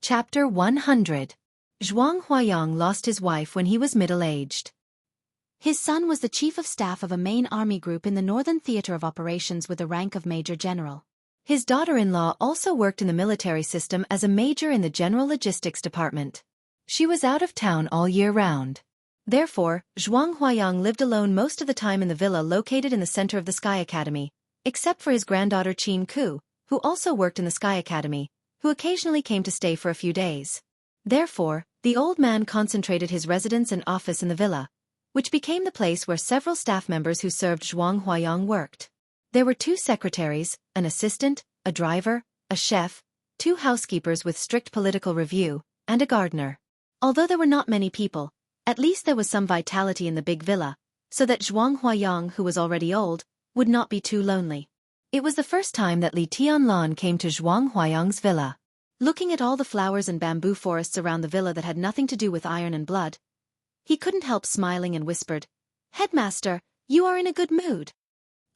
Chapter 100. Zhuang Huayang lost his wife when he was middle-aged. His son was the chief of staff of a main army group in the Northern Theater of Operations with the rank of Major General. His daughter-in-law also worked in the military system as a major in the General Logistics Department. She was out of town all year round. Therefore, Zhuang Huayang lived alone most of the time in the villa located in the center of the Sky Academy, except for his granddaughter Qianxia, who also worked in the Sky Academy, who occasionally came to stay for a few days. Therefore, the old man concentrated his residence and office in the villa, which became the place where several staff members who served Zhuang Huayang worked. There were 2 secretaries, an assistant, a driver, a chef, 2 housekeepers with strict political review, and a gardener. Although there were not many people, at least there was some vitality in the big villa, so that Zhuang Huayang, who was already old, would not be too lonely. It was the first time that Li Tianlan came to Zhuang Huayang's villa. Looking at all the flowers and bamboo forests around the villa that had nothing to do with iron and blood, he couldn't help smiling and whispered, "Headmaster, you are in a good mood."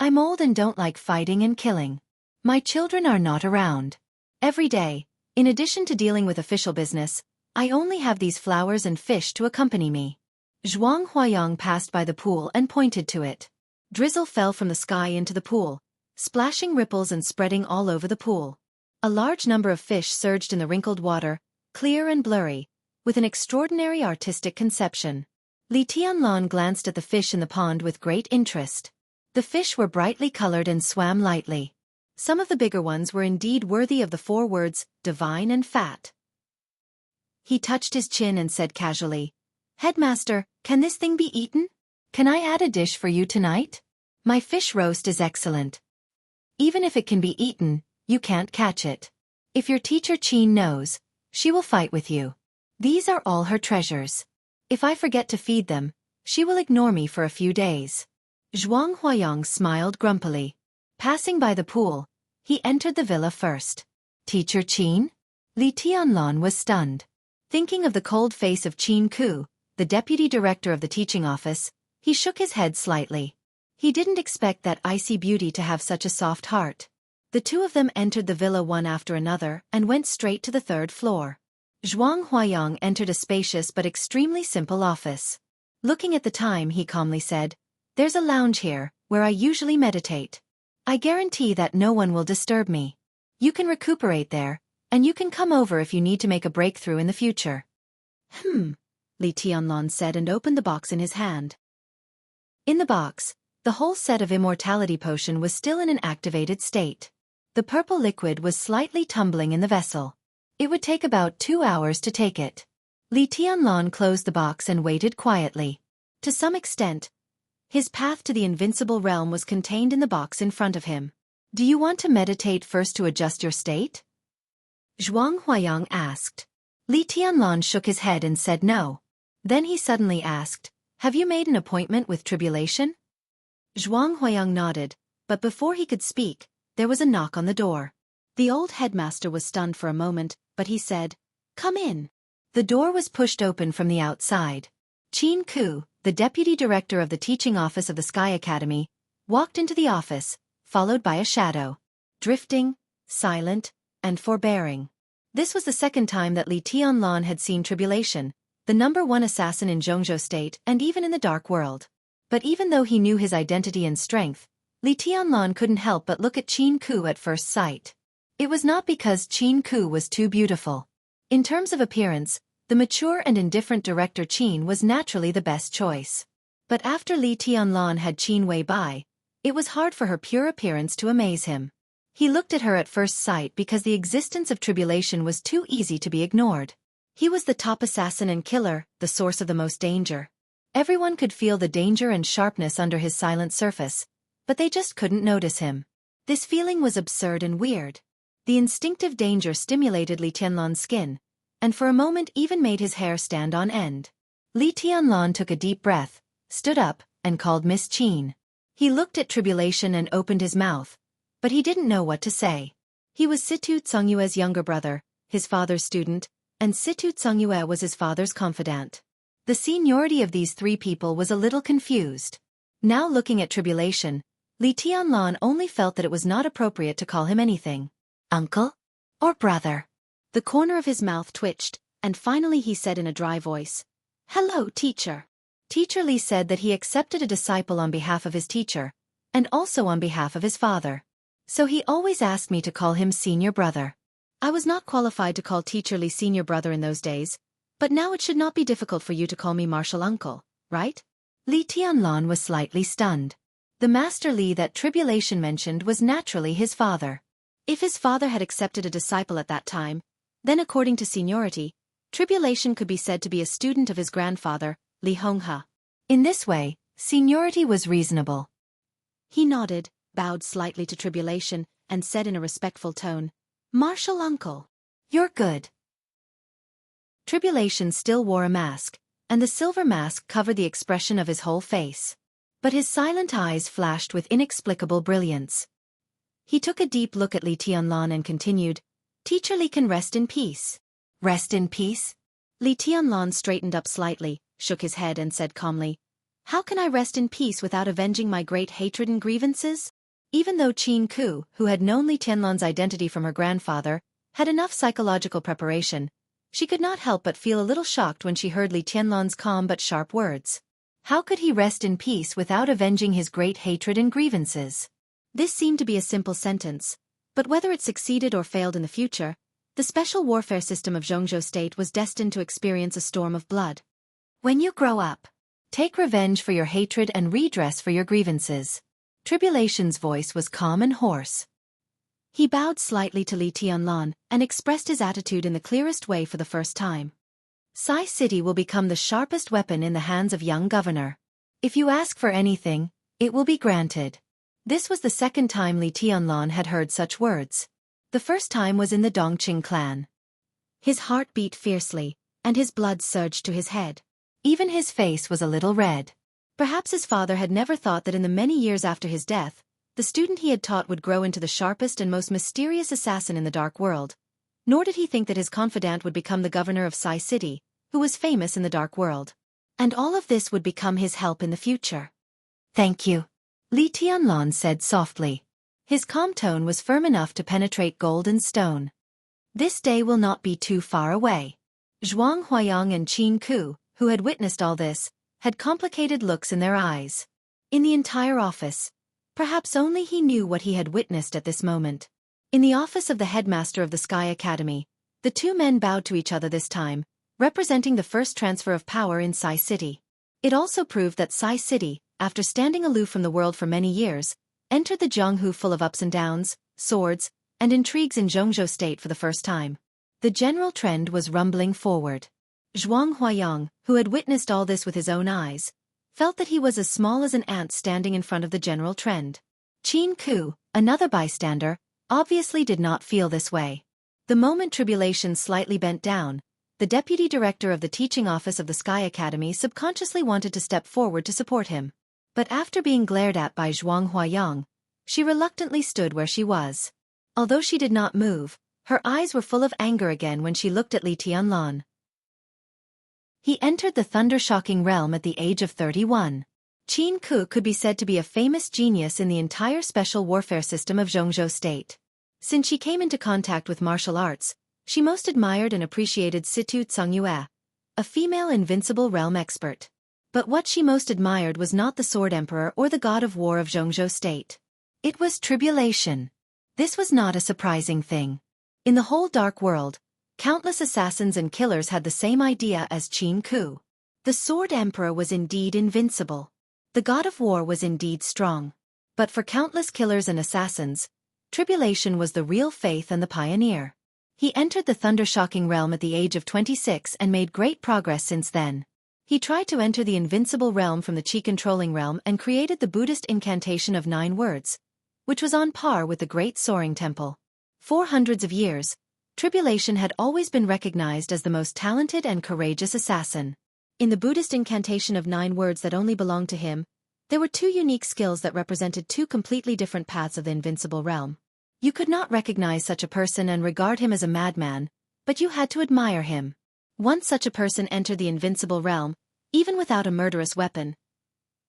"I'm old and don't like fighting and killing. My children are not around. Every day, in addition to dealing with official business, I only have these flowers and fish to accompany me." Zhuang Huayang passed by the pool and pointed to it. Drizzle fell from the sky into the pool, splashing ripples and spreading all over the pool. A large number of fish surged in the wrinkled water, clear and blurry, with an extraordinary artistic conception. Li Tianlan glanced at the fish in the pond with great interest. The fish were brightly colored and swam lightly. Some of the bigger ones were indeed worthy of the 4 words, divine and fat. He touched his chin and said casually, "Headmaster, can this thing be eaten? Can I add a dish for you tonight? My fish roast is excellent. Even if it can be eaten, you can't catch it. If your teacher Qin knows, she will fight with you. These are all her treasures. If I forget to feed them, she will ignore me for a few days." Zhuang Huayang smiled grumpily. Passing by the pool, he entered the villa first. "Teacher Qin?" Li Tianlan was stunned. Thinking of the cold face of Qianxia, the deputy director of the teaching office, he shook his head slightly. He didn't expect that icy beauty to have such a soft heart. The 2 of them entered the villa one after another and went straight to the 3rd floor. Zhuang Huayang entered a spacious but extremely simple office. Looking at the time, he calmly said, "There's a lounge here, where I usually meditate. I guarantee that no one will disturb me. You can recuperate there, and you can come over if you need to make a breakthrough in the future." Li Tianlan said and opened the box in his hand. In the box, the whole set of immortality potion was still in an activated state. The purple liquid was slightly tumbling in the vessel. It would take about 2 hours to take it. Li Tianlan closed the box and waited quietly. To some extent, his path to the invincible realm was contained in the box in front of him. "Do you want to meditate first to adjust your state?" Zhuang Huayang asked. Li Tianlan shook his head and said no. Then he suddenly asked, "Have you made an appointment with Tribulation?" Zhuang Huayang nodded, but before he could speak, there was a knock on the door. The old headmaster was stunned for a moment, but he said, "Come in." The door was pushed open from the outside. Qianxia, the deputy director of the teaching office of the Sky Academy, walked into the office, followed by a shadow. Drifting, silent, and forbearing. This was the 2nd time that Li Tianlan had seen Tribulation, the #1 assassin in Jianghu State and even in the dark world. But even though he knew his identity and strength, Li Tianlan couldn't help but look at Qianxia at first sight. It was not because Qianxia was too beautiful. In terms of appearance, the mature and indifferent director Qin was naturally the best choice. But after Li Tianlan had Qin Wei by, it was hard for her pure appearance to amaze him. He looked at her at first sight because the existence of Tribulation was too easy to be ignored. He was the top assassin and killer, the source of the most danger. Everyone could feel the danger and sharpness under his silent surface, but they just couldn't notice him. This feeling was absurd and weird. The instinctive danger stimulated Li Tianlan's skin, and for a moment even made his hair stand on end. Li Tianlan took a deep breath, stood up, and called Miss Qin. He looked at Tribulation and opened his mouth, but he didn't know what to say. He was Situ Tsungyue's younger brother, his father's student, and Situ Tsungyue was his father's confidant. The seniority of these 3 people was a little confused. Now looking at Tribulation, Li Tianlan only felt that it was not appropriate to call him anything. Uncle? Or brother? The corner of his mouth twitched, and finally he said in a dry voice, "Hello, teacher." Teacher Li said that he accepted a disciple on behalf of his teacher, and also on behalf of his father. So he always asked me to call him senior brother. I was not qualified to call Teacher Li senior brother in those days, but now it should not be difficult for you to call me martial uncle, right? Li Tianlan was slightly stunned. The Master Li that Tribulation mentioned was naturally his father. If his father had accepted a disciple at that time, then according to seniority, Tribulation could be said to be a student of his grandfather, Li Honghe. In this way, seniority was reasonable. He nodded, bowed slightly to Tribulation, and said in a respectful tone, "Martial uncle. You're good." Tribulation still wore a mask, and the silver mask covered the expression of his whole face. But his silent eyes flashed with inexplicable brilliance. He took a deep look at Li Tianlan and continued, "Teacher Li can rest in peace." "Rest in peace?" Li Tianlan straightened up slightly, shook his head and said calmly, "How can I rest in peace without avenging my great hatred and grievances?" Even though Jianghu, who had known Li Tianlan's identity from her grandfather, had enough psychological preparation, she could not help but feel a little shocked when she heard Li Tianlan's calm but sharp words. How could he rest in peace without avenging his great hatred and grievances? This seemed to be a simple sentence, but whether it succeeded or failed in the future, the special warfare system of Jianghu state was destined to experience a storm of blood. When you grow up, take revenge for your hatred and redress for your grievances. Tribulation's voice was calm and hoarse. He bowed slightly to Li Tianlan and expressed his attitude in the clearest way for the first time. Sai City will become the sharpest weapon in the hands of young governor. If you ask for anything, it will be granted. This was the second time Li Tianlan had heard such words. The first time was in the Dongqing clan. His heart beat fiercely, and his blood surged to his head. Even his face was a little red. Perhaps his father had never thought that in the many years after his death, the student he had taught would grow into the sharpest and most mysterious assassin in the dark world. Nor did he think that his confidant would become the governor of Sai City, who was famous in the dark world. And all of this would become his help in the future. "Thank you," Li Tianlan said softly. His calm tone was firm enough to penetrate gold and stone. This day will not be too far away. Zhuang Huayang and Qin Ku, who had witnessed all this, had complicated looks in their eyes. In the entire office, perhaps only he knew what he had witnessed at this moment. In the office of the headmaster of the Sky Academy, the two men bowed to each other this time, representing the first transfer of power in Sai City. It also proved that Sai City, after standing aloof from the world for many years, entered the Jianghu full of ups and downs, swords, and intrigues in Jianghu state for the first time. The general trend was rumbling forward. Zhuang Huayang, who had witnessed all this with his own eyes, felt that he was as small as an ant standing in front of the general trend. Qin Ku, another bystander, obviously did not feel this way. The moment Tribulation slightly bent down, the deputy director of the teaching office of the Sky Academy subconsciously wanted to step forward to support him. But after being glared at by Zhuang Huayang, she reluctantly stood where she was. Although she did not move, her eyes were full of anger again when she looked at Li Tianlan. He entered the thunder-shocking realm at the age of 31. Qin Ku could be said to be a famous genius in the entire special warfare system of Jianghu state. Since she came into contact with martial arts, she most admired and appreciated Situ Tsongyue, a female invincible realm expert. But what she most admired was not the Sword Emperor or the God of War of Jianghu state. It was Tribulation. This was not a surprising thing. In the whole dark world, countless assassins and killers had the same idea as Qin Ku. The Sword Emperor was indeed invincible. The God of War was indeed strong. But for countless killers and assassins, Tribulation was the real faith and the pioneer. He entered the thunder-shocking realm at the age of 26 and made great progress since then. He tried to enter the invincible realm from the chi-controlling realm and created the Buddhist incantation of 9 words, which was on par with the Great Soaring Temple. For hundreds of years, Tribulation had always been recognized as the most talented and courageous assassin. In the Buddhist incantation of 9 words that only belonged to him, there were 2 unique skills that represented 2 completely different paths of the invincible realm. You could not recognize such a person and regard him as a madman, but you had to admire him. Once such a person entered the invincible realm, even without a murderous weapon,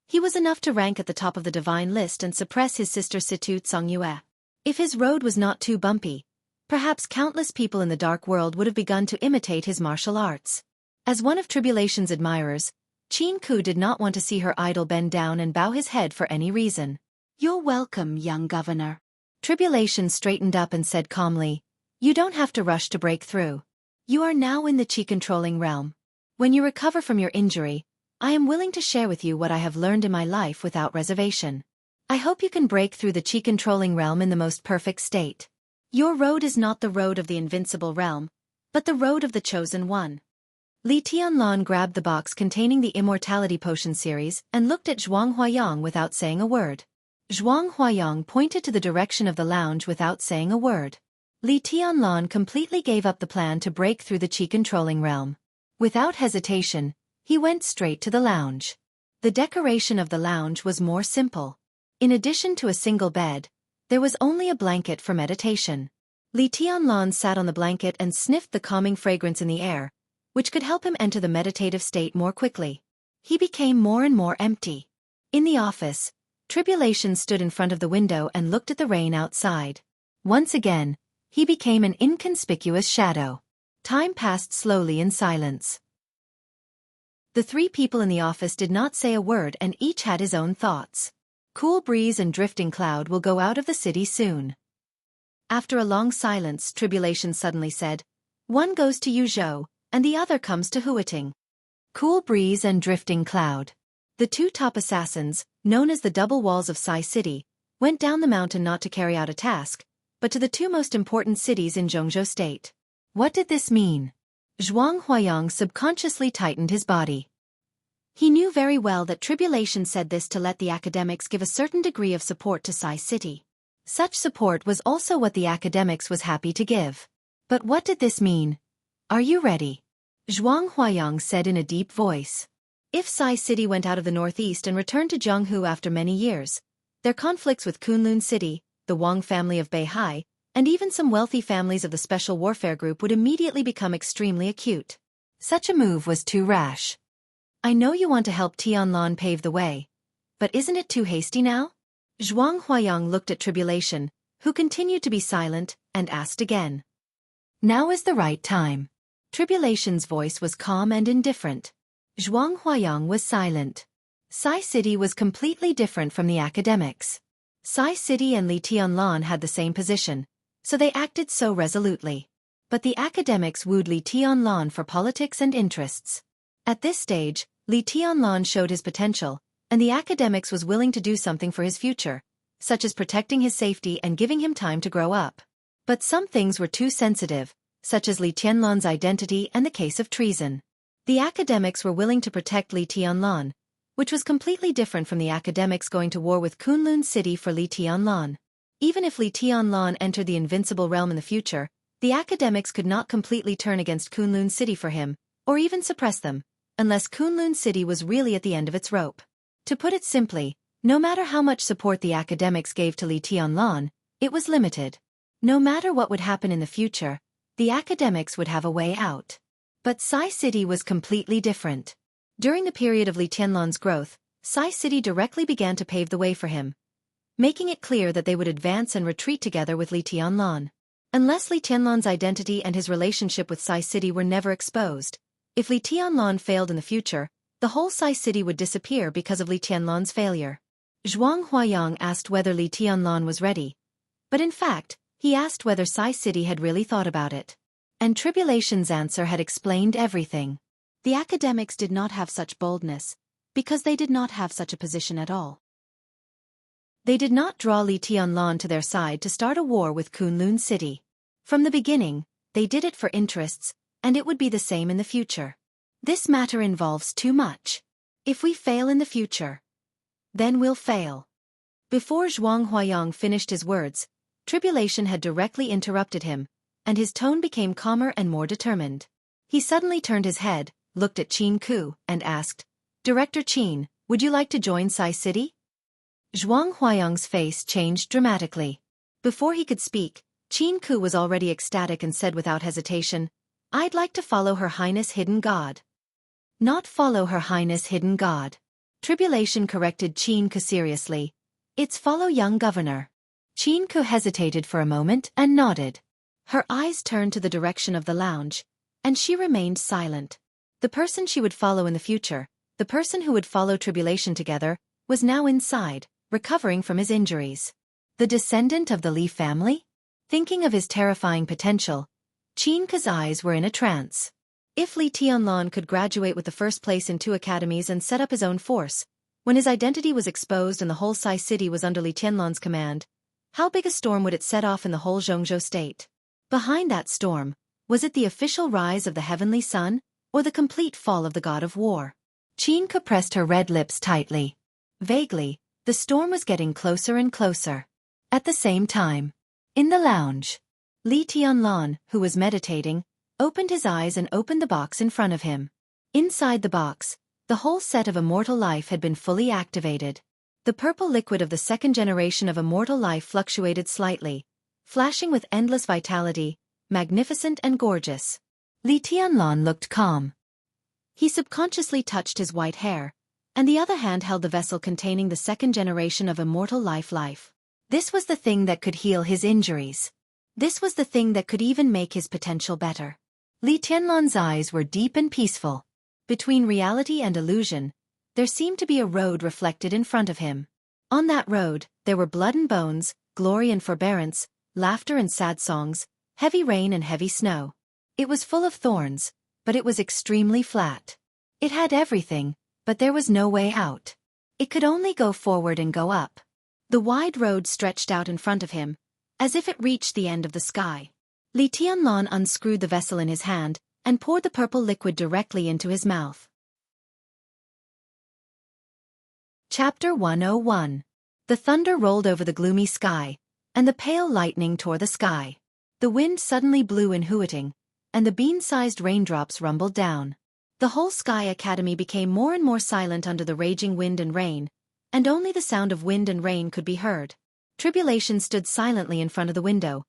he was enough to rank at the top of the divine list and suppress his sister Situ Tsongyue. If his road was not too bumpy, Perhaps countless people in the dark world would have begun to imitate his martial arts. As one of Tribulation's admirers, Jianghu did not want to see her idol bend down and bow his head for any reason. "You're welcome, young governor." Tribulation straightened up and said calmly, "You don't have to rush to break through. You are now in the chi-controlling realm. When you recover from your injury, I am willing to share with you what I have learned in my life without reservation. I hope you can break through the chi-controlling realm in the most perfect state. Your road is not the road of the invincible realm, but the road of the chosen one." Li Tianlan grabbed the box containing the Immortality Potion series and looked at Zhuang Huayang without saying a word. Zhuang Huayang pointed to the direction of the lounge without saying a word. Li Tianlan completely gave up the plan to break through the chi-controlling realm. Without hesitation, he went straight to the lounge. The decoration of the lounge was more simple. In addition to a single bed, there was only a blanket for meditation. Li Tianlan sat on the blanket and sniffed the calming fragrance in the air, which could help him enter the meditative state more quickly. He became more and more empty. In the office, Tribulation stood in front of the window and looked at the rain outside. Once again, he became an inconspicuous shadow. Time passed slowly in silence. The three people in the office did not say a word and each had his own thoughts. Cool breeze and drifting cloud will go out of the city soon. After a long silence, Tribulation suddenly said, "One goes to Yuzhou, and the other comes to Huiting." Cool breeze and drifting cloud. The two top assassins, known as the double walls of Sai City, went down the mountain not to carry out a task, but to the two most important cities in Jianghu state. What did this mean? Zhuang Huayang subconsciously tightened his body. He knew very well that Tribulation said this to let the academics give a certain degree of support to Sai City. Such support was also what the academics was happy to give. But what did this mean? "Are you ready?" Zhuang Huayang said in a deep voice. If Sai City went out of the northeast and returned to Jianghu after many years, their conflicts with Kunlun City, the Wang family of Beihai, and even some wealthy families of the Special Warfare Group would immediately become extremely acute. Such a move was too rash. "I know you want to help Tianlan pave the way, but isn't it too hasty now?" Zhuang Huayang looked at Tribulation, who continued to be silent, and asked again. "Now is the right time." Tribulation's voice was calm and indifferent. Zhuang Huayang was silent. Sai City was completely different from the academics. Sai City and Li Tianlan had the same position, so they acted so resolutely. But the academics wooed Li Tianlan for politics and interests. At this stage, Li Tianlan showed his potential, and the academics was willing to do something for his future, such as protecting his safety and giving him time to grow up. But some things were too sensitive, such as Li Tianlan's identity and the case of treason. The academics were willing to protect Li Tianlan, which was completely different from the academics going to war with Kunlun City for Li Tianlan. Even if Li Tianlan entered the invincible realm in the future, the academics could not completely turn against Kunlun City for him, or even suppress them, unless Kunlun City was really at the end of its rope. To put it simply, no matter how much support the academics gave to Li Tianlan, it was limited. No matter what would happen in the future, the academics would have a way out. But Sai City was completely different. During the period of Li Tianlan's growth, Sai City directly began to pave the way for him, making it clear that they would advance and retreat together with Li Tianlan. Unless Li Tianlan's identity and his relationship with Sai City were never exposed, if Li Tianlan failed in the future, the whole Sai City would disappear because of Li Tianlan's failure. Zhuang Huayang asked whether Li Tianlan was ready, but in fact, he asked whether Sai City had really thought about it. And Tribulation's answer had explained everything. The academics did not have such boldness, because they did not have such a position at all. They did not draw Li Tianlan to their side to start a war with Kunlun City. From the beginning, they did it for interests, and it would be the same in the future. This matter involves too much. If we fail in the future, then we'll fail. Before Zhuang Huayang finished his words, Tribulation had directly interrupted him, and his tone became calmer and more determined. He suddenly turned his head, looked at Jianghu, and asked, "Director Qin, would you like to join Sai City?" Zhuang Huayang's face changed dramatically. Before he could speak, Jianghu was already ecstatic and said without hesitation, "I'd like to follow Her Highness Hidden God." "Not follow Her Highness Hidden God." Tribulation corrected Jianghu seriously. "It's follow young governor." Jianghu hesitated for a moment and nodded. Her eyes turned to the direction of the lounge, and she remained silent. The person she would follow in the future, the person who would follow tribulation together, was now inside, recovering from his injuries. The descendant of the Li family? Thinking of his terrifying potential, Xianxia's eyes were in a trance. If Li Tianlan could graduate with the first place in 2 academies and set up his own force, when his identity was exposed and the whole Sai city was under Li Tianlan's command, how big a storm would it set off in the whole Jianghu state? Behind that storm, was it the official rise of the heavenly sun, or the complete fall of the god of war? Xianxia pressed her red lips tightly. Vaguely, the storm was getting closer and closer. At the same time, in the lounge, Li Tianlan, who was meditating, opened his eyes and opened the box in front of him. Inside the box, the whole set of immortal life had been fully activated. The purple liquid of the 2nd generation of immortal life fluctuated slightly, flashing with endless vitality, magnificent and gorgeous. Li Tianlan looked calm. He subconsciously touched his white hair, and the other hand held the vessel containing the 2nd generation of immortal life. This was the thing that could heal his injuries. This was the thing that could even make his potential better. Li Tianlan's eyes were deep and peaceful. Between reality and illusion, there seemed to be a road reflected in front of him. On that road, there were blood and bones, glory and forbearance, laughter and sad songs, heavy rain and heavy snow. It was full of thorns, but it was extremely flat. It had everything, but there was no way out. It could only go forward and go up. The wide road stretched out in front of him, as if it reached the end of the sky. Li Tianlan unscrewed the vessel in his hand and poured the purple liquid directly into his mouth. Chapter 101. The thunder rolled over the gloomy sky, and the pale lightning tore the sky. The wind suddenly blew in hooting, and the bean-sized raindrops rumbled down. The whole Sky Academy became more and more silent under the raging wind and rain, and only the sound of wind and rain could be heard. Tribulation stood silently in front of the window,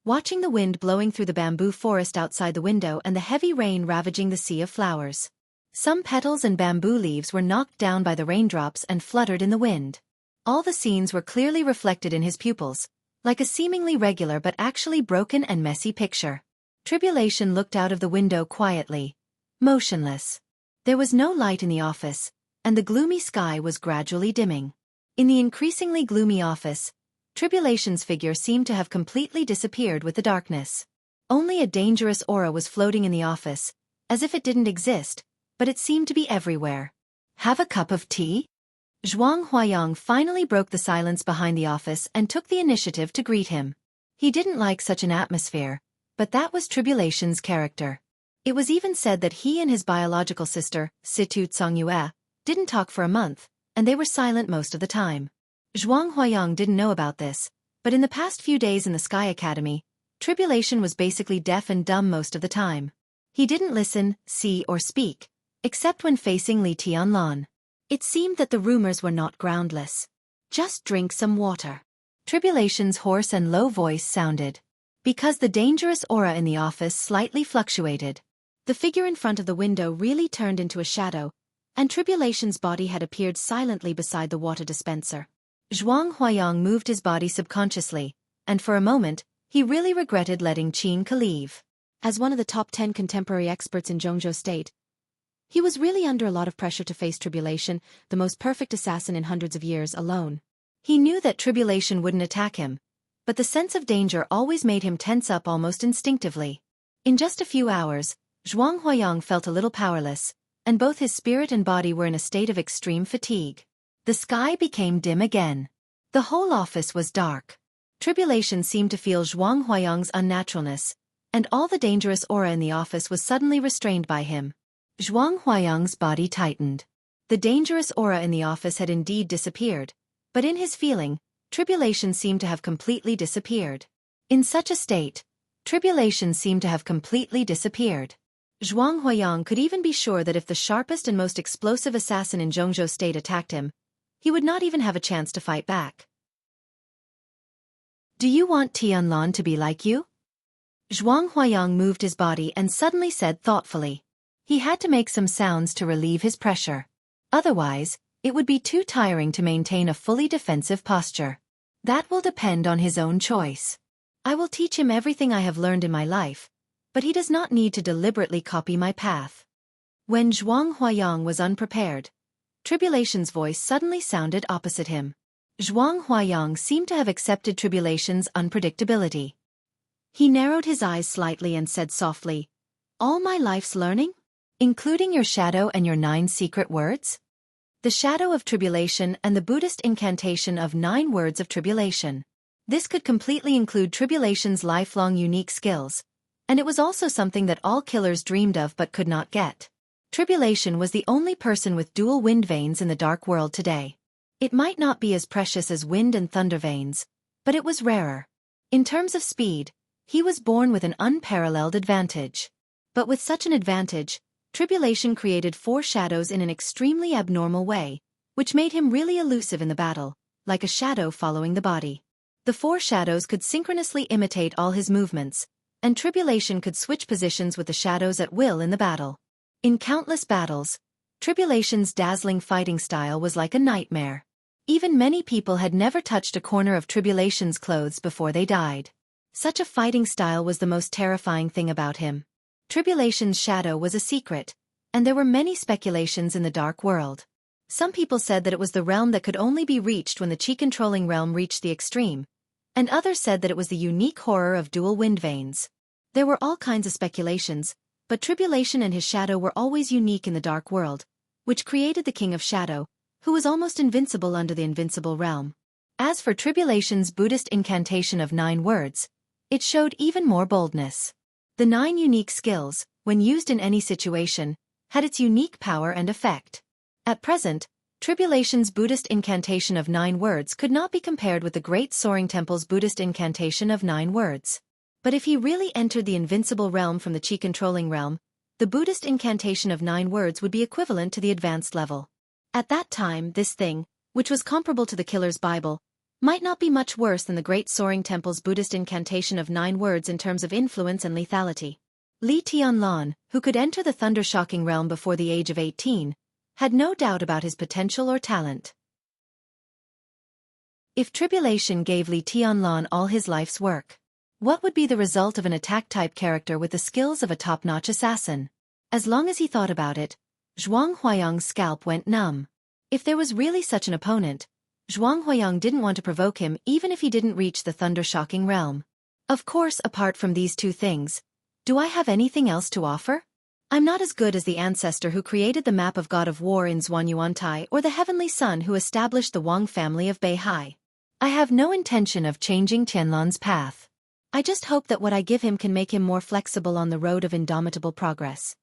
watching the wind blowing through the bamboo forest outside the window and the heavy rain ravaging the sea of flowers. Some petals and bamboo leaves were knocked down by the raindrops and fluttered in the wind. All the scenes were clearly reflected in his pupils, like a seemingly regular but actually broken and messy picture. Tribulation looked out of the window quietly, motionless. There was no light in the office, and the gloomy sky was gradually dimming. In the increasingly gloomy office, Tribulation's figure seemed to have completely disappeared with the darkness. Only a dangerous aura was floating in the office, as if it didn't exist, but it seemed to be everywhere. "Have a cup of tea?" Zhuang Huayang finally broke the silence behind the office and took the initiative to greet him. He didn't like such an atmosphere, but that was Tribulation's character. It was even said that he and his biological sister, Situ Tsongyue, didn't talk for a month, and they were silent most of the time. Zhuang Huayang didn't know about this, but in the past few days in the Sky Academy, Tribulation was basically deaf and dumb most of the time. He didn't listen, see or speak, except when facing Li Tianlan. It seemed that the rumors were not groundless. "Just drink some water." Tribulation's hoarse and low voice sounded. Because the dangerous aura in the office slightly fluctuated. The figure in front of the window really turned into a shadow, and Tribulation's body had appeared silently beside the water dispenser. Zhuang Huayang moved his body subconsciously, and for a moment, he really regretted letting Xianxia leave. As one of the top 10 contemporary experts in Jianghu State, he was really under a lot of pressure to face Tribulation, the most perfect assassin in hundreds of years, alone. He knew that Tribulation wouldn't attack him, but the sense of danger always made him tense up almost instinctively. In just a few hours, Zhuang Huayang felt a little powerless, and both his spirit and body were in a state of extreme fatigue. The sky became dim again. The whole office was dark. Tribulation seemed to feel Zhuang Huayang's unnaturalness, and all the dangerous aura in the office was suddenly restrained by him. Zhuang Huayang's body tightened. The dangerous aura in the office had indeed disappeared, but in his feeling, Tribulation seemed to have completely disappeared. In such a state, Tribulation seemed to have completely disappeared. Zhuang Huayang could even be sure that if the sharpest and most explosive assassin in Jianghu State attacked him, he would not even have a chance to fight back. "Do you want Tianlan to be like you?" Zhuang Huayang moved his body and suddenly said thoughtfully. He had to make some sounds to relieve his pressure. Otherwise, it would be too tiring to maintain a fully defensive posture. "That will depend on his own choice." I will teach him everything I have learned in my life, but he does not need to deliberately copy my path. When Zhuang Huayang was unprepared, Tribulation's voice suddenly sounded opposite him. Zhuang Huayang seemed to have accepted Tribulation's unpredictability. He narrowed his eyes slightly and said softly, "All my life's learning? Including your shadow and your 9 secret words?" The shadow of tribulation and the Buddhist incantation of 9 words of tribulation. This could completely include Tribulation's lifelong unique skills, and it was also something that all killers dreamed of but could not get. Tribulation was the only person with dual wind veins in the dark world today. It might not be as precious as wind and thunder veins, but it was rarer. In terms of speed, he was born with an unparalleled advantage. But with such an advantage, Tribulation created 4 shadows in an extremely abnormal way, which made him really elusive in the battle, like a shadow following the body. The 4 shadows could synchronously imitate all his movements, and Tribulation could switch positions with the shadows at will in the battle. In countless battles, Tribulation's dazzling fighting style was like a nightmare. Even many people had never touched a corner of Tribulation's clothes before they died. Such a fighting style was the most terrifying thing about him. Tribulation's shadow was a secret, and there were many speculations in the dark world. Some people said that it was the realm that could only be reached when the chi-controlling realm reached the extreme, and others said that it was the unique horror of dual wind veins. There were all kinds of speculations, but Tribulation and his shadow were always unique in the dark world, which created the King of Shadow, who was almost invincible under the invincible realm. As for Tribulation's Buddhist incantation of 9 words, it showed even more boldness. The 9 unique skills, when used in any situation, had its unique power and effect. At present, Tribulation's Buddhist incantation of 9 words could not be compared with the Great Soaring Temple's Buddhist incantation of 9 words. But if he really entered the invincible realm from the chi-controlling realm, the Buddhist incantation of 9 words would be equivalent to the advanced level. At that time, this thing, which was comparable to the Killer's Bible, might not be much worse than the Great Soaring Temple's Buddhist incantation of 9 words in terms of influence and lethality. Li Tianlan, who could enter the thunder-shocking realm before the age of 18, had no doubt about his potential or talent. If Tribulation gave Li Tianlan all his life's work, what would be the result of an attack-type character with the skills of a top-notch assassin? As long as he thought about it, Zhuang Huayang's scalp went numb. If there was really such an opponent, Zhuang Huayang didn't want to provoke him even if he didn't reach the thunder-shocking realm. Of course, apart from these 2 things, do I have anything else to offer? I'm not as good as the ancestor who created the map of God of War in Zhuanyuantai or the Heavenly Sun who established the Wang family of Beihai. I have no intention of changing Tianlan's path. I just hope that what I give him can make him more flexible on the road of indomitable progress.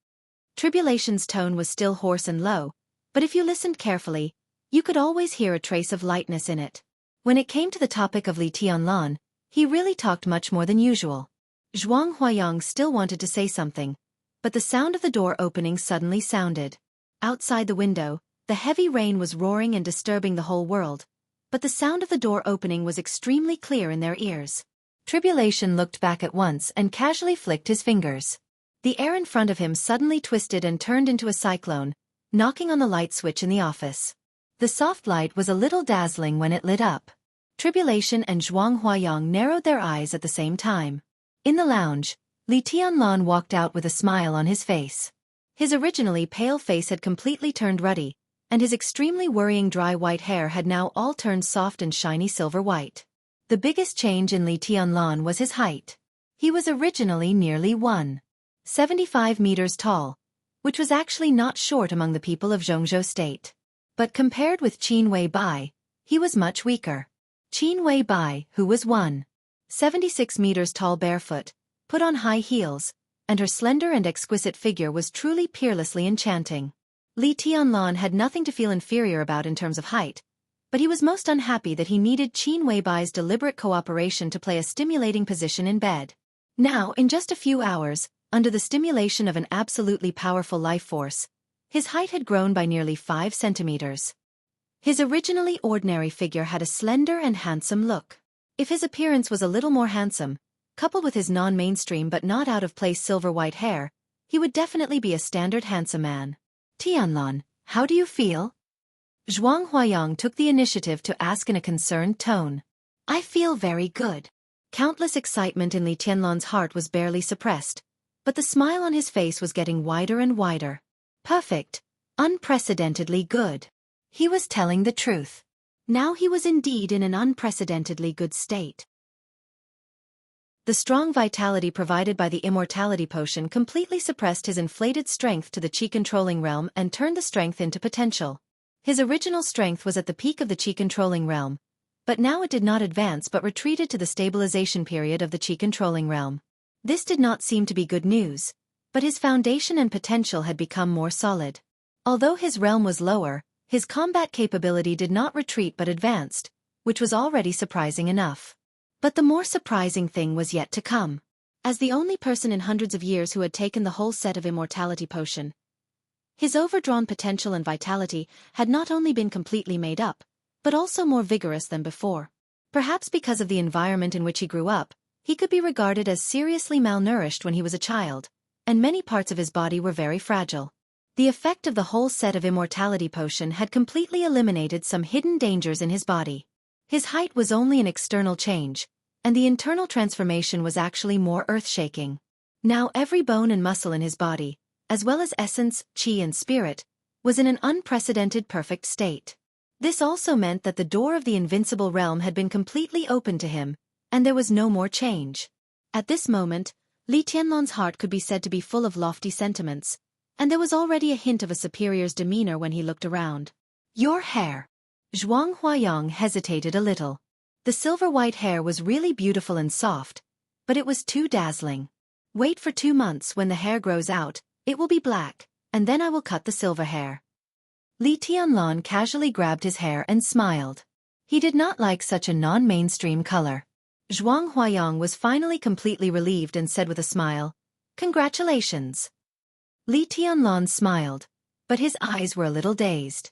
Tribulation's tone was still hoarse and low, but if you listened carefully, you could always hear a trace of lightness in it. When it came to the topic of Li Tianlan, he really talked much more than usual. Zhuang Huayang still wanted to say something, but the sound of the door opening suddenly sounded. Outside the window, the heavy rain was roaring and disturbing the whole world, but the sound of the door opening was extremely clear in their ears. Tribulation looked back at once and casually flicked his fingers. The air in front of him suddenly twisted and turned into a cyclone, knocking on the light switch in the office. The soft light was a little dazzling when it lit up. Tribulation and Zhuang Huayang narrowed their eyes at the same time. In the lounge, Li Tianlan walked out with a smile on his face. His originally pale face had completely turned ruddy, and his extremely worrying dry white hair had now all turned soft and shiny silver white. The biggest change in Li Tianlan was his height. He was originally nearly 1.75 meters tall, which was actually not short among the people of Zhongzhou State. But compared with Qin Wei-bai, he was much weaker. Qin Wei-bai, who was 1.76 meters tall barefoot, put on high heels, and her slender and exquisite figure was truly peerlessly enchanting. Li Tianlan had nothing to feel inferior about in terms of height, but he was most unhappy that he needed Qin Wei-bai's deliberate cooperation to play a stimulating position in bed. Now, in just a few hours, under the stimulation of an absolutely powerful life force, his height had grown by nearly 5 centimeters. His originally ordinary figure had a slender and handsome look. If his appearance was a little more handsome, coupled with his non-mainstream but not out-of-place silver-white hair, he would definitely be a standard handsome man. Tianlan, how do you feel? Zhuang Huayang took the initiative to ask in a concerned tone. I feel very good. Countless excitement in Li Tianlan's heart was barely suppressed, but the smile on his face was getting wider and wider. Perfect. Unprecedentedly good. He was telling the truth. Now he was indeed in an unprecedentedly good state. The strong vitality provided by the immortality potion completely suppressed his inflated strength to the chi-controlling realm and turned the strength into potential. His original strength was at the peak of the chi-controlling realm, but now it did not advance but retreated to the stabilization period of the chi-controlling realm. This did not seem to be good news, but his foundation and potential had become more solid. Although his realm was lower, his combat capability did not retreat but advanced, which was already surprising enough. But the more surprising thing was yet to come. As the only person in hundreds of years who had taken the whole set of immortality potion, his overdrawn potential and vitality had not only been completely made up, but also more vigorous than before. Perhaps because of the environment in which he grew up, he could be regarded as seriously malnourished when he was a child, and many parts of his body were very fragile. The effect of the whole set of immortality potion had completely eliminated some hidden dangers in his body. His height was only an external change, and the internal transformation was actually more earth-shaking. Now every bone and muscle in his body, as well as essence, chi and spirit, was in an unprecedented perfect state. This also meant that the door of the invincible realm had been completely opened to him, and there was no more change. At this moment, Li Tianlan's heart could be said to be full of lofty sentiments, and there was already a hint of a superior's demeanor when he looked around. Your hair. Jianghu hesitated a little. The silver-white hair was really beautiful and soft, but it was too dazzling. Wait for 2 months. When the hair grows out, it will be black, and then I will cut the silver hair. Li Tianlan casually grabbed his hair and smiled. He did not like such a non-mainstream color. Jianghu was finally completely relieved and said with a smile, "Congratulations." Li Tianlan smiled, but his eyes were a little dazed.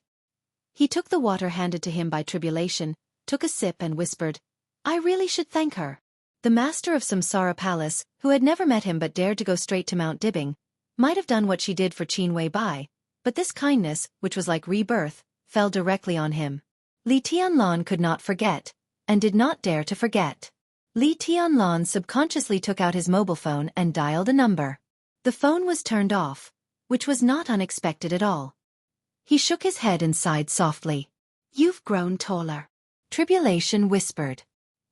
He took the water handed to him by Tribulation, took a sip and whispered, "I really should thank her." The master of Samsara Palace, who had never met him but dared to go straight to Mount Dibbing, might have done what she did for Qin Wei Bai, but this kindness, which was like rebirth, fell directly on him. Li Tianlan could not forget, and did not dare to forget. Li Tianlan subconsciously took out his mobile phone and dialed a number. The phone was turned off, which was not unexpected at all. He shook his head and sighed softly. "You've grown taller," Tribulation whispered.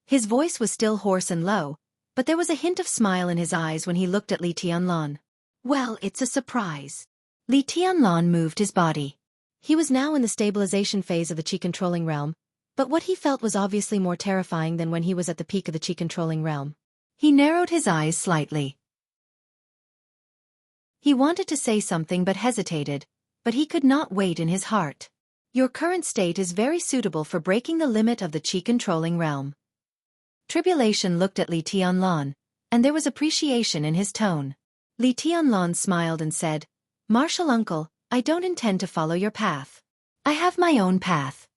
His voice was still hoarse and low, but there was a hint of smile in his eyes when he looked at Li Tianlan. "Well, it's a surprise." Li Tianlan moved his body. He was now in the stabilization phase of the chi-controlling realm, but what he felt was obviously more terrifying than when he was at the peak of the chi-controlling realm. He narrowed his eyes slightly. He wanted to say something but hesitated, but he could not wait in his heart. "Your current state is very suitable for breaking the limit of the chi-controlling realm." Tribulation looked at Li Tianlan, and there was appreciation in his tone. Li Tianlan smiled and said, "Martial uncle, I don't intend to follow your path. I have my own path."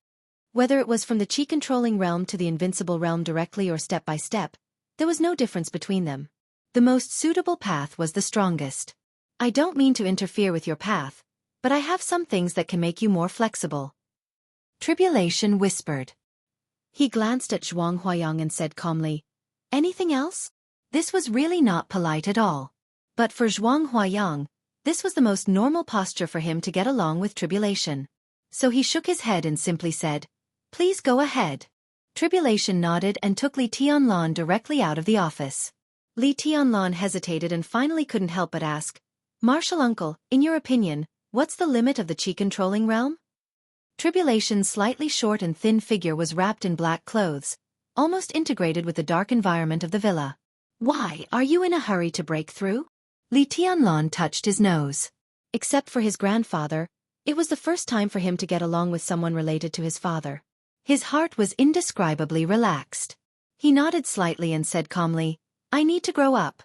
Whether it was from the chi-controlling realm to the invincible realm directly or step by step, there was no difference between them. The most suitable path was the strongest. "I don't mean to interfere with your path, but I have some things that can make you more flexible," Tribulation whispered. He glanced at Jianghu and said calmly, "Anything else?" This was really not polite at all. But for Jianghu, this was the most normal posture for him to get along with Tribulation. So he shook his head and simply said, "Please go ahead." Tribulation nodded and took Li Tianlan directly out of the office. Li Tianlan hesitated and finally couldn't help but ask, "Martial uncle, in your opinion, what's the limit of the chi-controlling realm?" Tribulation's slightly short and thin figure was wrapped in black clothes, almost integrated with the dark environment of the villa. "Why, are you in a hurry to break through?" Li Tianlan touched his nose. Except for his grandfather, it was the first time for him to get along with someone related to his father. His heart was indescribably relaxed. He nodded slightly and said calmly, "I need to grow up.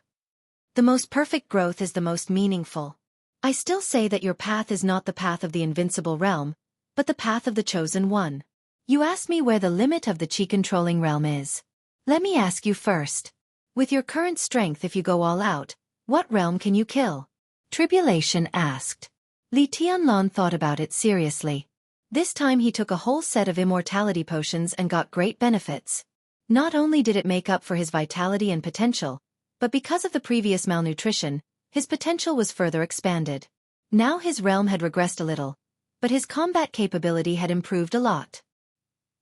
The most perfect growth is the most meaningful. I still say that your path is not the path of the invincible realm, but the path of the chosen one. You asked me where the limit of the chi-controlling realm is. Let me ask you first. With your current strength, if you go all out, what realm can you kill?" Tribulation asked. Li Tianlan thought about it seriously. This time he took a whole set of immortality potions and got great benefits. Not only did it make up for his vitality and potential, but because of the previous malnutrition, his potential was further expanded. Now his realm had regressed a little, but his combat capability had improved a lot.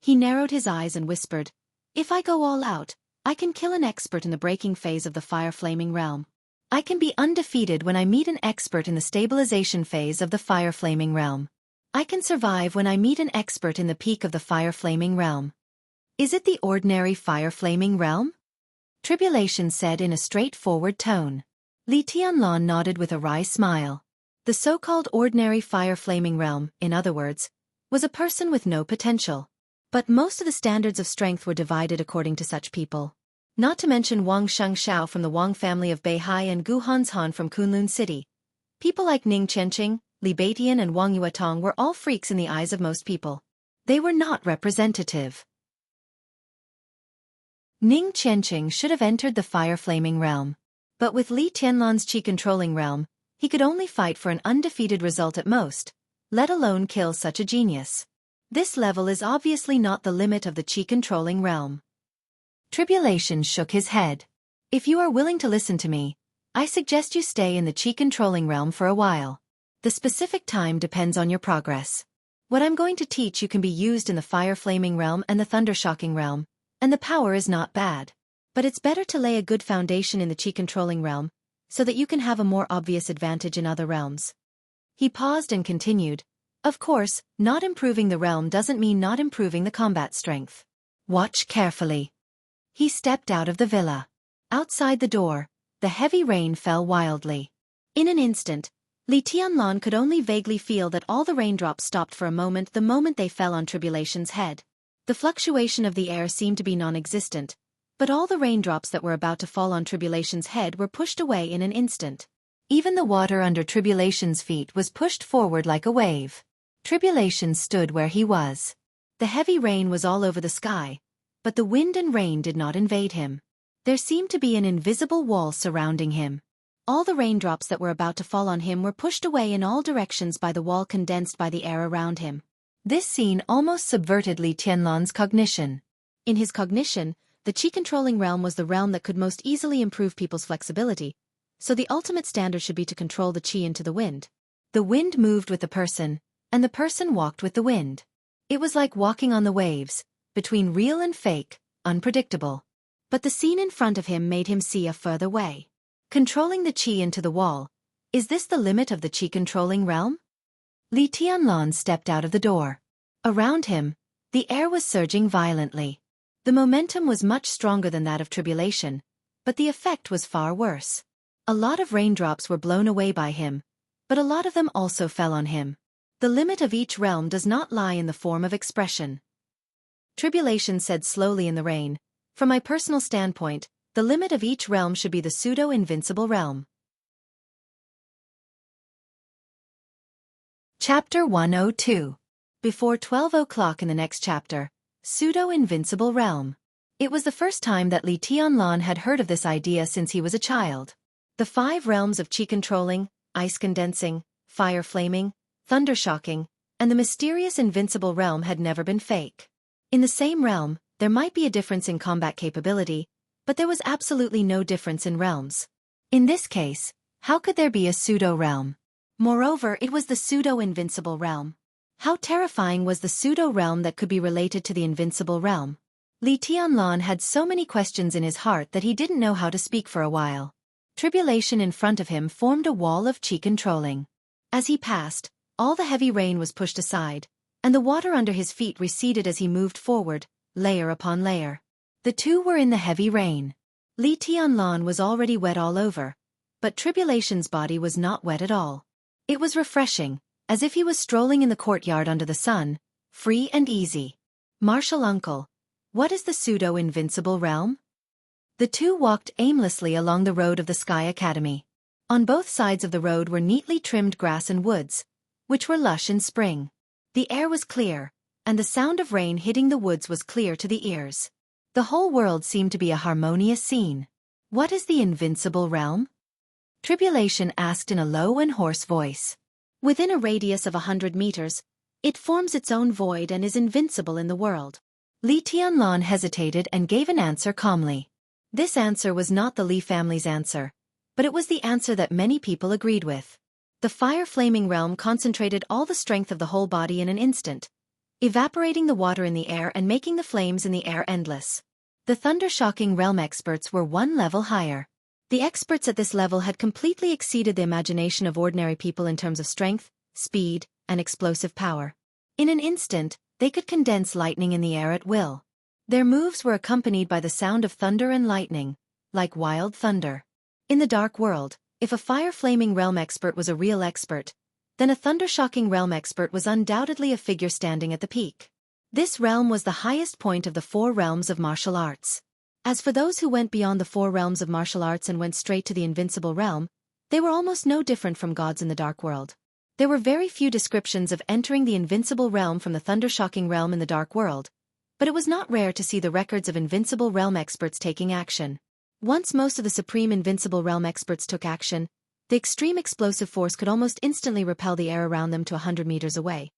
He narrowed his eyes and whispered, "If I go all out, I can kill an expert in the breaking phase of the fire-flaming realm. I can be undefeated when I meet an expert in the stabilization phase of the fire-flaming realm. I can survive when I meet an expert in the peak of the fire-flaming realm." "Is it the ordinary fire-flaming realm?" Tribulation said in a straightforward tone. Li Tianlan nodded with a wry smile. The so-called ordinary fire-flaming realm, in other words, was a person with no potential. But most of the standards of strength were divided according to such people. Not to mention Wang Xianxia from the Wang family of Beihai and Gu Hanshan from Kunlun City. People like Ning Qianqing, Li Beitian and Wang Yuetong were all freaks in the eyes of most people. They were not representative. Ning Qianqing should have entered the fire-flaming realm. But with Li Tianlan's qi-controlling realm, he could only fight for an undefeated result at most, let alone kill such a genius. This level is obviously not the limit of the qi-controlling realm. Tribulation shook his head. "If you are willing to listen to me, I suggest you stay in the qi-controlling realm for a while. The specific time depends on your progress. What I'm going to teach you can be used in the fire-flaming realm and the thunder-shocking realm, and the power is not bad. But it's better to lay a good foundation in the qi-controlling realm, so that you can have a more obvious advantage in other realms." He paused and continued, "Of course, not improving the realm doesn't mean not improving the combat strength. Watch carefully." He stepped out of the villa. Outside the door, the heavy rain fell wildly. In an instant, Li Tianlan could only vaguely feel that all the raindrops stopped for a moment the moment they fell on Tribulation's head. The fluctuation of the air seemed to be non-existent, but all the raindrops that were about to fall on Tribulation's head were pushed away in an instant. Even the water under Tribulation's feet was pushed forward like a wave. Tribulation stood where he was. The heavy rain was all over the sky, but the wind and rain did not invade him. There seemed to be an invisible wall surrounding him. All the raindrops that were about to fall on him were pushed away in all directions by the wall condensed by the air around him. This scene almost subverted Li Tianlan's cognition. In his cognition, the qi-controlling realm was the realm that could most easily improve people's flexibility, so the ultimate standard should be to control the qi into the wind. The wind moved with the person, and the person walked with the wind. It was like walking on the waves, between real and fake, unpredictable. But the scene in front of him made him see a further way. Controlling the qi into the wall, is this the limit of the qi-controlling realm? Li Tianlan stepped out of the door. Around him, the air was surging violently. The momentum was much stronger than that of Tribulation, but the effect was far worse. A lot of raindrops were blown away by him, but a lot of them also fell on him. The limit of each realm does not lie in the form of expression. Tribulation said slowly in the rain, "From my personal standpoint, the limit of each realm should be the pseudo-invincible realm." Chapter 102. Before 12 o'clock in the next chapter, pseudo-invincible realm. It was the first time that Li Tianlan had heard of this idea since he was a child. The 5 realms of qi-controlling, ice-condensing, fire-flaming, thunder-shocking, and the mysterious invincible realm had never been fake. In the same realm, there might be a difference in combat capability, but there was absolutely no difference in realms. In this case, how could there be a pseudo-realm? Moreover, it was the pseudo-invincible realm. How terrifying was the pseudo-realm that could be related to the invincible realm? Li Tianlan had so many questions in his heart that he didn't know how to speak for a while. Tribulation in front of him formed a wall of qi-controlling. As he passed, all the heavy rain was pushed aside, and the water under his feet receded as he moved forward, layer upon layer. The two were in the heavy rain. Li Tianlan was already wet all over, but Tribulation's body was not wet at all. It was refreshing, as if he was strolling in the courtyard under the sun, free and easy. "Martial uncle, what is the pseudo-invincible realm?" The two walked aimlessly along the road of the Sky Academy. On both sides of the road were neatly trimmed grass and woods, which were lush in spring. The air was clear, and the sound of rain hitting the woods was clear to the ears. The whole world seemed to be a harmonious scene. "What is the invincible realm?" Tribulation asked in a low and hoarse voice. "Within a radius of 100 meters, it forms its own void and is invincible in the world. Li Tianlan hesitated and gave an answer calmly. This answer was not the Li family's answer, but it was the answer that many people agreed with. The fire-flaming realm concentrated all the strength of the whole body in an instant, evaporating the water in the air and making the flames in the air endless. The thunder-shocking realm experts were one level higher. The experts at this level had completely exceeded the imagination of ordinary people in terms of strength, speed, and explosive power. In an instant, they could condense lightning in the air at will. Their moves were accompanied by the sound of thunder and lightning, like wild thunder. In the dark world, if a fire-flaming realm expert was a real expert, then a thunder-shocking realm expert was undoubtedly a figure standing at the peak. This realm was the highest point of the 4 realms of martial arts. As for those who went beyond the 4 realms of martial arts and went straight to the invincible realm, they were almost no different from gods in the dark world. There were very few descriptions of entering the invincible realm from the thunder-shocking realm in the dark world, but it was not rare to see the records of invincible realm experts taking action. Once most of the supreme invincible realm experts took action, the extreme explosive force could almost instantly repel the air around them to 100 meters away.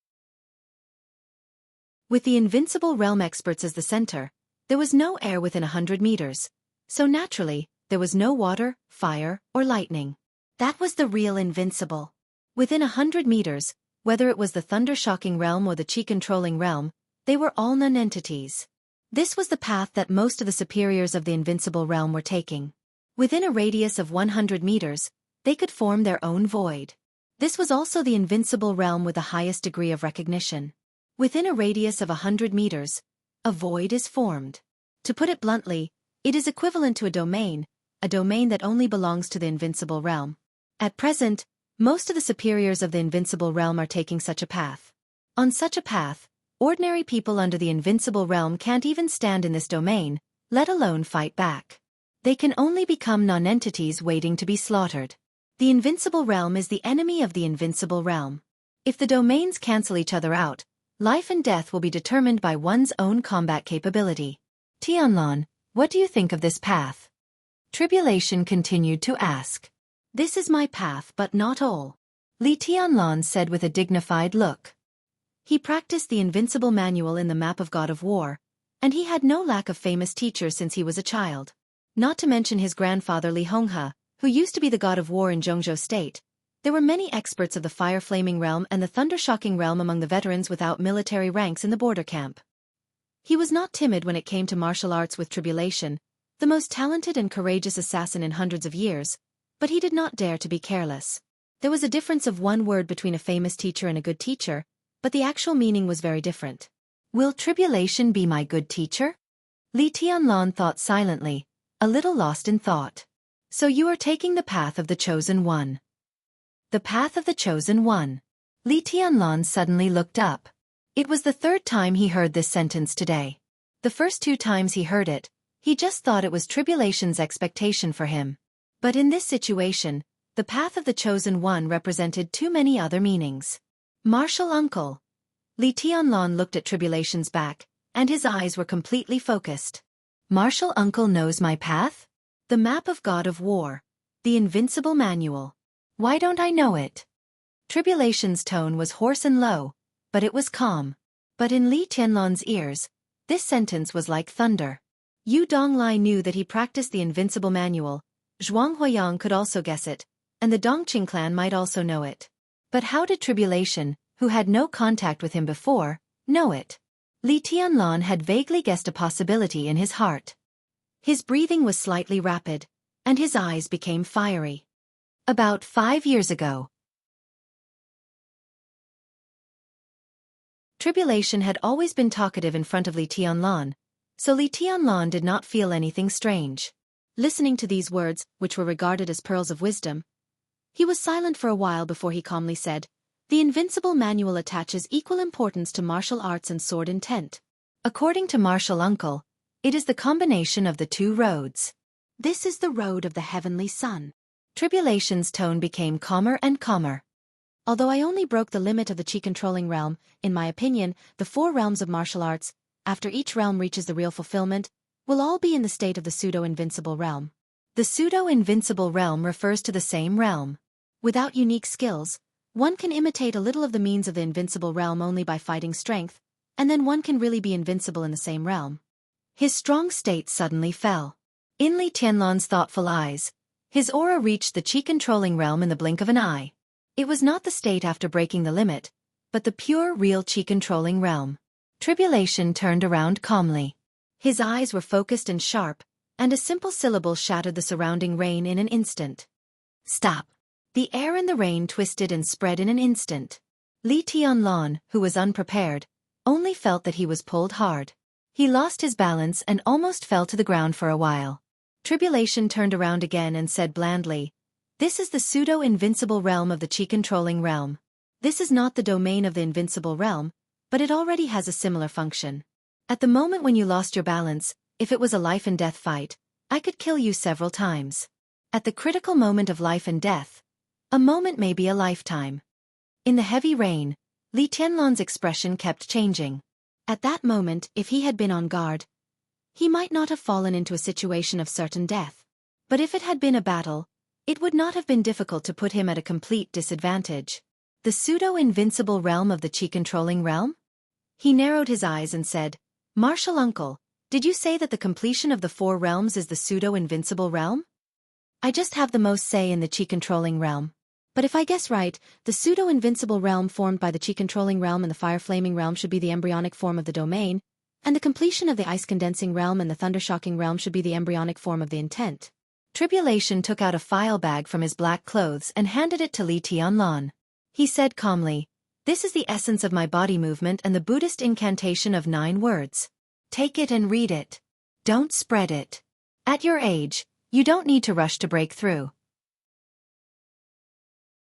With the invincible realm experts as the center, there was no air within 100 meters, so naturally, there was no water, fire, or lightning. That was the real invincible. Within 100 meters, whether it was the thunder-shocking realm or the chi-controlling realm, they were all non-entities. This was the path that most of the superiors of the invincible realm were taking. Within a radius of 100 meters, they could form their own void. This was also the invincible realm with the highest degree of recognition. Within a radius of 100 meters, a void is formed. To put it bluntly, it is equivalent to a domain that only belongs to the invincible realm. At present, most of the superiors of the invincible realm are taking such a path. On such a path, ordinary people under the invincible realm can't even stand in this domain, let alone fight back. They can only become non-entities waiting to be slaughtered. The invincible realm is the enemy of the invincible realm. If the domains cancel each other out, life and death will be determined by one's own combat capability. Tianlan, what do you think of this path? Tribulation continued to ask. This is my path but not all. Li Tianlan said with a dignified look. He practiced the invincible manual in the map of God of War, and he had no lack of famous teachers since he was a child. Not to mention his grandfather Li Honghe, who used to be the God of War in Jianghu state. There were many experts of the fire-flaming realm and the thunder-shocking realm among the veterans without military ranks in the border camp. He was not timid when it came to martial arts with Tribulation, the most talented and courageous assassin in hundreds of years, but he did not dare to be careless. There was a difference of one word between a famous teacher and a good teacher, but the actual meaning was very different. Will Tribulation be my good teacher? Li Tianlan thought silently, a little lost in thought. So you are taking the path of the Chosen One. The path of the Chosen One. Li Tianlan suddenly looked up. It was the 3rd time he heard this sentence today. The first 2 times he heard it, he just thought it was Tribulation's expectation for him. But in this situation, the path of the Chosen One represented too many other meanings. Martial uncle. Li Tianlan looked at Tribulation's back, and his eyes were completely focused. Martial uncle knows my path? The map of God of War. The invincible manual. Why don't I know it? Tribulation's tone was hoarse and low, but it was calm. But in Li Tianlan's ears, this sentence was like thunder. Yu Donglai knew that he practiced the invincible manual, Zhuang could also guess it, and the Dongqing clan might also know it. But how did Tribulation, who had no contact with him before, know it? Li Tianlan had vaguely guessed a possibility in his heart. His breathing was slightly rapid, and his eyes became fiery. About 5 years ago. Tribulation had always been talkative in front of Li Tianlan, so Li Tianlan did not feel anything strange. Listening to these words, which were regarded as pearls of wisdom, he was silent for a while before he calmly said, "The invincible manual attaches equal importance to martial arts and sword intent. According to martial uncle, it is the combination of the 2 roads. This is the road of the heavenly sun." Tribulation's tone became calmer and calmer. Although I only broke the limit of the chi-controlling realm, in my opinion, the 4 realms of martial arts, after each realm reaches the real fulfillment, will all be in the state of the pseudo-invincible realm. The pseudo-invincible realm refers to the same realm. Without unique skills, one can imitate a little of the means of the invincible realm only by fighting strength, And then one can really be invincible in the same realm. His strong state suddenly fell. In Li Tianlan's thoughtful eyes, his aura reached the qi-controlling realm in the blink of an eye. It was not the state after breaking the limit, but the pure, real qi-controlling realm. Tribulation turned around calmly. His eyes were focused and sharp, and a simple syllable shattered the surrounding rain in an instant. Stop. The air and the rain twisted and spread in an instant. Li Tianlan, who was unprepared, only felt that he was pulled hard. He lost his balance and almost fell to the ground for a while. Tribulation turned around again and said blandly, "This is the pseudo-invincible realm of the qi-controlling realm. This is not the domain of the invincible realm, but it already has a similar function. At the moment when you lost your balance, if it was a life-and-death fight, I could kill you several times. At the critical moment of life and death, a moment may be a lifetime." In the heavy rain, Li Tianlan's expression kept changing. At that moment, if he had been on guard, he might not have fallen into a situation of certain death. But if it had been a battle, it would not have been difficult to put him at a complete disadvantage. The pseudo-invincible realm of the qi-controlling realm? He narrowed his eyes and said, "Martial uncle, did you say that the completion of the 4 realms is the pseudo-invincible realm?" "I just have the most say in the qi-controlling realm. But if I guess right, the pseudo-invincible realm formed by the qi-controlling realm and the fire-flaming realm should be the embryonic form of the domain, and the completion of the ice-condensing realm and the thunder-shocking realm should be the embryonic form of the intent." Tribulation took out a file bag from his black clothes and handed it to Li Tianlan. He said calmly, "This is the essence of my body movement and the Buddhist incantation of 9 words. Take it and read it. Don't spread it. At your age, you don't need to rush to break through.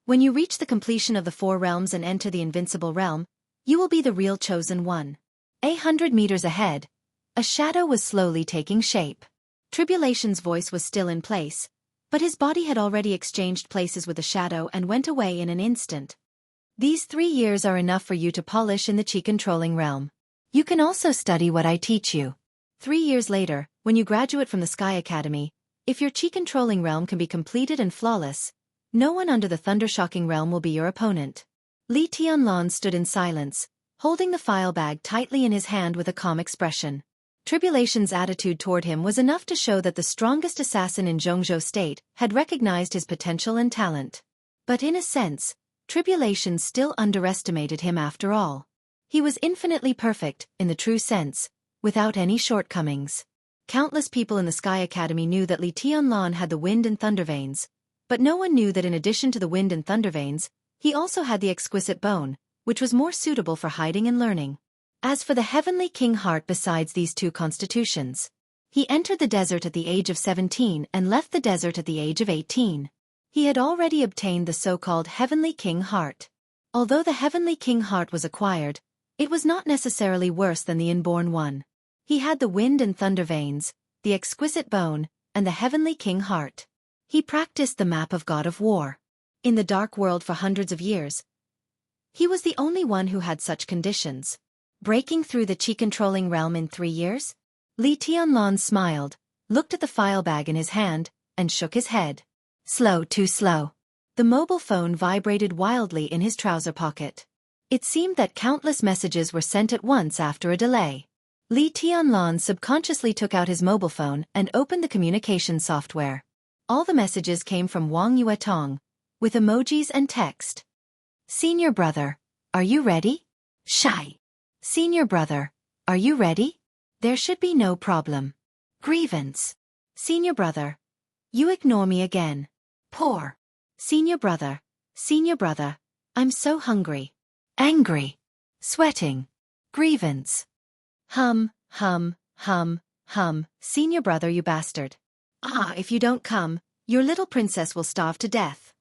When you reach the completion of the 4 realms and enter the invincible realm, you will be the real chosen one." 100 meters ahead, a shadow was slowly taking shape. Tribulation's voice was still in place, but his body had already exchanged places with the shadow and went away in an instant. "These 3 years are enough for you to polish in the qi-controlling realm. You can also study what I teach you. 3 years later, when you graduate from the Sky Academy, if your qi-controlling realm can be completed and flawless, no one under the thunder-shocking realm will be your opponent." Li Tianlan stood in silence, holding the file bag tightly in his hand with a calm expression. Tribulation's attitude toward him was enough to show that the strongest assassin in Jianghu state had recognized his potential and talent. But in a sense, Tribulation still underestimated him after all. He was infinitely perfect, in the true sense, without any shortcomings. Countless people in the Sky Academy knew that Li Tianlan had the wind and thunder veins, but no one knew that in addition to the wind and thunder veins, he also had the exquisite bone, which was more suitable for hiding and learning. As for the Heavenly King Heart besides these 2 constitutions, he entered the desert at the age of 17 and left the desert at the age of 18. He had already obtained the so-called Heavenly King Heart. Although the Heavenly King Heart was acquired, it was not necessarily worse than the inborn one. He had the wind and thunder veins, the exquisite bone, and the Heavenly King Heart. He practiced the map of God of War. In the Dark World for hundreds of years, he was the only one who had such conditions. Breaking through the qi-controlling realm in 3 years? Li Tianlan smiled, looked at the file bag in his hand, and shook his head. Slow, too slow. The mobile phone vibrated wildly in his trouser pocket. It seemed that countless messages were sent at once after a delay. Li Tianlan subconsciously took out his mobile phone and opened the communication software. All the messages came from Wang Yuetong, with emojis and text. "Senior brother, are you ready? Shy. Senior brother, are you ready? There should be no problem. Grievance. Senior brother, you ignore me again. Poor. Senior brother, I'm so hungry. Angry. Sweating. Grievance. Hum, senior brother, you bastard. Ah, if you don't come, your little princess will starve to death."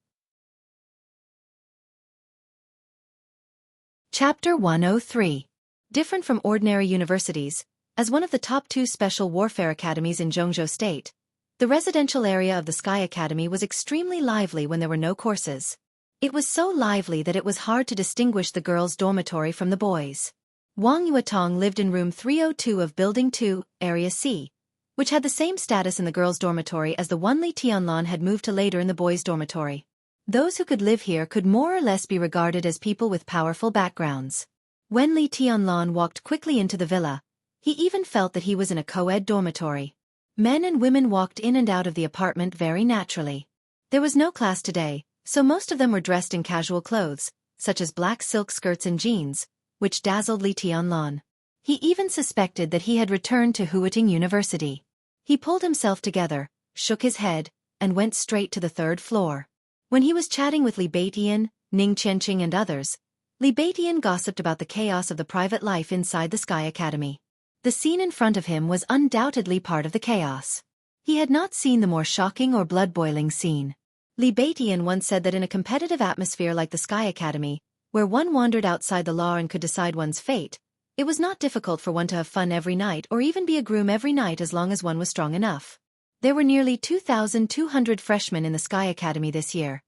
Chapter 103. Different from ordinary universities, as one of the top 2 special warfare academies in Jianghu State, the residential area of the Sky Academy was extremely lively when there were no courses. It was so lively that it was hard to distinguish the girls' dormitory from the boys'. Wang Yuetong lived in room 302 of Building 2, Area C, which had the same status in the girls' dormitory as the one Li Tianlan had moved to later in the boys' dormitory. Those who could live here could more or less be regarded as people with powerful backgrounds. When Li Tianlan walked quickly into the villa, he even felt that he was in a co-ed dormitory. Men and women walked in and out of the apartment very naturally. There was no class today, so most of them were dressed in casual clothes, such as black silk skirts and jeans, which dazzled Li Tianlan. He even suspected that he had returned to Huiting University. He pulled himself together, shook his head, and went straight to the third floor. When he was chatting with Li Beitian, Ning Qianqing and others, Li Beitian gossiped about the chaos of the private life inside the Sky Academy. The scene in front of him was undoubtedly part of the chaos. He had not seen the more shocking or blood-boiling scene. Li Beitian once said that in a competitive atmosphere like the Sky Academy, where one wandered outside the law and could decide one's fate, it was not difficult for one to have fun every night or even be a groom every night as long as one was strong enough. There were nearly 2,200 freshmen in the Sky Academy this year,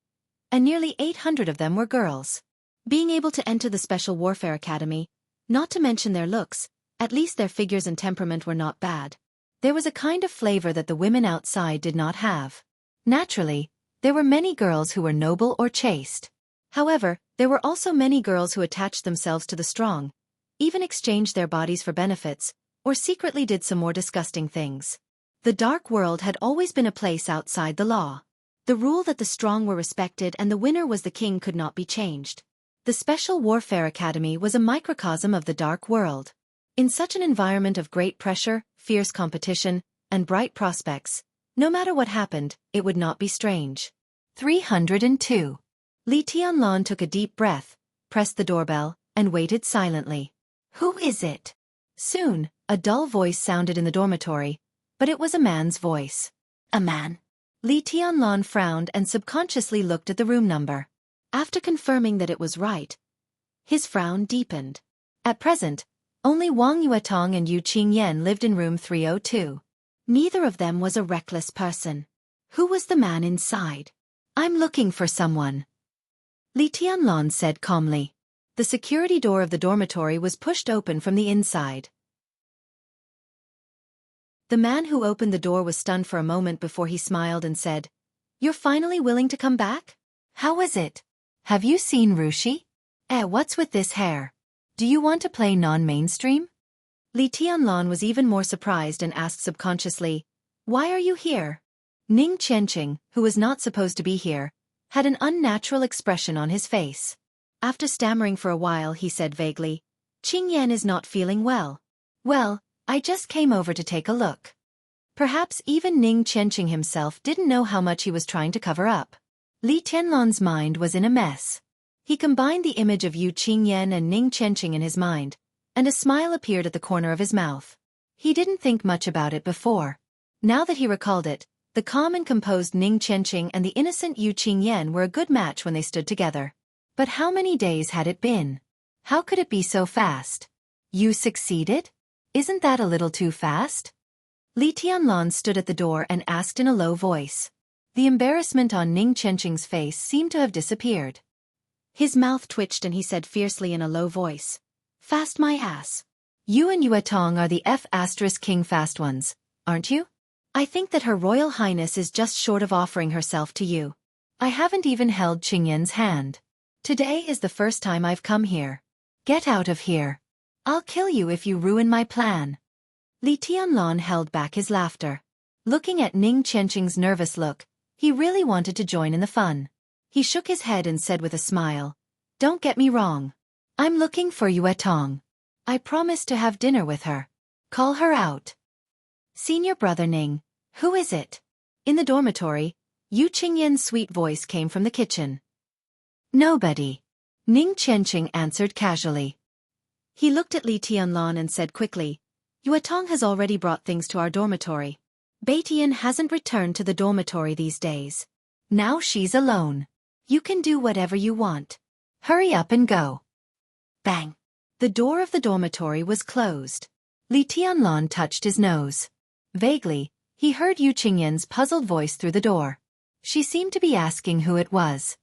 and nearly 800 of them were girls. Being able to enter the Special Warfare Academy, not to mention their looks, at least their figures and temperament were not bad. There was a kind of flavor that the women outside did not have. Naturally, there were many girls who were noble or chaste. However, there were also many girls who attached themselves to the strong, even exchanged their bodies for benefits, or secretly did some more disgusting things. The dark world had always been a place outside the law. The rule that the strong were respected and the winner was the king could not be changed. The Special Warfare Academy was a microcosm of the dark world. In such an environment of great pressure, fierce competition, and bright prospects, no matter what happened, it would not be strange. 302. Li Tianlan took a deep breath, pressed the doorbell, and waited silently. Who is it? Soon, a dull voice sounded in the dormitory, but it was a man's voice. A man? Li Tianlan frowned and subconsciously looked at the room number. After confirming that it was right, his frown deepened. At present, only Wang Yuetong and Yu Qingyan lived in room 302. Neither of them was a reckless person. Who was the man inside? I'm looking for someone. Li Tianlan said calmly. The security door of the dormitory was pushed open from the inside. The man who opened the door was stunned for a moment before he smiled and said, "You're finally willing to come back? How is it? Have you seen Rushi? What's with this hair? Do you want to play non-mainstream?" Li Tianlan was even more surprised and asked subconsciously, "Why are you here?" Ning Qianqing, who was not supposed to be here, had an unnatural expression on his face. After stammering for a while he said vaguely, "Qingyan is not feeling well." "Well, I just came over to take a look." Perhaps even Ning Qianqing himself didn't know how much he was trying to cover up. Li Tianlan's mind was in a mess. He combined the image of Yu Qingyan and Ning Qianqing in his mind, and a smile appeared at the corner of his mouth. He didn't think much about it before. Now that he recalled it, the calm and composed Ning Qianqing and the innocent Yu Qingyan were a good match when they stood together. But how many days had it been? How could it be so fast? You succeeded? Isn't that a little too fast? Li Tianlan stood at the door and asked in a low voice. The embarrassment on Ning Qianqing's face seemed to have disappeared. His mouth twitched and he said fiercely in a low voice, "Fast my ass. You and Yuetong are the King fast ones, aren't you? I think that Her Royal Highness is just short of offering herself to you. I haven't even held Qingyan's hand. Today is the first time I've come here. Get out of here. I'll kill you if you ruin my plan." Li Tianlan held back his laughter. Looking at Ning Qianqing's nervous look, he really wanted to join in the fun. He shook his head and said with a smile, "Don't get me wrong. I'm looking for Yuetong. I promised to have dinner with her. Call her out." "Senior brother Ning, who is it?" In the dormitory, Yu Qingyan's sweet voice came from the kitchen. "Nobody," Ning Qianqing answered casually. He looked at Li Tianlan and said quickly, "Yuetong has already brought things to our dormitory. Beitian hasn't returned to the dormitory these days. Now she's alone. You can do whatever you want. Hurry up and go." Bang! The door of the dormitory was closed. Li Tianlan touched his nose. Vaguely, he heard Yu Qingyan's puzzled voice through the door. She seemed to be asking who it was.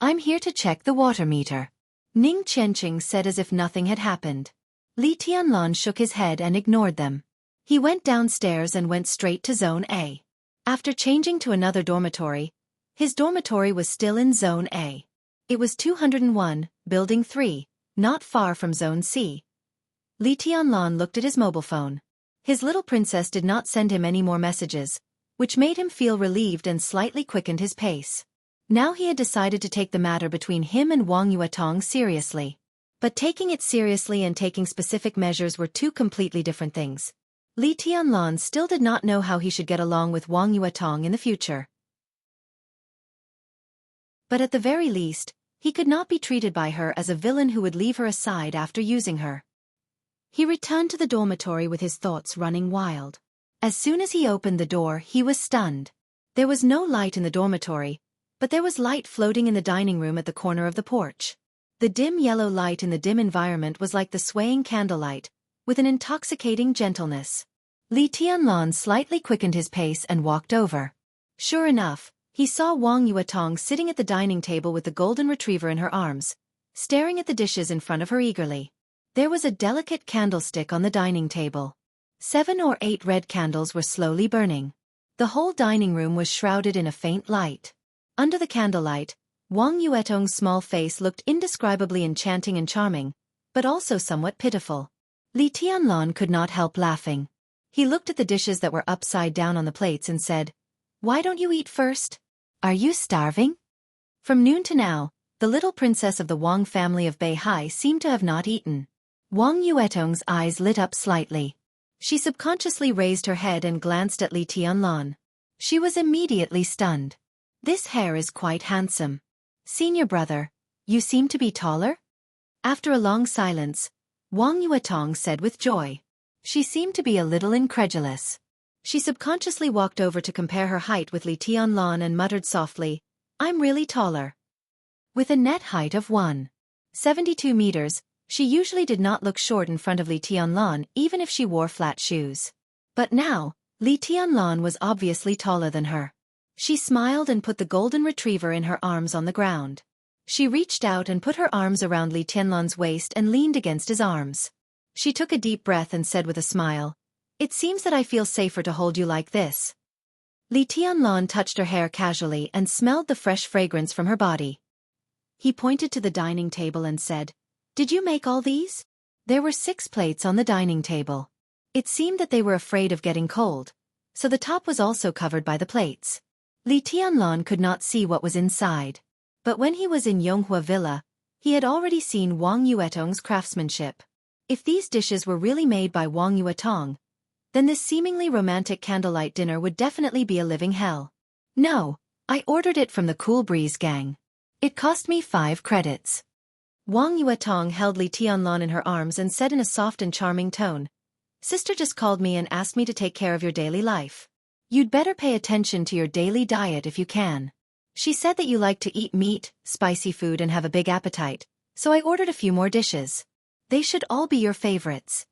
"I'm here to check the water meter," Ning Qianqing said as if nothing had happened. Li Tianlan shook his head and ignored them. He went downstairs and went straight to Zone A. After changing to another dormitory, his dormitory was still in Zone A. It was 201, Building 3, not far from Zone C. Li Tianlan looked at his mobile phone. His little princess did not send him any more messages, which made him feel relieved and slightly quickened his pace. Now he had decided to take the matter between him and Wang Yuetong seriously. But taking it seriously and taking specific measures were two completely different things. Li Tianlan still did not know how he should get along with Wang Yuetong in the future. But at the very least, he could not be treated by her as a villain who would leave her aside after using her. He returned to the dormitory with his thoughts running wild. As soon as he opened the door, he was stunned. There was no light in the dormitory, but there was light floating in the dining room at the corner of the porch. The dim yellow light in the dim environment was like the swaying candlelight, with an intoxicating gentleness. Li Tianlan slightly quickened his pace and walked over. Sure enough, he saw Wang Yuetong sitting at the dining table with the golden retriever in her arms, staring at the dishes in front of her eagerly. There was a delicate candlestick on the dining table. 7 or 8 red candles were slowly burning. The whole dining room was shrouded in a faint light. Under the candlelight, Wang Yuetong's small face looked indescribably enchanting and charming, but also somewhat pitiful. Li Tianlan could not help laughing. He looked at the dishes that were upside down on the plates and said, "Why don't you eat first? Are you starving?" From noon to now, the little princess of the Wang family of Beihai seemed to have not eaten. Wang Yuetong's eyes lit up slightly. She subconsciously raised her head and glanced at Li Tianlan. She was immediately stunned. "This hair is quite handsome. Senior brother, you seem to be taller?" After a long silence, Wang Yuetong said with joy. She seemed to be a little incredulous. She subconsciously walked over to compare her height with Li Tianlan and muttered softly, "I'm really taller." With a net height of 1.72 meters, she usually did not look short in front of Li Tianlan even if she wore flat shoes. But now, Li Tianlan was obviously taller than her. She smiled and put the golden retriever in her arms on the ground. She reached out and put her arms around Li Tianlan's waist and leaned against his arms. She took a deep breath and said with a smile, "It seems that I feel safer to hold you like this." Li Tianlan touched her hair casually and smelled the fresh fragrance from her body. He pointed to the dining table and said, "Did you make all these?" There were 6 plates on the dining table. It seemed that they were afraid of getting cold, so the top was also covered by the plates. Li Tianlan could not see what was inside. But when he was in Yonghua Villa, he had already seen Wang Yuetong's craftsmanship. If these dishes were really made by Wang Yuetong, then this seemingly romantic candlelight dinner would definitely be a living hell. "No, I ordered it from the Cool Breeze gang. It cost me 5 credits. Wang Yuetong held Li Tianlan in her arms and said in a soft and charming tone, "Sister just called me and asked me to take care of your daily life. You'd better pay attention to your daily diet if you can. She said that you like to eat meat, spicy food and have a big appetite, so I ordered a few more dishes. They should all be your favorites."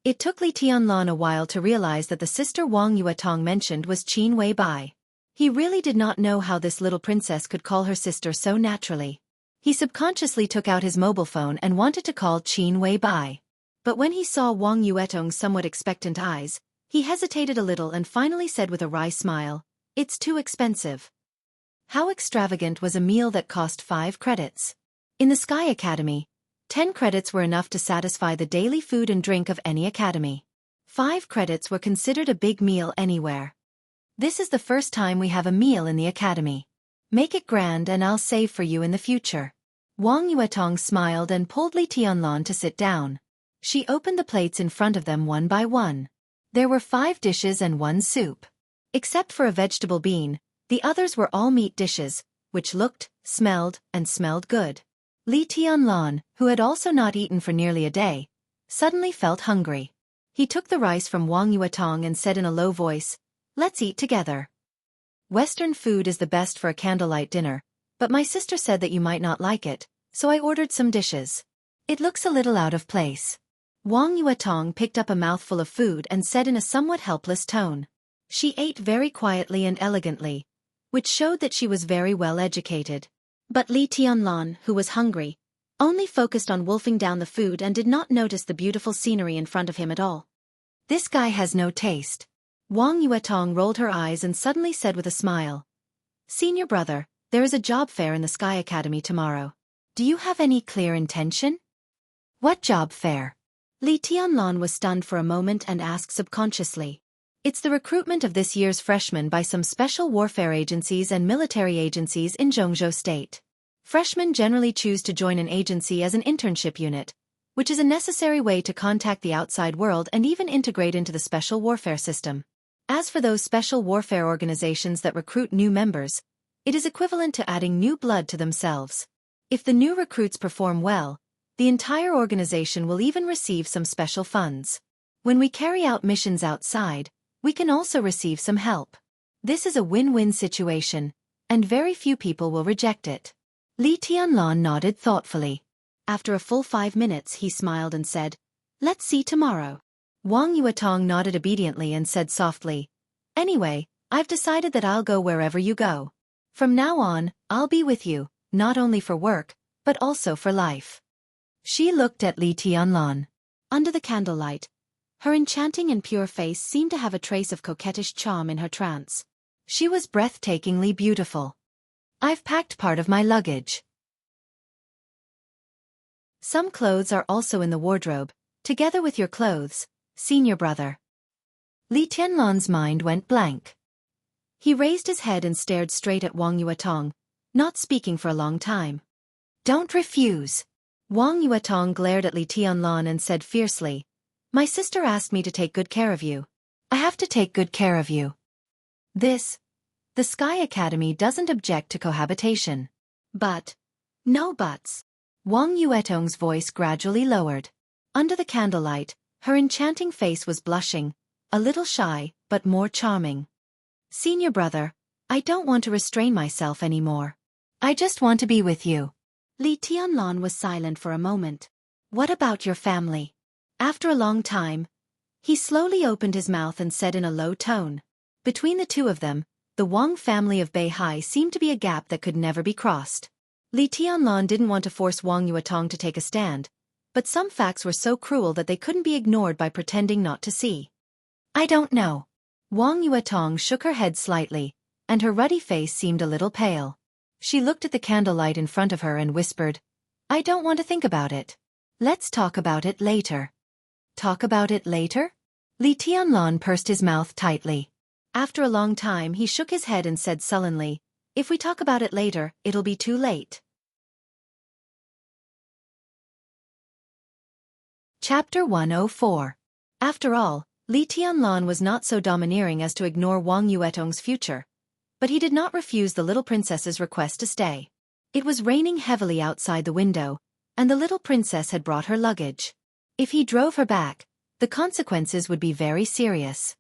It took Li Tianlan a while to realize that the sister Wang Yuetong mentioned was Qin Wei Bai. He really did not know how this little princess could call her sister so naturally. He subconsciously took out his mobile phone and wanted to call Qin Wei Bai. But when he saw Wang Yuetong's somewhat expectant eyes, he hesitated a little and finally said with a wry smile, "It's too expensive." How extravagant was a meal that cost 5 credits? In the Sky Academy, 10 credits were enough to satisfy the daily food and drink of any academy. 5 credits were considered a big meal anywhere. This is the first time we have a meal in the academy. Make it grand and I'll save for you in the future. Wang Yuetong smiled and pulled Li Tianlan to sit down. She opened the plates in front of them one by one. There were 5 dishes and 1 soup. Except for a vegetable bean, the others were all meat dishes, which looked, smelled good. Li Tianlan, who had also not eaten for nearly a day, suddenly felt hungry. He took the rice from Wang Yuetong and said in a low voice, "Let's eat together. Western food is the best for a candlelight dinner, but my sister said that you might not like it, so I ordered some dishes. It looks a little out of place." Wang Yuetong picked up a mouthful of food and said in a somewhat helpless tone. She ate very quietly and elegantly, which showed that she was very well educated. But Li Tianlan, who was hungry, only focused on wolfing down the food and did not notice the beautiful scenery in front of him at all. "This guy has no taste." Wang Yuetong rolled her eyes and suddenly said with a smile, "Senior brother, there is a job fair in the Sky Academy tomorrow. Do you have any clear intention? What job fair? Li Tianlan was stunned for a moment and asked subconsciously. It's the recruitment of this year's freshmen by some special warfare agencies and military agencies in Jianghu State. Freshmen generally choose to join an agency as an internship unit, which is a necessary way to contact the outside world and even integrate into the special warfare system. As for those special warfare organizations that recruit new members, it is equivalent to adding new blood to themselves. If the new recruits perform well, the entire organization will even receive some special funds. When we carry out missions outside, we can also receive some help. This is a win-win situation, and very few people will reject it. Li Tianlan nodded thoughtfully. After a full 5 minutes he smiled and said, "Let's see tomorrow." Wang Yuetong nodded obediently and said softly, "Anyway, I've decided that I'll go wherever you go. From now on, I'll be with you, not only for work, but also for life." She looked at Li Tianlan. Under the candlelight, her enchanting and pure face seemed to have a trace of coquettish charm in her trance. She was breathtakingly beautiful. "I've packed part of my luggage. Some clothes are also in the wardrobe, together with your clothes, senior brother." Li Tianlan's mind went blank. He raised his head and stared straight at Wang Yuetong, not speaking for a long time. "Don't refuse." Wang Yuetong glared at Li Tianlan and said fiercely, "My sister asked me to take good care of you. I have to take good care of you. The Sky Academy doesn't object to cohabitation. But, no buts." Wang Yuetong's voice gradually lowered. Under the candlelight, her enchanting face was blushing, a little shy, but more charming. "Senior brother, I don't want to restrain myself anymore. I just want to be with you." Li Tianlan was silent for a moment. "What about your family?" After a long time, he slowly opened his mouth and said in a low tone. Between the two of them, the Wang family of Beihai seemed to be a gap that could never be crossed. Li Tianlan didn't want to force Wang Yuetong to take a stand, but some facts were so cruel that they couldn't be ignored by pretending not to see. "I don't know." Wang Yuetong shook her head slightly, and her ruddy face seemed a little pale. She looked at the candlelight in front of her and whispered, "I don't want to think about it. Let's talk about it later." "Talk about it later?" Li Tianlan pursed his mouth tightly. After a long time he shook his head and said sullenly, "If we talk about it later, it'll be too late." Chapter 104. After all, Li Tianlan was not so domineering as to ignore Wang Yuetong's future, but he did not refuse the little princess's request to stay. It was raining heavily outside the window, and the little princess had brought her luggage. If he drove her back, the consequences would be very serious.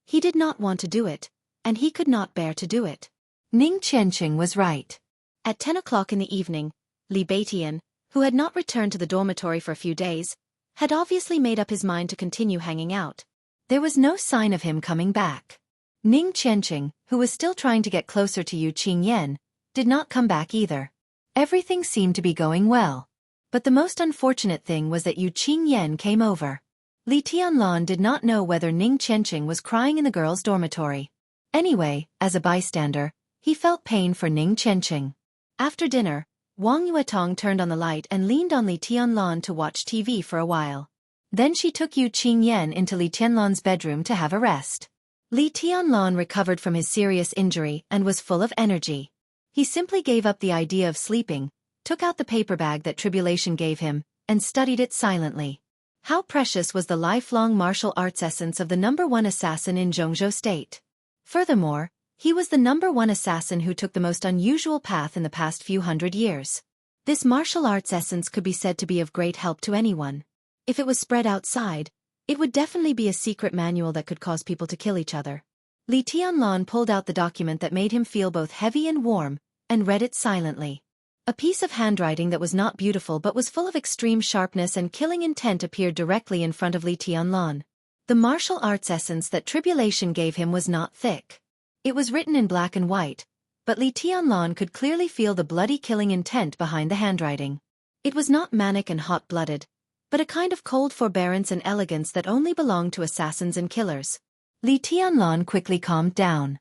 He did not want to do it, and he could not bear to do it. Ning Qianqing was right. At 10 o'clock in the evening, Li Beitian, who had not returned to the dormitory for a few days, had obviously made up his mind to continue hanging out. There was no sign of him coming back. Ning Qianqing, who was still trying to get closer to Yu Qingyan, did not come back either. Everything seemed to be going well. But the most unfortunate thing was that Yu Qingyan came over. Li Tianlan did not know whether Ning Qianqing was crying in the girls' dormitory. Anyway, as a bystander, he felt pain for Ning Qianqing. After dinner, Wang Yuetong turned on the light and leaned on Li Tianlan to watch TV for a while. Then she took Yu Qingyan into Li Tianlan's bedroom to have a rest. Li Tianlan recovered from his serious injury and was full of energy. He simply gave up the idea of sleeping, took out the paper bag that Tribulation gave him, and studied it silently. How precious was the lifelong martial arts essence of the #1 assassin in Jianghu State. Furthermore, he was the #1 assassin who took the most unusual path in the past few hundred years. This martial arts essence could be said to be of great help to anyone. If it was spread outside, it would definitely be a secret manual that could cause people to kill each other. Li Tianlan pulled out the document that made him feel both heavy and warm, and read it silently. A piece of handwriting that was not beautiful but was full of extreme sharpness and killing intent appeared directly in front of Li Tianlan. The martial arts essence that Tribulation gave him was not thick. It was written in black and white, but Li Tianlan could clearly feel the bloody killing intent behind the handwriting. It was not manic and hot-blooded, but a kind of cold forbearance and elegance that only belonged to assassins and killers. Li Tianlan quickly calmed down.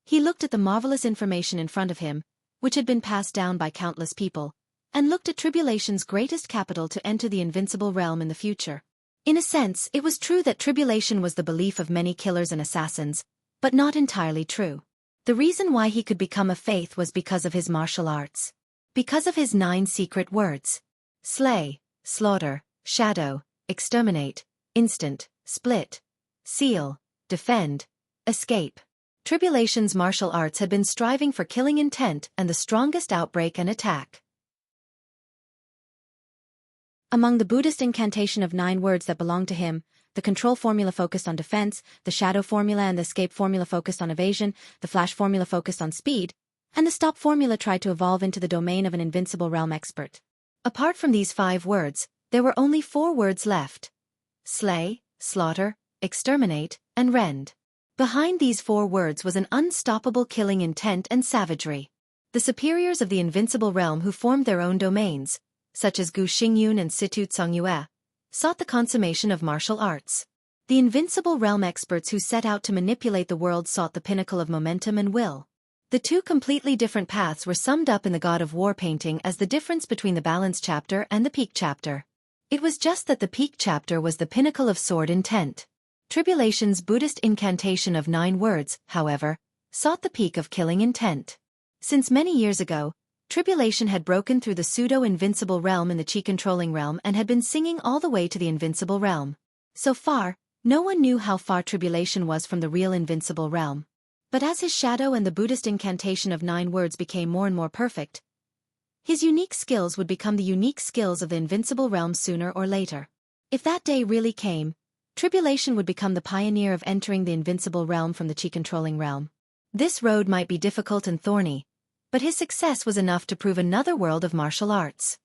He looked at the marvelous information in front of him, which had been passed down by countless people, and looked at Tribulation's greatest capital to enter the invincible realm in the future. In a sense, it was true that Tribulation was the belief of many killers and assassins, but not entirely true. The reason why he could become a faith was because of his martial arts. Because of his 9 secret words. Slay, slaughter, shadow, exterminate, instant, split, seal, defend, escape. Tribulation's martial arts had been striving for killing intent and the strongest outbreak and attack. Among the Buddhist incantation of 9 words that belonged to him, the control formula focused on defense, the shadow formula and the escape formula focused on evasion, the flash formula focused on speed, and the stop formula tried to evolve into the domain of an invincible realm expert. Apart from these 5 words, there were only 4 words left. Slay, slaughter, exterminate, and rend. Behind these 4 words was an unstoppable killing intent and savagery. The superiors of the invincible realm who formed their own domains, such as Gu Xingyun and Situ Tsongyue, sought the consummation of martial arts. The invincible realm experts who set out to manipulate the world sought the pinnacle of momentum and will. The 2 completely different paths were summed up in the God of War painting as the difference between the balance chapter and the peak chapter. It was just that the peak chapter was the pinnacle of sword intent. Tribulation's Buddhist incantation of 9 words, however, sought the peak of killing intent. Since many years ago, Tribulation had broken through the pseudo-invincible realm in the chi-controlling realm and had been singing all the way to the invincible realm. So far, no one knew how far Tribulation was from the real invincible realm. But as his shadow and the Buddhist incantation of 9 words became more and more perfect, his unique skills would become the unique skills of the invincible realm sooner or later. If that day really came, Tribulation would become the pioneer of entering the invincible realm from the chi-controlling realm. This road might be difficult and thorny, but his success was enough to prove another world of martial arts.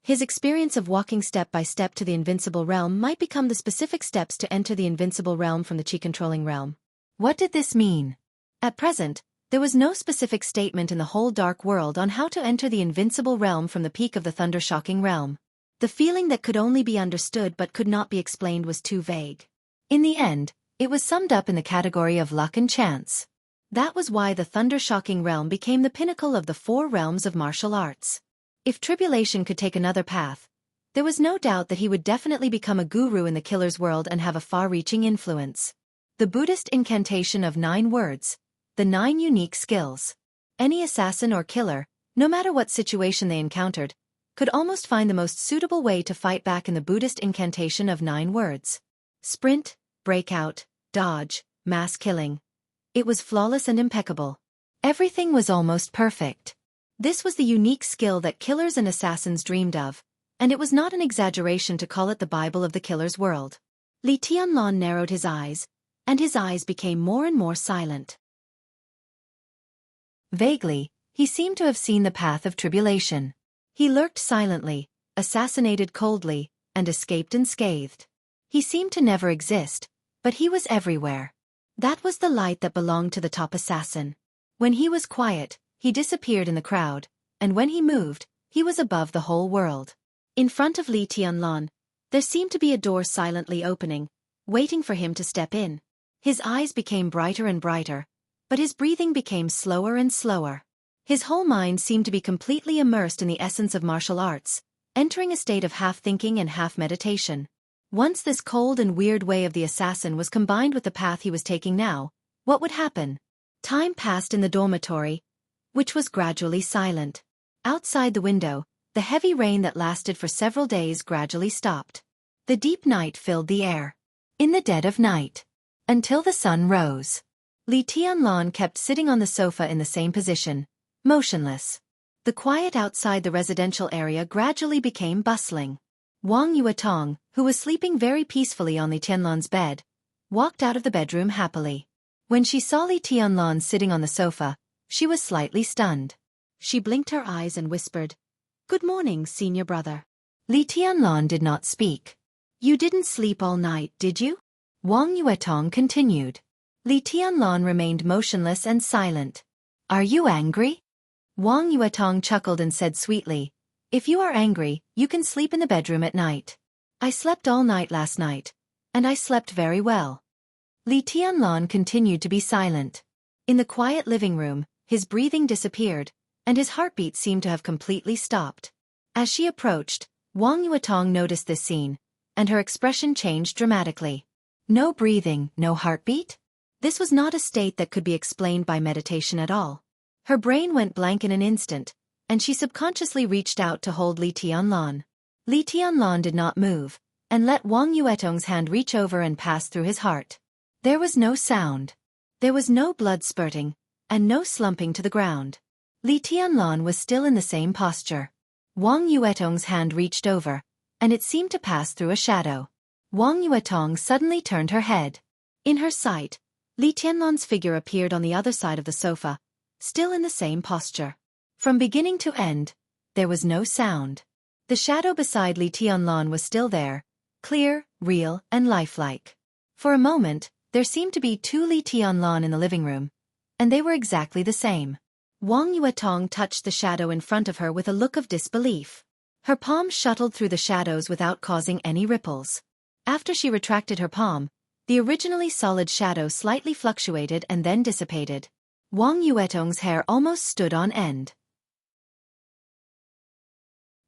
His experience of walking step by step to the invincible realm might become the specific steps to enter the invincible realm from the chi-controlling realm. What did this mean? At present, there was no specific statement in the whole dark world on how to enter the invincible realm from the peak of the thunder-shocking realm. The feeling that could only be understood but could not be explained was too vague. In the end, it was summed up in the category of luck and chance. That was why the thunder-shocking realm became the pinnacle of the 4 realms of martial arts. If Tribulation could take another path, there was no doubt that he would definitely become a guru in the killer's world and have a far-reaching influence. The Buddhist incantation of 9 words, the 9 unique skills. Any assassin or killer, no matter what situation they encountered, could almost find the most suitable way to fight back in the Buddhist incantation of 9 words. Sprint, breakout, dodge, mass killing. It was flawless and impeccable. Everything was almost perfect. This was the unique skill that killers and assassins dreamed of, and it was not an exaggeration to call it the Bible of the killer's world. Li Tianlan narrowed his eyes, and his eyes became more and more silent. Vaguely, he seemed to have seen the path of Tribulation. He lurked silently, assassinated coldly, and escaped unscathed. He seemed to never exist, but he was everywhere. That was the light that belonged to the top assassin. When he was quiet, he disappeared in the crowd, and when he moved, he was above the whole world. In front of Li Tianlan, there seemed to be a door silently opening, waiting for him to step in. His eyes became brighter and brighter, but his breathing became slower and slower. His whole mind seemed to be completely immersed in the essence of martial arts, entering a state of half-thinking and half-meditation. Once this cold and weird way of the assassin was combined with the path he was taking now, what would happen? Time passed in the dormitory, which was gradually silent. Outside the window, the heavy rain that lasted for several days gradually stopped. The deep night filled the air. In the dead of night. Until the sun rose. Li Tianlan kept sitting on the sofa in the same position, motionless. The quiet outside the residential area gradually became bustling. Wang Yuetong, who was sleeping very peacefully on Li Tianlan's bed, walked out of the bedroom happily. When she saw Li Tianlan sitting on the sofa, she was slightly stunned. She blinked her eyes and whispered, "Good morning, senior brother." Li Tianlan did not speak. "You didn't sleep all night, did you?" Wang Yuetong continued. Li Tianlan remained motionless and silent. "Are you angry?" Wang Yuetong chuckled and said sweetly, "If you are angry, you can sleep in the bedroom at night. I slept all night last night, and I slept very well." Li Tianlan continued to be silent. In the quiet living room, his breathing disappeared, and his heartbeat seemed to have completely stopped. As she approached, Wang Yuetong noticed this scene, and her expression changed dramatically. No breathing, no heartbeat? This was not a state that could be explained by meditation at all. Her brain went blank in an instant, and she subconsciously reached out to hold Li Tianlan. Li Tianlan did not move, and let Wang Yuetong's hand reach over and pass through his heart. There was no sound. There was no blood spurting, and no slumping to the ground. Li Tianlan was still in the same posture. Wang Yuetong's hand reached over, and it seemed to pass through a shadow. Wang Yuetong suddenly turned her head. In her sight, Li Tianlan's figure appeared on the other side of the sofa, still in the same posture. From beginning to end, there was no sound. The shadow beside Li Tianlan was still there, clear, real, and lifelike. For a moment, there seemed to be two Li Tianlan in the living room, and they were exactly the same. Wang Yuetong touched the shadow in front of her with a look of disbelief. Her palm shuttled through the shadows without causing any ripples. After she retracted her palm, the originally solid shadow slightly fluctuated and then dissipated. Wang Yuetong's hair almost stood on end.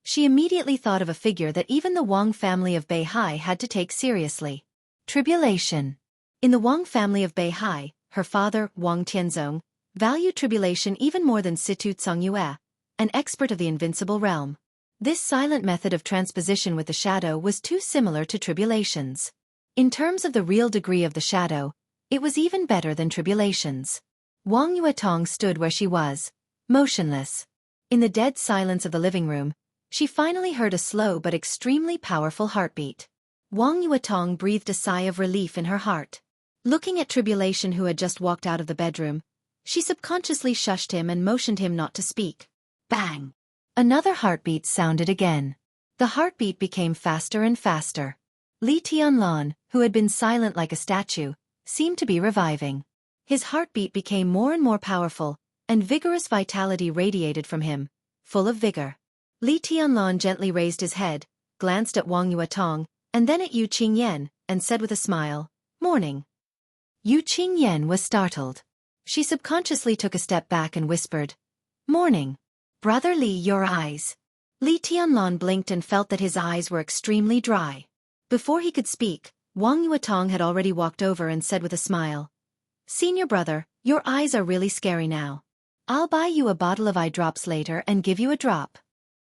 She immediately thought of a figure that even the Wang family of Beihai had to take seriously. Tribulation. In the Wang family of Beihai, her father, Wang Tianzong, valued tribulation even more than Situ Congyue, an expert of the invincible realm. This silent method of transposition with the shadow was too similar to tribulations. In terms of the real degree of the shadow, it was even better than tribulations. Wang Yuetong stood where she was, motionless. In the dead silence of the living room, she finally heard a slow but extremely powerful heartbeat. Wang Yuetong breathed a sigh of relief in her heart. Looking at Tribulation, who had just walked out of the bedroom, she subconsciously shushed him and motioned him not to speak. Bang! Another heartbeat sounded again. The heartbeat became faster and faster. Li Tianlan, who had been silent like a statue, seemed to be reviving. His heartbeat became more and more powerful, and vigorous vitality radiated from him, full of vigor. Li Tianlan gently raised his head, glanced at Wang Yuetong, and then at Yu Qingyan, and said with a smile, "Morning." Yu Qingyan was startled. She subconsciously took a step back and whispered, "Morning. Brother Li, your eyes." Li Tianlan blinked and felt that his eyes were extremely dry. Before he could speak, Wang Yuetong had already walked over and said with a smile, "Senior brother, your eyes are really scary now. I'll buy you a bottle of eye drops later and give you a drop."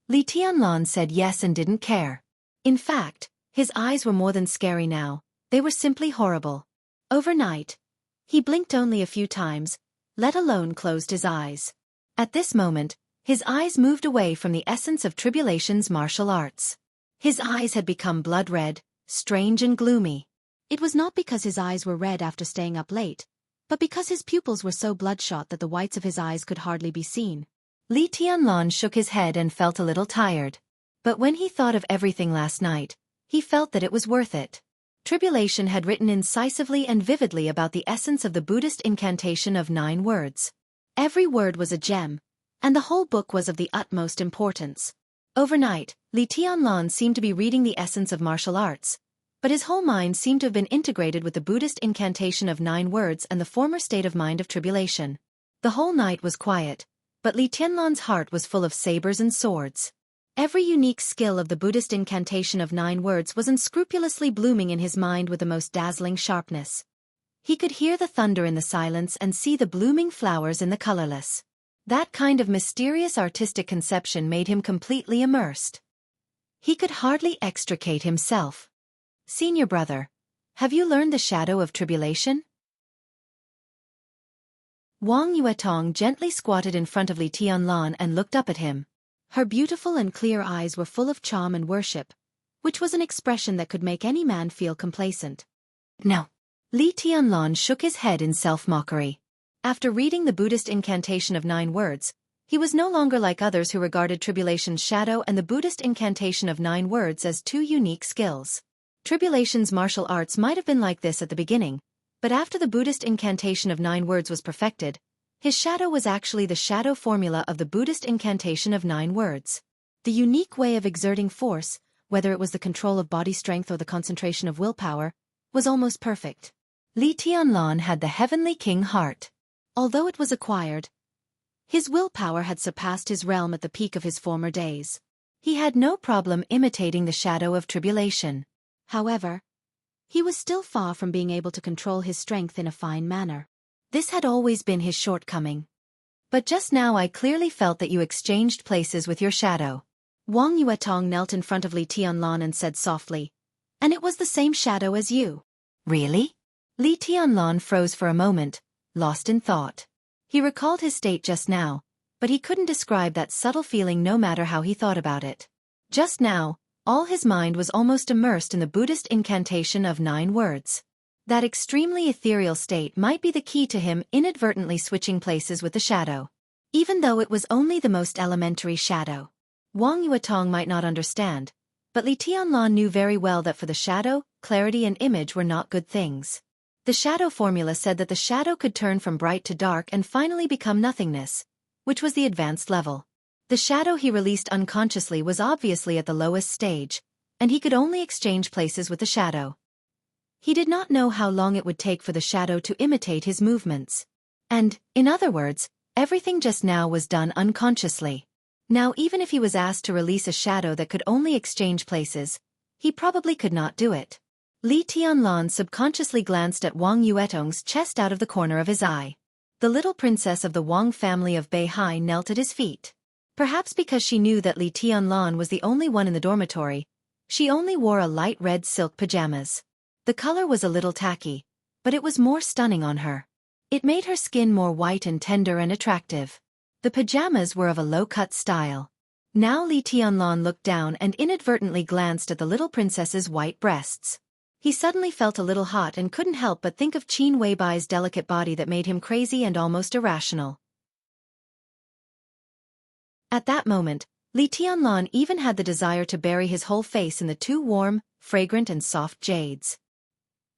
Li Tianlan said yes and didn't care. In fact, his eyes were more than scary now, they were simply horrible. Overnight, he blinked only a few times, let alone closed his eyes. At this moment, his eyes moved away from the essence of Tribulation's martial arts. His eyes had become blood-red, strange and gloomy. It was not because his eyes were red after staying up late, but because his pupils were so bloodshot that the whites of his eyes could hardly be seen. Li Tianlan shook his head and felt a little tired. But when he thought of everything last night, he felt that it was worth it. Tribulation had written incisively and vividly about the essence of the Buddhist incantation of 9 words. Every word was a gem, and the whole book was of the utmost importance. Overnight, Li Tianlan seemed to be reading the essence of martial arts, but his whole mind seemed to have been integrated with the Buddhist incantation of 9 words and the former state of mind of tribulation. The whole night was quiet, but Li Tianlan's heart was full of sabers and swords. Every unique skill of the Buddhist incantation of 9 words was unscrupulously blooming in his mind with the most dazzling sharpness. He could hear the thunder in the silence and see the blooming flowers in the colorless. That kind of mysterious artistic conception made him completely immersed. He could hardly extricate himself. "Senior brother, have you learned the shadow of tribulation?" Wang Yuetong gently squatted in front of Li Tianlan and looked up at him. Her beautiful and clear eyes were full of charm and worship, which was an expression that could make any man feel complacent. "No." Li Tianlan shook his head in self-mockery. After reading the Buddhist incantation of 9 words, he was no longer like others who regarded Tribulation's shadow and the Buddhist incantation of 9 words as 2 unique skills. Tribulation's martial arts might have been like this at the beginning, but after the Buddhist incantation of 9 words was perfected, his shadow was actually the shadow formula of the Buddhist incantation of 9 words. The unique way of exerting force, whether it was the control of body strength or the concentration of willpower, was almost perfect. Li Tianlan had the Heavenly King heart. Although it was acquired, his willpower had surpassed his realm at the peak of his former days. He had no problem imitating the shadow of tribulation. However, he was still far from being able to control his strength in a fine manner. This had always been his shortcoming. But just now I clearly felt that you exchanged places with your shadow. Wang Yuetong knelt in front of Li Tianlan and said softly, "And it was the same shadow as you." "Really?" Li Tianlan froze for a moment, lost in thought. He recalled his state just now, but he couldn't describe that subtle feeling no matter how he thought about it. Just now, all his mind was almost immersed in the Buddhist incantation of 9 words. That extremely ethereal state might be the key to him inadvertently switching places with the shadow. Even though it was only the most elementary shadow. Wang Yuetong might not understand, but Li Tianlan knew very well that for the shadow, clarity and image were not good things. The shadow formula said that the shadow could turn from bright to dark and finally become nothingness, which was the advanced level. The shadow he released unconsciously was obviously at the lowest stage, and he could only exchange places with the shadow. He did not know how long it would take for the shadow to imitate his movements. And, in other words, everything just now was done unconsciously. Now even if he was asked to release a shadow that could only exchange places, he probably could not do it. Li Tianlan subconsciously glanced at Wang Yuetong's chest out of the corner of his eye. The little princess of the Wang family of Beihai knelt at his feet. Perhaps because she knew that Li Tianlan was the only one in the dormitory, she only wore a light red silk pajamas. The color was a little tacky, but it was more stunning on her. It made her skin more white and tender and attractive. The pajamas were of a low-cut style. Now Li Tianlan looked down and inadvertently glanced at the little princess's white breasts. He suddenly felt a little hot and couldn't help but think of Qin Weibai's delicate body that made him crazy and almost irrational. At that moment, Li Tianlan even had the desire to bury his whole face in the 2 warm, fragrant and soft jades.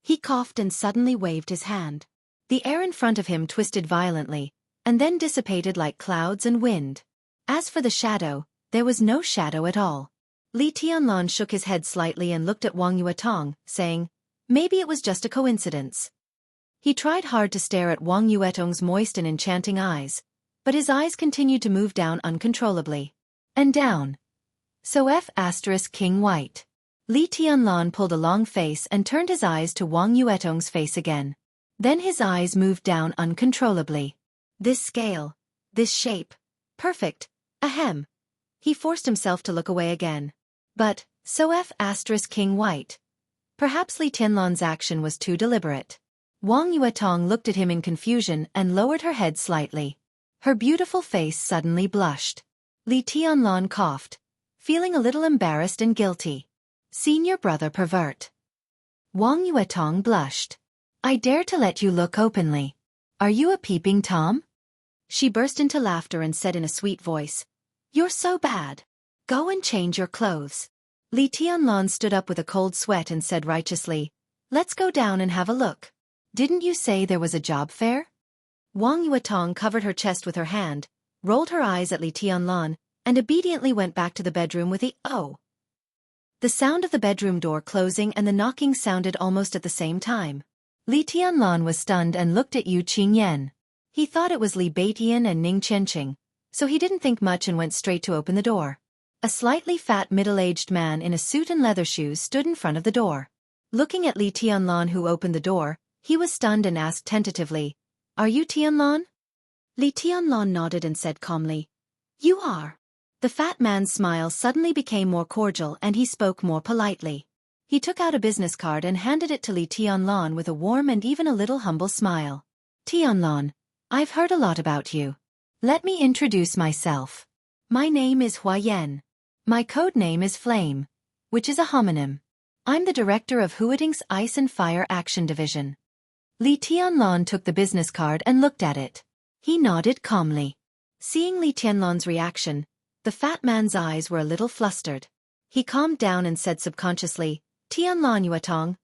He coughed and suddenly waved his hand. The air in front of him twisted violently, and then dissipated like clouds and wind. As for the shadow, there was no shadow at all. Li Tianlan shook his head slightly and looked at Wang Yuetong, saying, "Maybe it was just a coincidence." He tried hard to stare at Wang Yuetong's moist and enchanting eyes, but his eyes continued to move down uncontrollably. And down. So King White. Li Tianlan pulled a long face and turned his eyes to Wang Yuetong's face again. Then his eyes moved down uncontrollably. This scale. This shape. Perfect. Ahem. He forced himself to look away again. But, so King White. Perhaps Li Tianlan's action was too deliberate. Wang Yuetong looked at him in confusion and lowered her head slightly. Her beautiful face suddenly blushed. Li Tianlan coughed, feeling a little embarrassed and guilty. "Senior brother pervert." Wang Yuetong blushed. "I dare to let you look openly. Are you a peeping Tom?" She burst into laughter and said in a sweet voice, "You're so bad. Go and change your clothes." Li Tianlan stood up with a cold sweat and said righteously, "Let's go down and have a look. Didn't you say there was a job fair?" Wang Yuetong covered her chest with her hand, rolled her eyes at Li Tianlan, and obediently went back to the bedroom with the "oh." The sound of the bedroom door closing and the knocking sounded almost at the same time. Li Tianlan was stunned and looked at Yu Qingyan. He thought it was Li Beitian and Ning Chenqing, so he didn't think much and went straight to open the door. A slightly fat middle-aged man in a suit and leather shoes stood in front of the door. Looking at Li Tianlan who opened the door, he was stunned and asked tentatively, "Are you Tianlan?" Li Tianlan nodded and said calmly, "You are." The fat man's smile suddenly became more cordial and he spoke more politely. He took out a business card and handed it to Li Tianlan with a warm and even a little humble smile. "Tianlan, I've heard a lot about you. Let me introduce myself. My name is Huayan. My code name is Flame, which is a homonym. I'm the director of Huading's Ice and Fire Action Division." Li Tianlan took the business card and looked at it. He nodded calmly. Seeing Li Tianlan's reaction, the fat man's eyes were a little flustered. He calmed down and said subconsciously, "Tianlan Yuetong."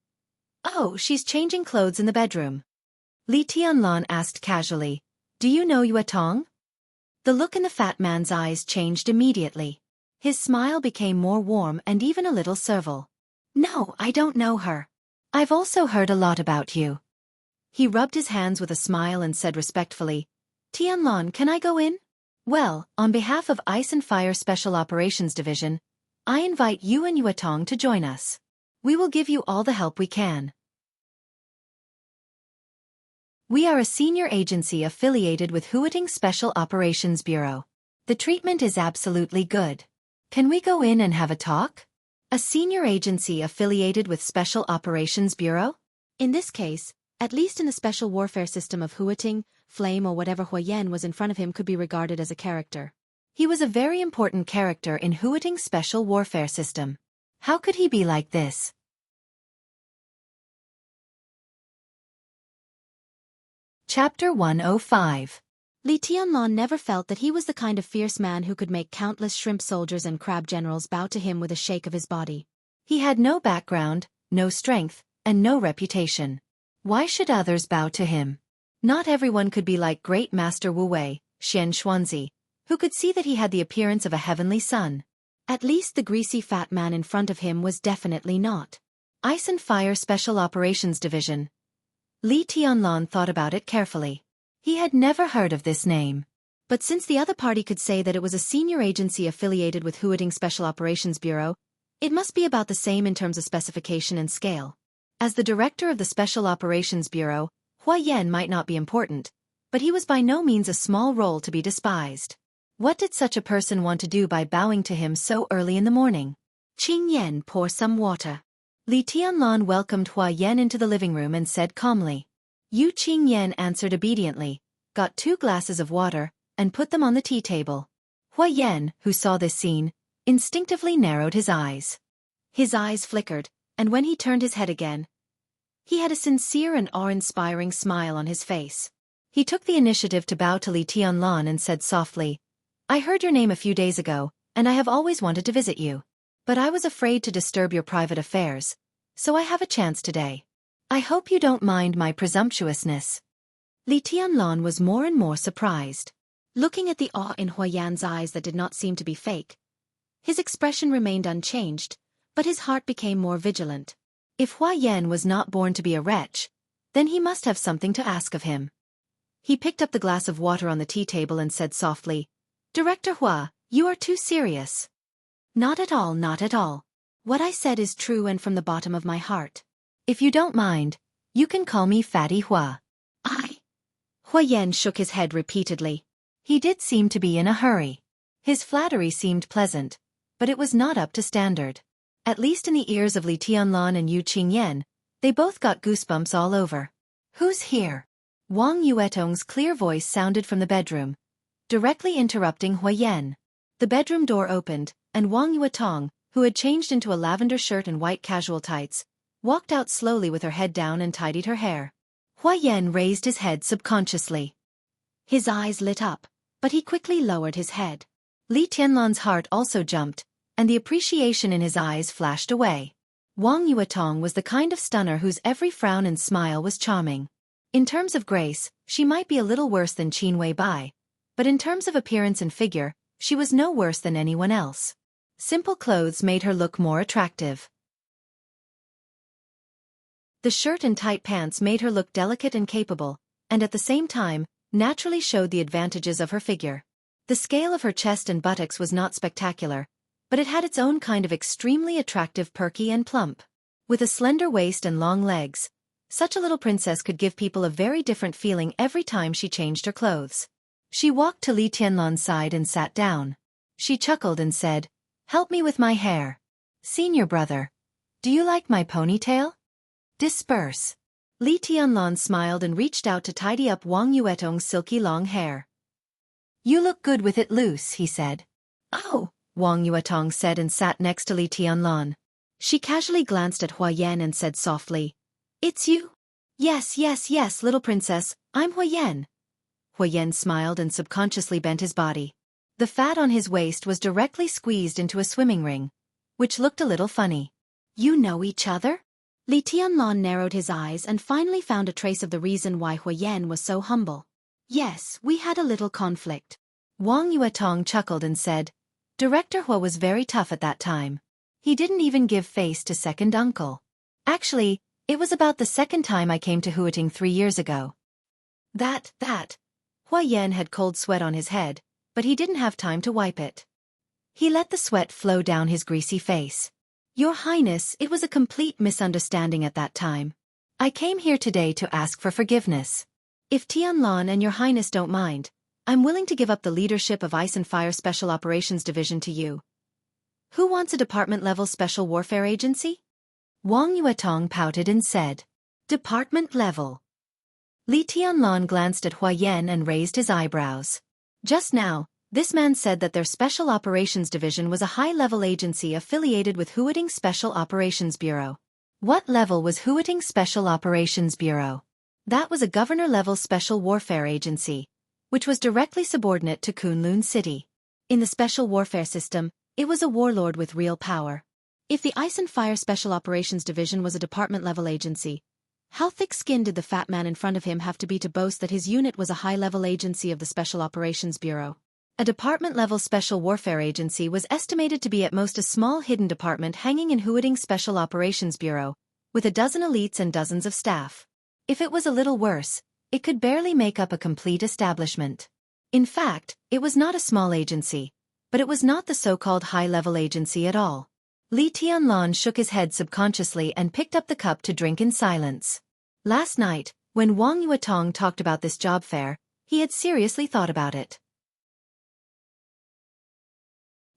"Oh, she's changing clothes in the bedroom." Li Tianlan asked casually, "Do you know Yuetong?" The look in the fat man's eyes changed immediately. His smile became more warm and even a little servile. "No, I don't know her. I've also heard a lot about you." He rubbed his hands with a smile and said respectfully, "Tianlan, can I go in?" "Well, on behalf of Ice and Fire Special Operations Division, I invite you and Yuetong to join us. We will give you all the help we can. We are a senior agency affiliated with Huating Special Operations Bureau. The treatment is absolutely good. Can we go in and have a talk? A senior agency affiliated with Special Operations Bureau? In this case, at least in the special warfare system of Huating, Flame or whatever Huayan was in front of him could be regarded as a character. He was a very important character in Huating's special warfare system. How could he be like this? Chapter 105. Li Tianlan never felt that he was the kind of fierce man who could make countless shrimp soldiers and crab generals bow to him with a shake of his body. He had no background, no strength, and no reputation. Why should others bow to him? Not everyone could be like Great Master Wu Wei, Xianxia, who could see that he had the appearance of a heavenly son. At least the greasy fat man in front of him was definitely not. Ice and Fire Special Operations Division. Li Tianlan thought about it carefully. He had never heard of this name. But since the other party could say that it was a senior agency affiliated with Huating Special Operations Bureau, it must be about the same in terms of specification and scale. As the director of the Special Operations Bureau, Huayan might not be important, but he was by no means a small role to be despised. What did such a person want to do by bowing to him so early in the morning? Qing Yan, pour some water. Li Tianlan welcomed Huayan into the living room and said calmly. Yu Qingyan answered obediently, got 2 glasses of water, and put them on the tea table. Huayan, who saw this scene, instinctively narrowed his eyes. His eyes flickered, and when he turned his head again, he had a sincere and awe-inspiring smile on his face. He took the initiative to bow to Li Tianlan and said softly, I heard your name a few days ago, and I have always wanted to visit you. But I was afraid to disturb your private affairs, so I have a chance today. I hope you don't mind my presumptuousness. Li Tianlan was more and more surprised. Looking at the awe in Huayan's eyes that did not seem to be fake, his expression remained unchanged, but his heart became more vigilant. If Huayan was not born to be a wretch, then he must have something to ask of him. He picked up the glass of water on the tea table and said softly, Director Hua, you are too serious. Not at all, not at all. What I said is true and from the bottom of my heart. If you don't mind, you can call me Fatty Hua. Huayan shook his head repeatedly. He did seem to be in a hurry. His flattery seemed pleasant, but it was not up to standard. At least in the ears of Li Tianlan and Yu Qingyan, they both got goosebumps all over. Who's here? Wang Yuetong's clear voice sounded from the bedroom, directly interrupting Huayan. The bedroom door opened, and Wang Yuetong, who had changed into a lavender shirt and white casual tights, walked out slowly with her head down and tidied her hair. Huayan raised his head subconsciously. His eyes lit up, but he quickly lowered his head. Li Tianlan's heart also jumped, and the appreciation in his eyes flashed away. Wang Yuetong was the kind of stunner whose every frown and smile was charming. In terms of grace, she might be a little worse than Qin Weibai, but in terms of appearance and figure, she was no worse than anyone else. Simple clothes made her look more attractive. The shirt and tight pants made her look delicate and capable, and at the same time, naturally showed the advantages of her figure. The scale of her chest and buttocks was not spectacular, but it had its own kind of extremely attractive perky and plump. With a slender waist and long legs, such a little princess could give people a very different feeling every time she changed her clothes. She walked to Li Tianlan's side and sat down. She chuckled and said, Help me with my hair. Senior brother, do you like my ponytail? Disperse. Li Tianlan smiled and reached out to tidy up Wang Yuetong's silky long hair. You look good with it loose, he said. Oh, Wang Yuetong said and sat next to Li Tianlan. She casually glanced at Huayan and said softly, It's you? Yes, little princess, I'm Huayan. Huayan smiled and subconsciously bent his body. The fat on his waist was directly squeezed into a swimming ring, which looked a little funny. You know each other? Li Tianlan narrowed his eyes and finally found a trace of the reason why Huayan was so humble. Yes, we had a little conflict. Wang Yuetong chuckled and said, Director Hua was very tough at that time. He didn't even give face to second uncle. Actually, it was about the second time I came to Huating 3 years ago. That. Huayan had cold sweat on his head, but he didn't have time to wipe it. He let the sweat flow down his greasy face. Your Highness, it was a complete misunderstanding at that time. I came here today to ask for forgiveness. If Tianlan and Your Highness don't mind, I'm willing to give up the leadership of Ice and Fire Special Operations Division to you. Who wants a department-level special warfare agency? Wang Yuetong pouted and said. Department level. Li Tianlan glanced at Hua Yan and raised his eyebrows. Just now, this man said that their Special Operations Division was a high-level agency affiliated with Huating Special Operations Bureau. What level was Huating Special Operations Bureau? That was a governor-level special warfare agency, which was directly subordinate to Kunlun City. In the special warfare system, it was a warlord with real power. If the Ice and Fire Special Operations Division was a department-level agency, how thick-skinned did the fat man in front of him have to be to boast that his unit was a high-level agency of the Special Operations Bureau? A department-level special warfare agency was estimated to be at most a small hidden department hanging in Huating Special Operations Bureau, with a dozen elites and dozens of staff. If it was a little worse, it could barely make up a complete establishment. In fact, it was not a small agency, but it was not the so-called high-level agency at all. Li Tianlan shook his head subconsciously and picked up the cup to drink in silence. Last night, when Wang Yuetong talked about this job fair, he had seriously thought about it.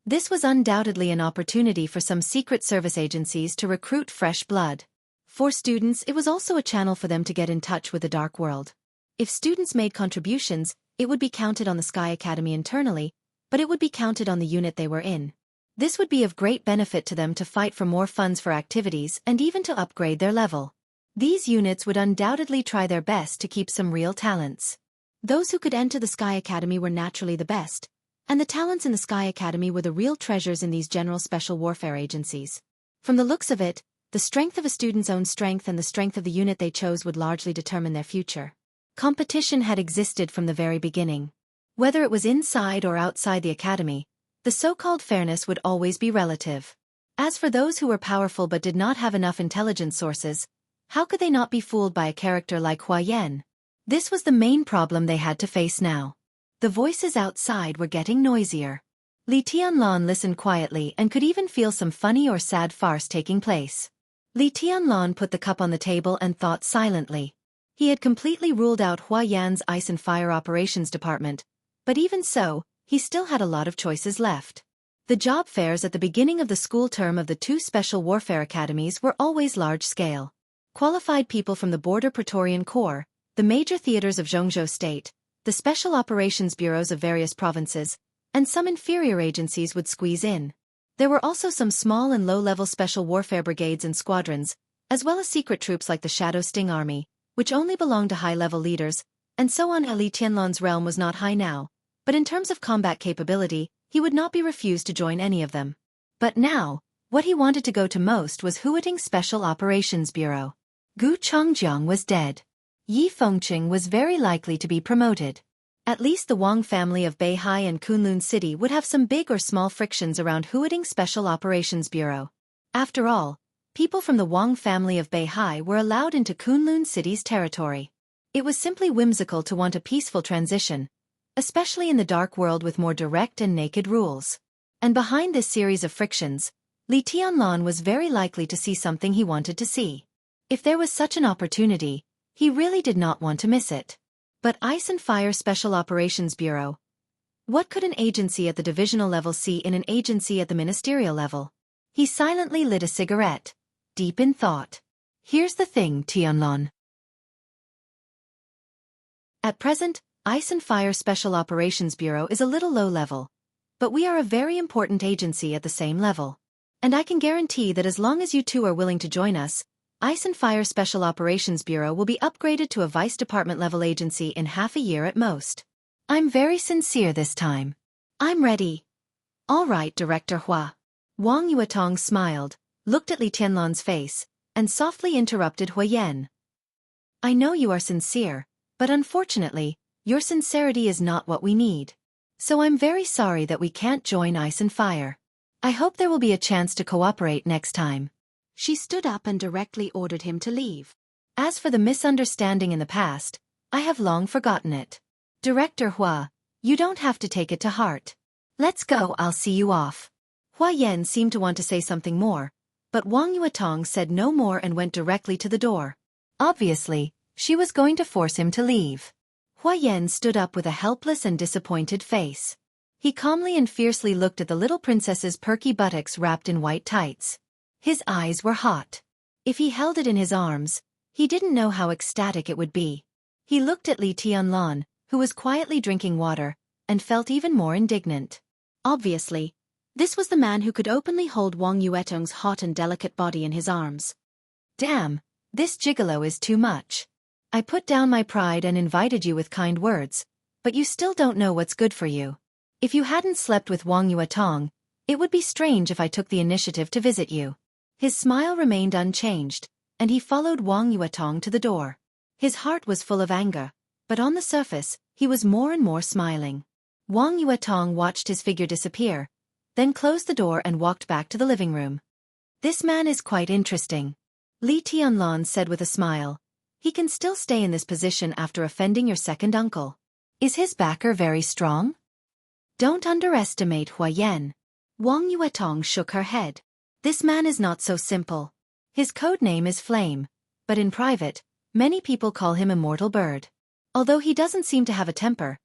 This was undoubtedly an opportunity for some secret service agencies to recruit fresh blood. For students, it was also a channel for them to get in touch with the dark world. If students made contributions, it would be counted on the Sky Academy internally, but it would be counted on the unit they were in. This would be of great benefit to them to fight for more funds for activities and even to upgrade their level. These units would undoubtedly try their best to keep some real talents. Those who could enter the Sky Academy were naturally the best, and the talents in the Sky Academy were the real treasures in these general special warfare agencies. From the looks of it, the strength of a student's own strength and the strength of the unit they chose would largely determine their future. Competition had existed from the very beginning. Whether it was inside or outside the academy, the so-called fairness would always be relative. As for those who were powerful but did not have enough intelligence sources, how could they not be fooled by a character like Hua Yan? This was the main problem they had to face now. The voices outside were getting noisier. Li Tianlan listened quietly and could even feel some funny or sad farce taking place. Li Tianlan put the cup on the table and thought silently. He had completely ruled out Hua Yan's Ice and Fire Operations Department, but even so, he still had a lot of choices left. The job fairs at the beginning of the school term of the two special warfare academies were always large-scale. Qualified people from the Border Praetorian Corps, the major theaters of Jianghu State, the special operations bureaus of various provinces, and some inferior agencies would squeeze in. There were also some small and low-level special warfare brigades and squadrons, as well as secret troops like the Shadow Sting Army, which only belonged to high-level leaders, and so on. Li Tianlan's realm was not high now, but in terms of combat capability, he would not be refused to join any of them. But now, what he wanted to go to most was Huating Special Operations Bureau. Gu Chongjiang was dead. Yi Fengqing was very likely to be promoted. At least the Wang family of Beihai and Kunlun City would have some big or small frictions around Huating Special Operations Bureau. After all, people from the Wang family of Beihai were allowed into Kunlun City's territory. It was simply whimsical to want a peaceful transition, especially in the dark world with more direct and naked rules. And behind this series of frictions, Li Tianlan was very likely to see something he wanted to see. If there was such an opportunity, he really did not want to miss it. But Ice and Fire Special Operations Bureau. What could an agency at the divisional level see in an agency at the ministerial level? He silently lit a cigarette, deep in thought. Here's the thing, Tianlan. At present, Ice and Fire Special Operations Bureau is a little low level, but we are a very important agency at the same level. And I can guarantee that as long as you two are willing to join us, Ice and Fire Special Operations Bureau will be upgraded to a vice department level agency in half a year at most. I'm very sincere this time. I'm ready. All right, Director Hua. Wang Yuetong smiled, looked at Li Tianlan's face, and softly interrupted Hua Yan. I know you are sincere, but unfortunately, your sincerity is not what we need. So I'm very sorry that we can't join Ice and Fire. I hope there will be a chance to cooperate next time. She stood up and directly ordered him to leave. As for the misunderstanding in the past, I have long forgotten it. Director Hua, you don't have to take it to heart. Let's go, I'll see you off. Hua Yan seemed to want to say something more, but Wang Yuetong said no more and went directly to the door. Obviously, she was going to force him to leave. Hua Yan stood up with a helpless and disappointed face. He calmly and fiercely looked at the little princess's perky buttocks wrapped in white tights. His eyes were hot. If he held it in his arms, he didn't know how ecstatic it would be. He looked at Li Tianlan, who was quietly drinking water, and felt even more indignant. Obviously, this was the man who could openly hold Wang Yuetong's hot and delicate body in his arms. Damn, this gigolo is too much. I put down my pride and invited you with kind words, but you still don't know what's good for you. If you hadn't slept with Wang Yuetong, it would be strange if I took the initiative to visit you. His smile remained unchanged, and he followed Wang Yuetong to the door. His heart was full of anger, but on the surface, he was more and more smiling. Wang Yuetong watched his figure disappear, then closed the door and walked back to the living room. This man is quite interesting, Li Tianlan said with a smile. He can still stay in this position after offending your second uncle. Is his backer very strong? Don't underestimate Hua Yan. Wang Yuetong shook her head. This man is not so simple. His code name is Flame, but in private, many people call him Immortal Bird. Although he doesn't seem to have a temper,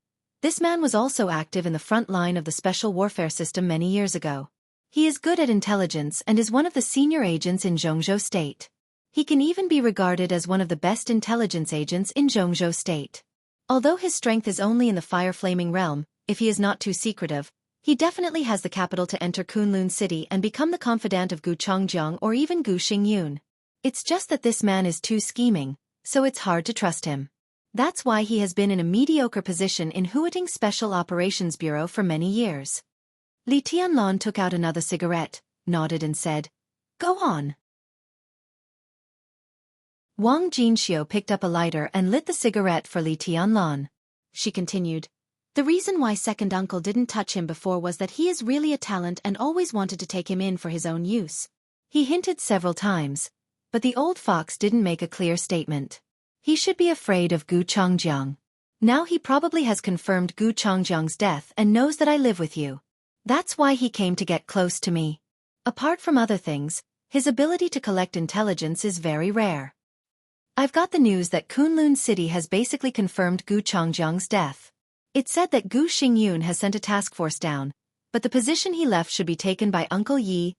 this man was also active in the front line of the special warfare system many years ago. He is good at intelligence and is one of the senior agents in Jianghu State. He can even be regarded as one of the best intelligence agents in Jianghu State. Although his strength is only in the fire-flaming realm, if he is not too secretive, he definitely has the capital to enter Kunlun City and become the confidant of Gu Changjiang or even Gu Xingyun. It's just that this man is too scheming, so it's hard to trust him. That's why he has been in a mediocre position in Huiting's Special Operations Bureau for many years. Li Tianlan took out another cigarette, nodded and said, "Go on." Wang Jinxiu picked up a lighter and lit the cigarette for Li Tianlan. She continued, "The reason why second uncle didn't touch him before was that he is really a talent and always wanted to take him in for his own use. He hinted several times, but the old fox didn't make a clear statement. He should be afraid of Gu Changjiang. Now he probably has confirmed Gu Changjiang's death and knows that I live with you. That's why he came to get close to me. Apart from other things, his ability to collect intelligence is very rare. I've got the news that Kunlun City has basically confirmed Gu Changjiang's death. It said that Gu Xingyun has sent a task force down, but the position he left should be taken by Uncle Yi,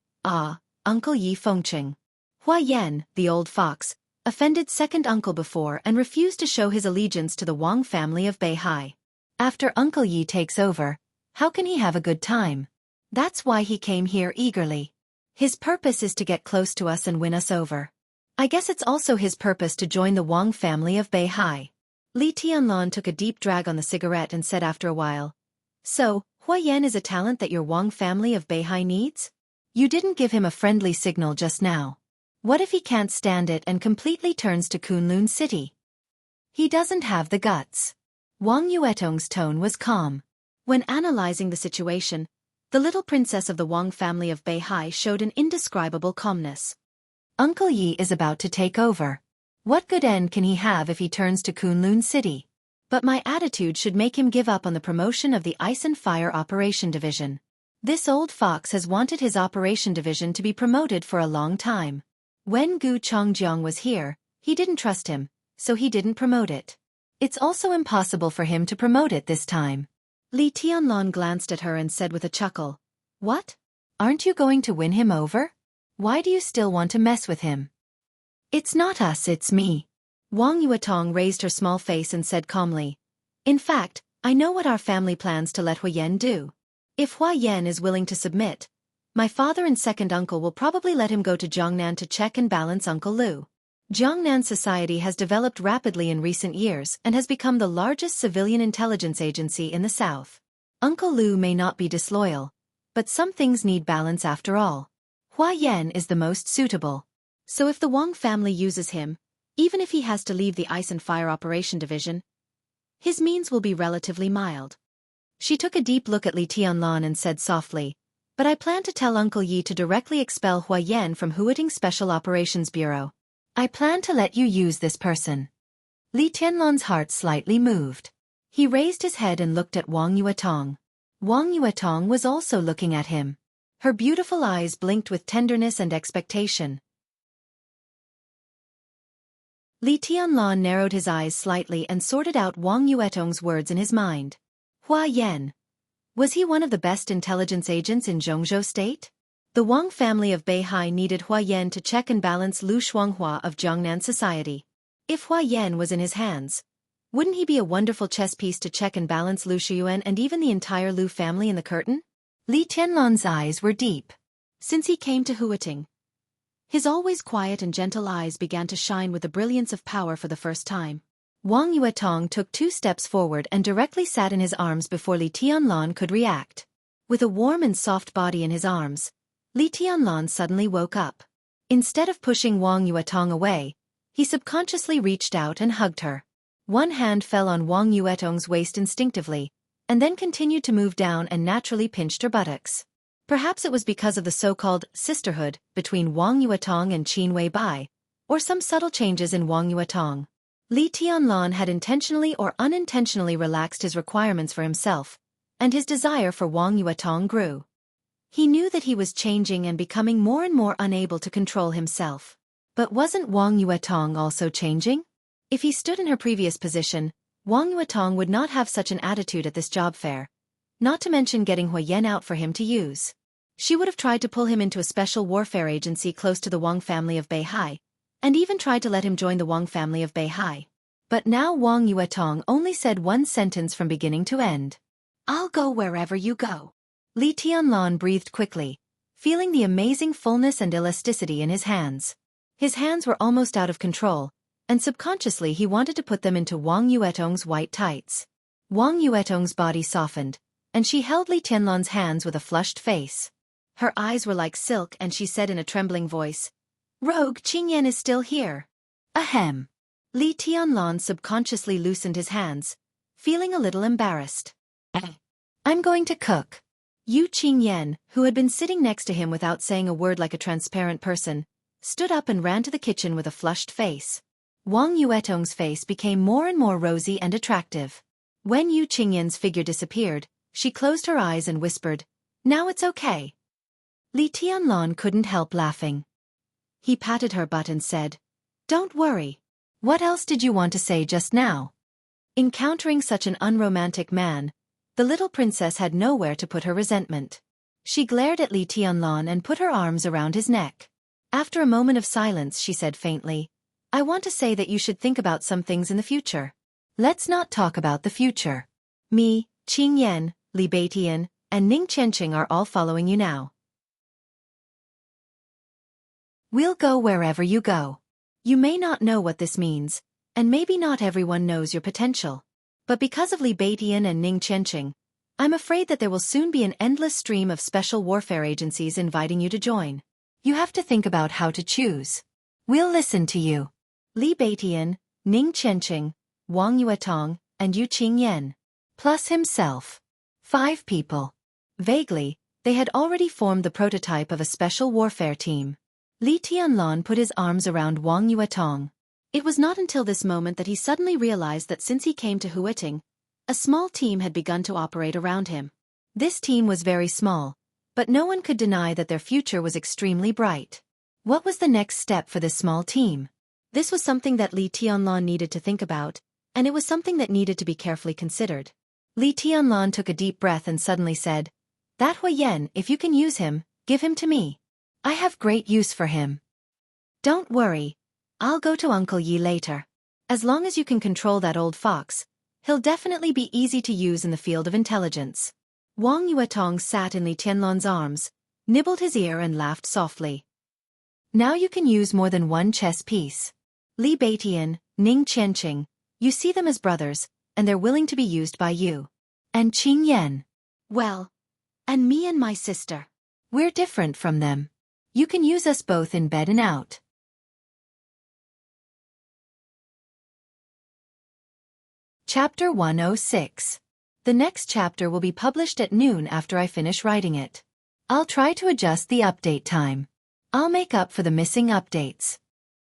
Uncle Yi Fengqing. Hua Yan, the old fox, offended second uncle before and refused to show his allegiance to the Wang family of Beihai. After Uncle Yi takes over, how can he have a good time? That's why he came here eagerly. His purpose is to get close to us and win us over. I guess it's also his purpose to join the Wang family of Beihai." Li Tianlan took a deep drag on the cigarette and said after a while, "So, Hua Yan is a talent that your Wang family of Beihai needs? You didn't give him a friendly signal just now. What if he can't stand it and completely turns to Kunlun City? He doesn't have the guts." Wang Yuetong's tone was calm. When analyzing the situation, the little princess of the Wang family of Beihai showed an indescribable calmness. Uncle Yi is about to take over. What good end can he have if he turns to Kunlun City? But my attitude should make him give up on the promotion of the Ice and Fire Operation Division. This old fox has wanted his Operation Division to be promoted for a long time. When Gu Changjiang was here, he didn't trust him, so he didn't promote it. It's also impossible for him to promote it this time. Li Tianlan glanced at her and said with a chuckle, "What? Aren't you going to win him over? Why do you still want to mess with him?" "It's not us, it's me." Wang Yuetong raised her small face and said calmly, "In fact, I know what our family plans to let Hua Yan do. If Hua Yan is willing to submit, my father and second uncle will probably let him go to Jiangnan to check and balance Uncle Lu. Jiangnan society has developed rapidly in recent years and has become the largest civilian intelligence agency in the south. Uncle Lu may not be disloyal, but some things need balance after all. Hua Yan is the most suitable. So if the Wang family uses him, even if he has to leave the Ice and Fire Operation Division, his means will be relatively mild." She took a deep look at Li Tianlan and said softly, "But I plan to tell Uncle Yi to directly expel Hua Yan from Huiting's Special Operations Bureau. I plan to let you use this person." Li Tianlan's heart slightly moved. He raised his head and looked at Wang Yuetong. Wang Yuetong was also looking at him. Her beautiful eyes blinked with tenderness and expectation. Li Tianlan narrowed his eyes slightly and sorted out Wang Yuetong's words in his mind. Hua Yan. Was he one of the best intelligence agents in Zhongzhou State? The Wang family of Beihai needed Hua Yan to check and balance Lu Shuanghua of Jiangnan society. If Hua Yan was in his hands, wouldn't he be a wonderful chess piece to check and balance Lu Shiyuan and even the entire Lu family in the curtain? Li Tianlan's eyes were deep. Since he came to Huiting, his always quiet and gentle eyes began to shine with the brilliance of power for the first time. Wang Yuetong took 2 steps forward and directly sat in his arms before Li Tianlan could react. With a warm and soft body in his arms, Li Tianlan suddenly woke up. Instead of pushing Wang Yuetong away, he subconsciously reached out and hugged her. One hand fell on Wang Yuetong's waist instinctively, and then continued to move down and naturally pinched her buttocks. Perhaps it was because of the so-called sisterhood between Wang Yuetong and Qin Weibai, or some subtle changes in Wang Yuetong. Li Tianlan had intentionally or unintentionally relaxed his requirements for himself, and his desire for Wang Yuetong grew. He knew that he was changing and becoming more and more unable to control himself. But wasn't Wang Yuetong also changing? If he stood in her previous position, Wang Yuetong would not have such an attitude at this job fair, not to mention getting Hua Yan out for him to use. She would have tried to pull him into a special warfare agency close to the Wang family of Beihai, and even tried to let him join the Wang family of Beihai. But now Wang Yuetong only said one sentence from beginning to end. "I'll go wherever you go." Li Tianlan breathed quickly, feeling the amazing fullness and elasticity in his hands. His hands were almost out of control, and subconsciously he wanted to put them into Wang Yuetong's white tights. Wang Yuetong's body softened, and she held Li Tianlan's hands with a flushed face. Her eyes were like silk and she said in a trembling voice, "Rogue Qingyan is still here." Ahem. Li Tianlan subconsciously loosened his hands, feeling a little embarrassed. "I'm going to cook." Yu Qingyan, who had been sitting next to him without saying a word like a transparent person, stood up and ran to the kitchen with a flushed face. Wang Yuetong's face became more and more rosy and attractive. When Yu Qingyan's figure disappeared, she closed her eyes and whispered, "Now it's okay." Li Tianlan couldn't help laughing. He patted her butt and said, "Don't worry. What else did you want to say just now?" Encountering such an unromantic man, the little princess had nowhere to put her resentment. She glared at Li Tianlan and put her arms around his neck. After a moment of silence she said faintly, "I want to say that you should think about some things in the future." "Let's not talk about the future. Me, Qingyan, Li Beitian, and Ning Qianqing are all following you now. We'll go wherever you go. You may not know what this means, and maybe not everyone knows your potential. But because of Li Beitian and Ning Qianqing, I'm afraid that there will soon be an endless stream of special warfare agencies inviting you to join. You have to think about how to choose. We'll listen to you." Li Beitian, Ning Qianqing, Wang Yuetong, and Yu Qingyan. Plus himself. 5 people. Vaguely, they had already formed the prototype of a special warfare team. Li Tianlan put his arms around Wang Yuetong. It was not until this moment that he suddenly realized that since he came to Huiting, a small team had begun to operate around him. This team was very small, but no one could deny that their future was extremely bright. What was the next step for this small team? This was something that Li Tianlan needed to think about, and it was something that needed to be carefully considered. Li Tianlan took a deep breath and suddenly said, "That Hua Yan, if you can use him, give him to me. I have great use for him. Don't worry, I'll go to Uncle Yi later. As long as you can control that old fox, he'll definitely be easy to use in the field of intelligence." Wang Yuetong sat in Li Tianlan's arms, nibbled his ear and laughed softly. "Now you can use more than one chess piece. Li Beitian, Ning Qianqing, you see them as brothers, and they're willing to be used by you. And Qingyan, well, and me and my sister. We're different from them. You can use us both in bed and out." Chapter 106. The next chapter will be published at noon after I finish writing it. I'll try to adjust the update time. I'll make up for the missing updates.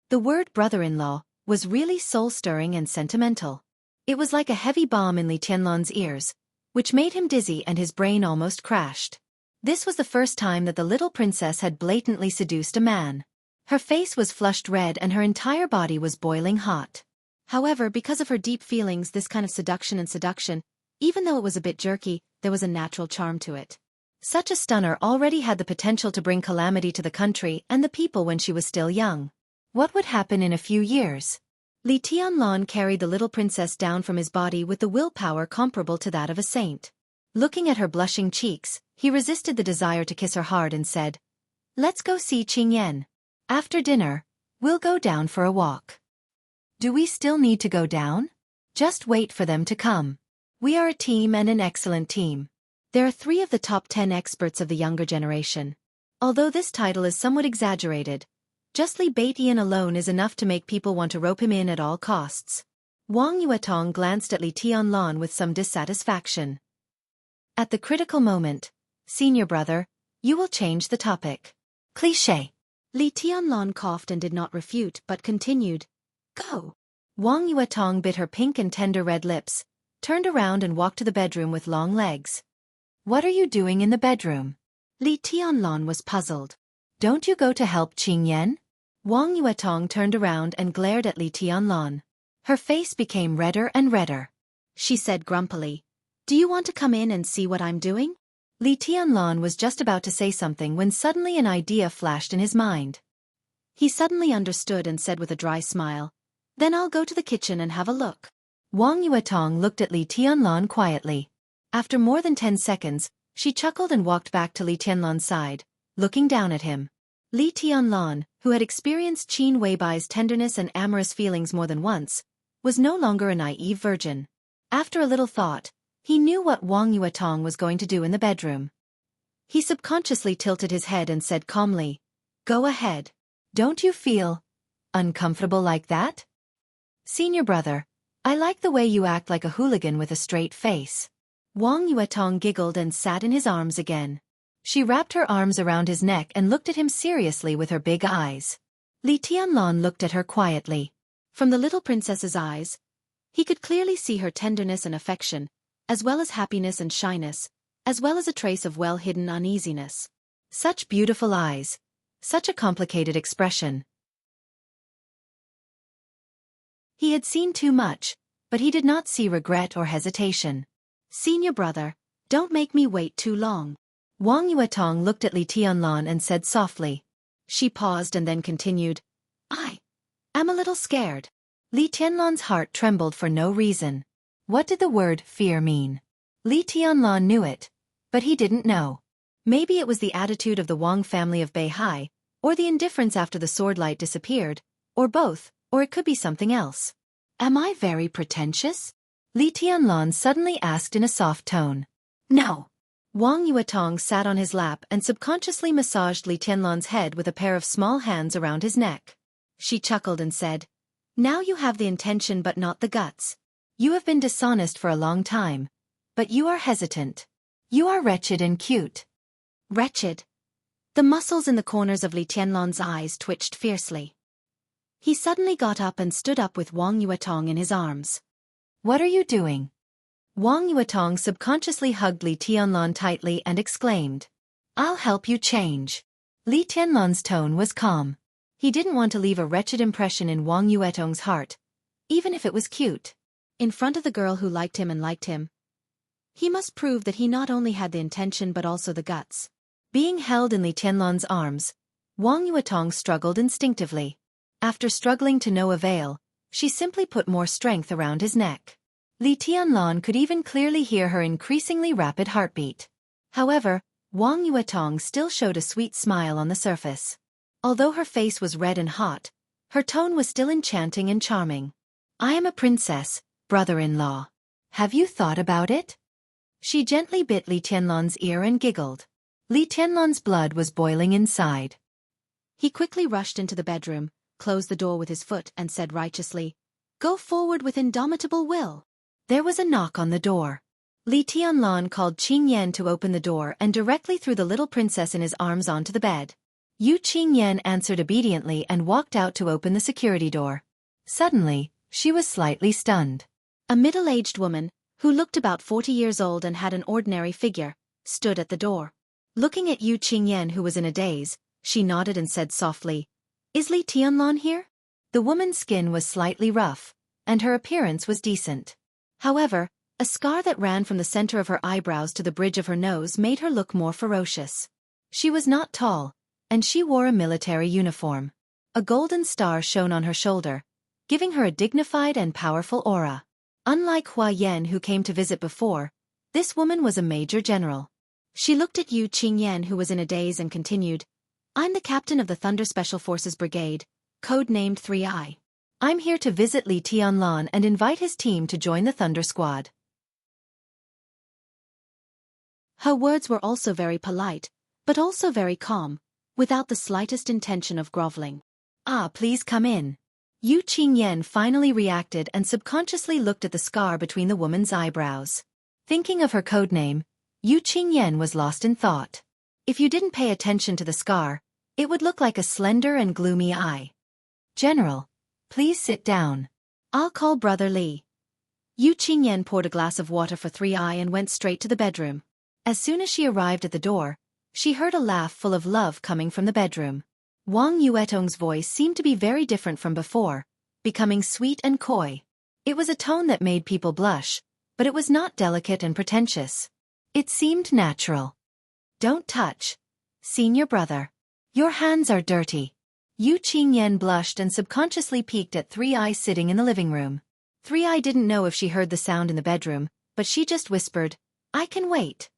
The word brother-in-law was really soul-stirring and sentimental. It was like a heavy bomb in Li Tianlan's ears, which made him dizzy and his brain almost crashed. This was the first time that the little princess had blatantly seduced a man. Her face was flushed red and her entire body was boiling hot. However, because of her deep feelings, this kind of seduction, even though it was a bit jerky, there was a natural charm to it. Such a stunner already had the potential to bring calamity to the country and the people when she was still young. What would happen in a few years? Li Tianlan carried the little princess down from his body with the willpower comparable to that of a saint. Looking at her blushing cheeks, he resisted the desire to kiss her hard and said, "Let's go see Qingyan. After dinner, we'll go down for a walk." "Do we still need to go down?" "Just wait for them to come. We are a team and an excellent team. There are 3 of the top 10 experts of the younger generation. Although this title is somewhat exaggerated, just Li Baitian alone is enough to make people want to rope him in at all costs." Wang Yuetong glanced at Li Tianlan with some dissatisfaction. At the critical moment, "Senior brother, you will change the topic." "Cliché." Li Tianlan coughed and did not refute but continued, "Go." Wang Yuetong bit her pink and tender red lips, turned around and walked to the bedroom with long legs. "What are you doing in the bedroom?" Li Tianlan was puzzled. "Don't you go to help Qingyan?" Wang Yuetong turned around and glared at Li Tianlan. Her face became redder and redder. She said grumpily, "Do you want to come in and see what I'm doing?" Li Tianlan was just about to say something when suddenly an idea flashed in his mind. He suddenly understood and said with a dry smile, "Then I'll go to the kitchen and have a look." Wang Yuetong looked at Li Tianlan quietly. After more than 10 seconds, she chuckled and walked back to Li Tianlan's side, looking down at him. Li Tianlan, who had experienced Qin Weibai's tenderness and amorous feelings more than once, was no longer a naive virgin. After a little thought, he knew what Wang Yuetong was going to do in the bedroom. He subconsciously tilted his head and said calmly, "Go ahead. Don't you feel uncomfortable like that?" "Senior brother, I like the way you act like a hooligan with a straight face." Wang Yuetong giggled and sat in his arms again. She wrapped her arms around his neck and looked at him seriously with her big eyes. Li Tianlan looked at her quietly. From the little princess's eyes, he could clearly see her tenderness and affection, as well as happiness and shyness, as well as a trace of well-hidden uneasiness. Such beautiful eyes. Such a complicated expression. He had seen too much, but he did not see regret or hesitation. "Senior brother, don't make me wait too long." Wang Yuetong looked at Li Tianlan and said softly. She paused and then continued, "I am a little scared." Li Tianlan's heart trembled for no reason. What did the word fear mean? Li Tianlan knew it, but he didn't know. Maybe it was the attitude of the Wang family of Beihai, or the indifference after the sword light disappeared, or both, or it could be something else. "Am I very pretentious?" Li Tianlan suddenly asked in a soft tone. "No." Wang Yuetong sat on his lap and subconsciously massaged Li Tianlan's head with a pair of small hands around his neck. She chuckled and said, "Now you have the intention but not the guts. You have been dishonest for a long time, but you are hesitant. You are wretched and cute." Wretched? The muscles in the corners of Li Tianlan's eyes twitched fiercely. He suddenly got up and stood up with Wang Yuetong in his arms. "What are you doing?" Wang Yuetong subconsciously hugged Li Tianlan tightly and exclaimed, "I'll help you change." Li Tianlan's tone was calm. He didn't want to leave a wretched impression in Wang Yuetong's heart, even if it was cute. In front of the girl who liked him, he must prove that he not only had the intention but also the guts. Being held in Li Tianlan's arms, Wang Yuetong struggled instinctively. After struggling to no avail, she simply put more strength around his neck. Li Tianlan could even clearly hear her increasingly rapid heartbeat. However, Wang Yuetong still showed a sweet smile on the surface. Although her face was red and hot, her tone was still enchanting and charming. "I am a princess, brother-in-law. Have you thought about it?" She gently bit Li Tianlan's ear and giggled. Li Tianlan's blood was boiling inside. He quickly rushed into the bedroom, closed the door with his foot and said righteously, "Go forward with indomitable will." There was a knock on the door. Li Tianlan called Qingyan to open the door and directly threw the little princess in his arms onto the bed. Qingyan answered obediently and walked out to open the security door. Suddenly, she was slightly stunned. A middle-aged woman, who looked about 40 years old and had an ordinary figure, stood at the door. Looking at Yu Qingyan, who was in a daze, she nodded and said softly, "Is Li Tianlan here?" The woman's skin was slightly rough, and her appearance was decent. However, a scar that ran from the center of her eyebrows to the bridge of her nose made her look more ferocious. She was not tall, and she wore a military uniform. A golden star shone on her shoulder, giving her a dignified and powerful aura. Unlike Hua Yan, who came to visit before, this woman was a major general. She looked at Yu Qingyan, who was in a daze, and continued, "I'm the captain of the Thunder Special Forces Brigade, codenamed 3i. I'm here to visit Li Tianlan and invite his team to join the Thunder Squad." Her words were also very polite, but also very calm, without the slightest intention of groveling. "Ah, please come in." Yu Qingyan finally reacted and subconsciously looked at the scar between the woman's eyebrows. Thinking of her codename, Yu Qingyan was lost in thought. If you didn't pay attention to the scar, it would look like a slender and gloomy eye. "General, please sit down. I'll call Brother Li." Yu Qingyan poured a glass of water for 3i and went straight to the bedroom. As soon as she arrived at the door, she heard a laugh full of love coming from the bedroom. Wang Yuetong's voice seemed to be very different from before, becoming sweet and coy. It was a tone that made people blush, but it was not delicate and pretentious. It seemed natural. "Don't touch. Senior brother. Your hands are dirty." Yu Qingyan blushed and subconsciously peeked at 3i sitting in the living room. 3i didn't know if she heard the sound in the bedroom, but she just whispered, "I can wait."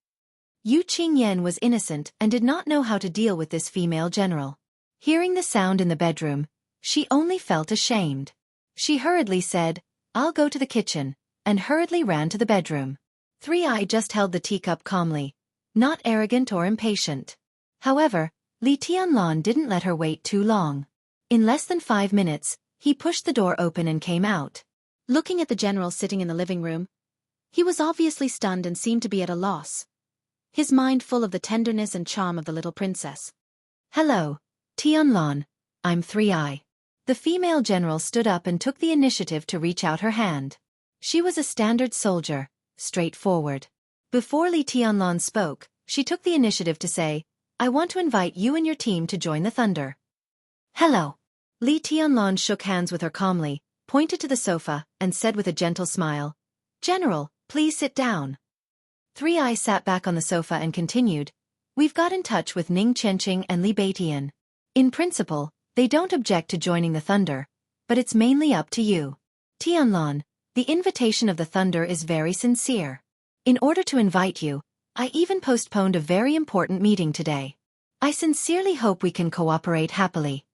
Yu Qingyan was innocent and did not know how to deal with this female general. Hearing the sound in the bedroom, she only felt ashamed. She hurriedly said, "I'll go to the kitchen," and hurriedly ran to the bedroom. 3i just held the teacup calmly, not arrogant or impatient. However, Li Tianlan didn't let her wait too long. In less than 5 minutes, he pushed the door open and came out. Looking at the general sitting in the living room, he was obviously stunned and seemed to be at a loss, his mind full of the tenderness and charm of the little princess. "Hello, Tianlan, I'm 3i. The female general stood up and took the initiative to reach out her hand. She was a standard soldier, straightforward. Before Li Tianlan spoke, she took the initiative to say, "I want to invite you and your team to join the Thunder." "Hello." Li Tianlan shook hands with her calmly, pointed to the sofa, and said with a gentle smile, "General, please sit down." 3i sat back on the sofa and continued, "We've got in touch with Ning Qianqing and Li Beitian. In principle, they don't object to joining the Thunder, but it's mainly up to you. Tianlan, the invitation of the Thunder is very sincere. In order to invite you, I even postponed a very important meeting today. I sincerely hope we can cooperate happily."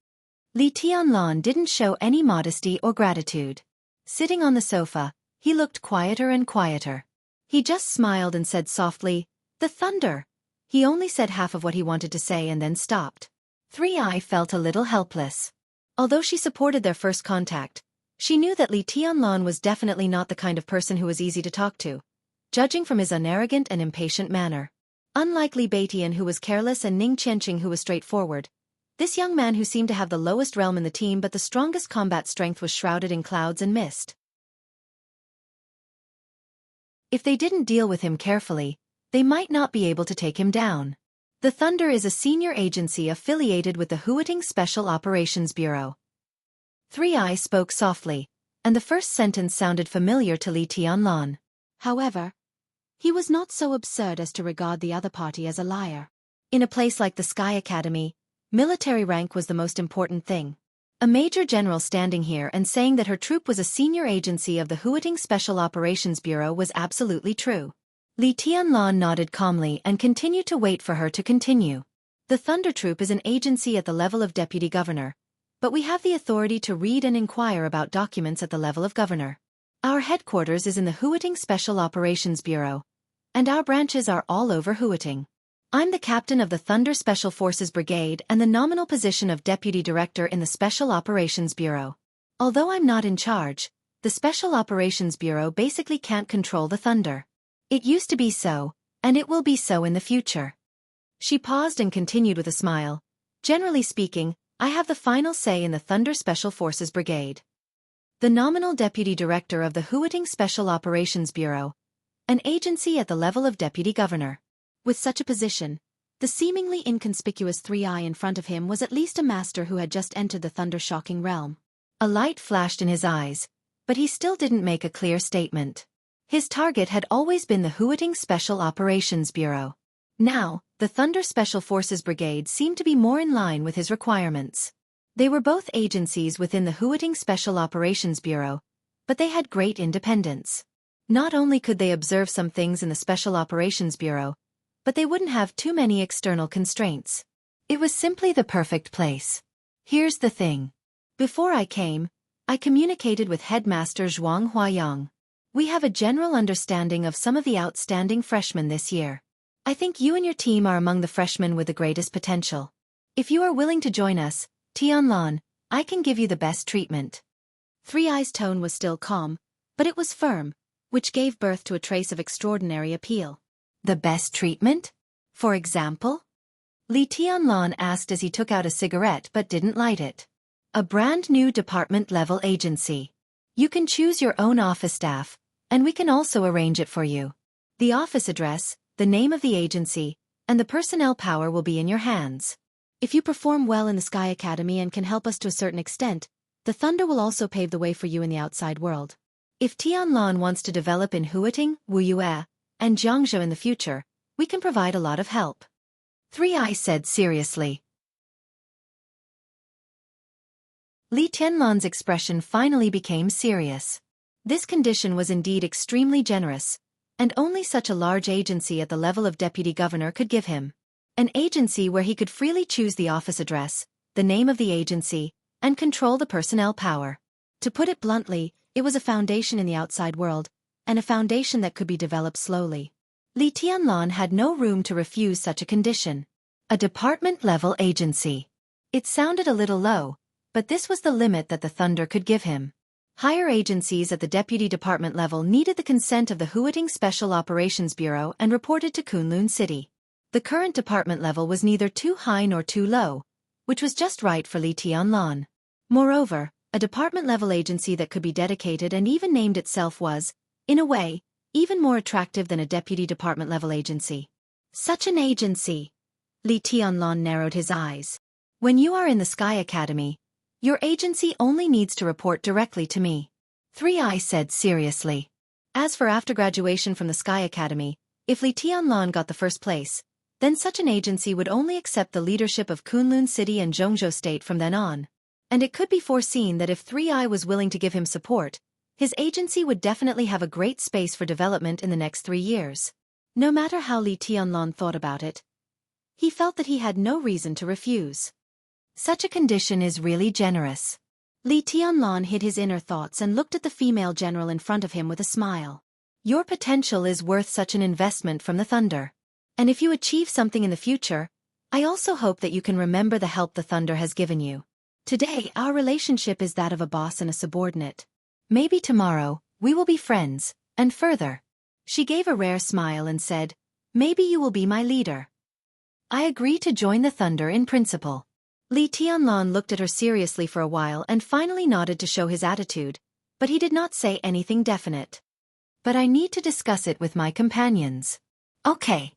Li Tianlan didn't show any modesty or gratitude. Sitting on the sofa, he looked quieter and quieter. He just smiled and said softly, "The Thunder." He only said half of what he wanted to say and then stopped. 3i felt a little helpless. Although she supported their first contact, she knew that Li Tianlan was definitely not the kind of person who was easy to talk to, judging from his unarrogant and impatient manner. Unlike Li Beitian, who was careless, and Ning Qianqing, who was straightforward, this young man, who seemed to have the lowest realm in the team but the strongest combat strength, was shrouded in clouds and mist. If they didn't deal with him carefully, they might not be able to take him down. The Thunder is a senior agency affiliated with the Huating Special Operations Bureau. 3i spoke softly, and the first sentence sounded familiar to Li Tianlan. However, he was not so absurd as to regard the other party as a liar. In a place like the Sky Academy, military rank was the most important thing. A major general standing here and saying that her troop was a senior agency of the Huating Special Operations Bureau was absolutely true. Li Tianlan nodded calmly and continued to wait for her to continue. "The Thunder Troop is an agency at the level of deputy governor, but we have the authority to read and inquire about documents at the level of governor. Our headquarters is in the Huating Special Operations Bureau, and our branches are all over Huating. I'm the captain of the Thunder Special Forces Brigade and the nominal position of Deputy Director in the Special Operations Bureau. Although I'm not in charge, the Special Operations Bureau basically can't control the Thunder. It used to be so, and it will be so in the future." She paused and continued with a smile, "Generally speaking, I have the final say in the Thunder Special Forces Brigade. The nominal Deputy Director of the Huating Special Operations Bureau, an agency at the level of Deputy Governor. With such a position, The seemingly inconspicuous 3i in front of him was at least a master who had just entered the thunder-shocking realm. A light flashed in his eyes, but he still didn't make a clear statement. His target had always been the Huating Special Operations Bureau. Now, the Thunder Special Forces Brigade seemed to be more in line with his requirements. They were both agencies within the Huating Special Operations Bureau, but they had great independence. Not only could they observe some things in the Special Operations Bureau, but they wouldn't have too many external constraints. It was simply the perfect place. Here's the thing. Before I came, I communicated with Headmaster Zhuang Huayang. We have a general understanding of some of the outstanding freshmen this year. I think you and your team are among the freshmen with the greatest potential. If you are willing to join us, Tianlan, I can give you the best treatment. 3i's tone was still calm, but it was firm, which gave birth to a trace of extraordinary appeal. The best treatment? For example? Li Tianlan asked as he took out a cigarette but didn't light it. A brand new department-level agency. You can choose your own office staff, and we can also arrange it for you. The office address, the name of the agency, and the personnel power will be in your hands. If you perform well in the Sky Academy and can help us to a certain extent, the Thunder will also pave the way for you in the outside world. If Tianlan wants to develop in Huating, Wuxia, and Jianghu in the future, we can provide a lot of help. 3i said seriously. Li Tianlan's expression finally became serious. This condition was indeed extremely generous, and only such a large agency at the level of deputy governor could give him. An agency where he could freely choose the office address, the name of the agency, and control the personnel power. To put it bluntly, it was a foundation in the outside world, and a foundation that could be developed slowly. Li Tianlan had no room to refuse such a condition. A department-level agency. It sounded a little low, but this was the limit that the Thunder could give him. Higher agencies at the deputy department level needed the consent of the Huating Special Operations Bureau and reported to Kunlun City. The current department level was neither too high nor too low, which was just right for Li Tianlan. Moreover, a department-level agency that could be dedicated and even named itself was, in a way, even more attractive than a deputy department-level agency. Such an agency. Li Tianlan narrowed his eyes. When you are in the Sky Academy, your agency only needs to report directly to me. 3i said seriously. As for after graduation from the Sky Academy, if Li Tianlan got the first place, then such an agency would only accept the leadership of Kunlun City and Jianghu State from then on. And it could be foreseen that if 3i was willing to give him support, his agency would definitely have a great space for development in the next 3 years. No matter how Li Tianlan thought about it, he felt that he had no reason to refuse. Such a condition is really generous. Li Tianlan hid his inner thoughts and looked at the female general in front of him with a smile. Your potential is worth such an investment from the Thunder. And if you achieve something in the future, I also hope that you can remember the help the Thunder has given you. Today, our relationship is that of a boss and a subordinate. Maybe tomorrow, we will be friends, and further. She gave a rare smile and said, maybe you will be my leader. I agree to join the Thunder in principle. Li Tianlan looked at her seriously for a while and finally nodded to show his attitude, but he did not say anything definite. But I need to discuss it with my companions. Okay.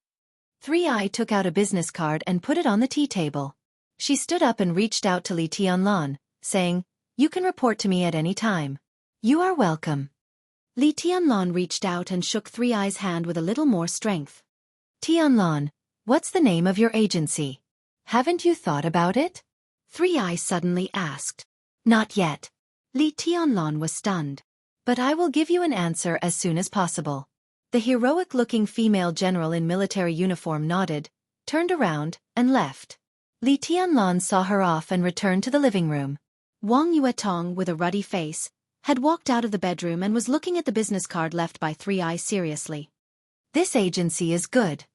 3i took out a business card and put it on the tea table. She stood up and reached out to Li Tianlan, saying, you can report to me at any time. You are welcome. Li Tianlan reached out and shook 3i's hand with a little more strength. Tianlan, what's the name of your agency? Haven't you thought about it? 3i suddenly asked. Not yet. Li Tianlan was stunned. But I will give you an answer as soon as possible. The heroic-looking female general in military uniform nodded, turned around, and left. Li Tianlan saw her off and returned to the living room. Wang Yuetong, with a ruddy face, had walked out of the bedroom and was looking at the business card left by 3i seriously. This agency is good.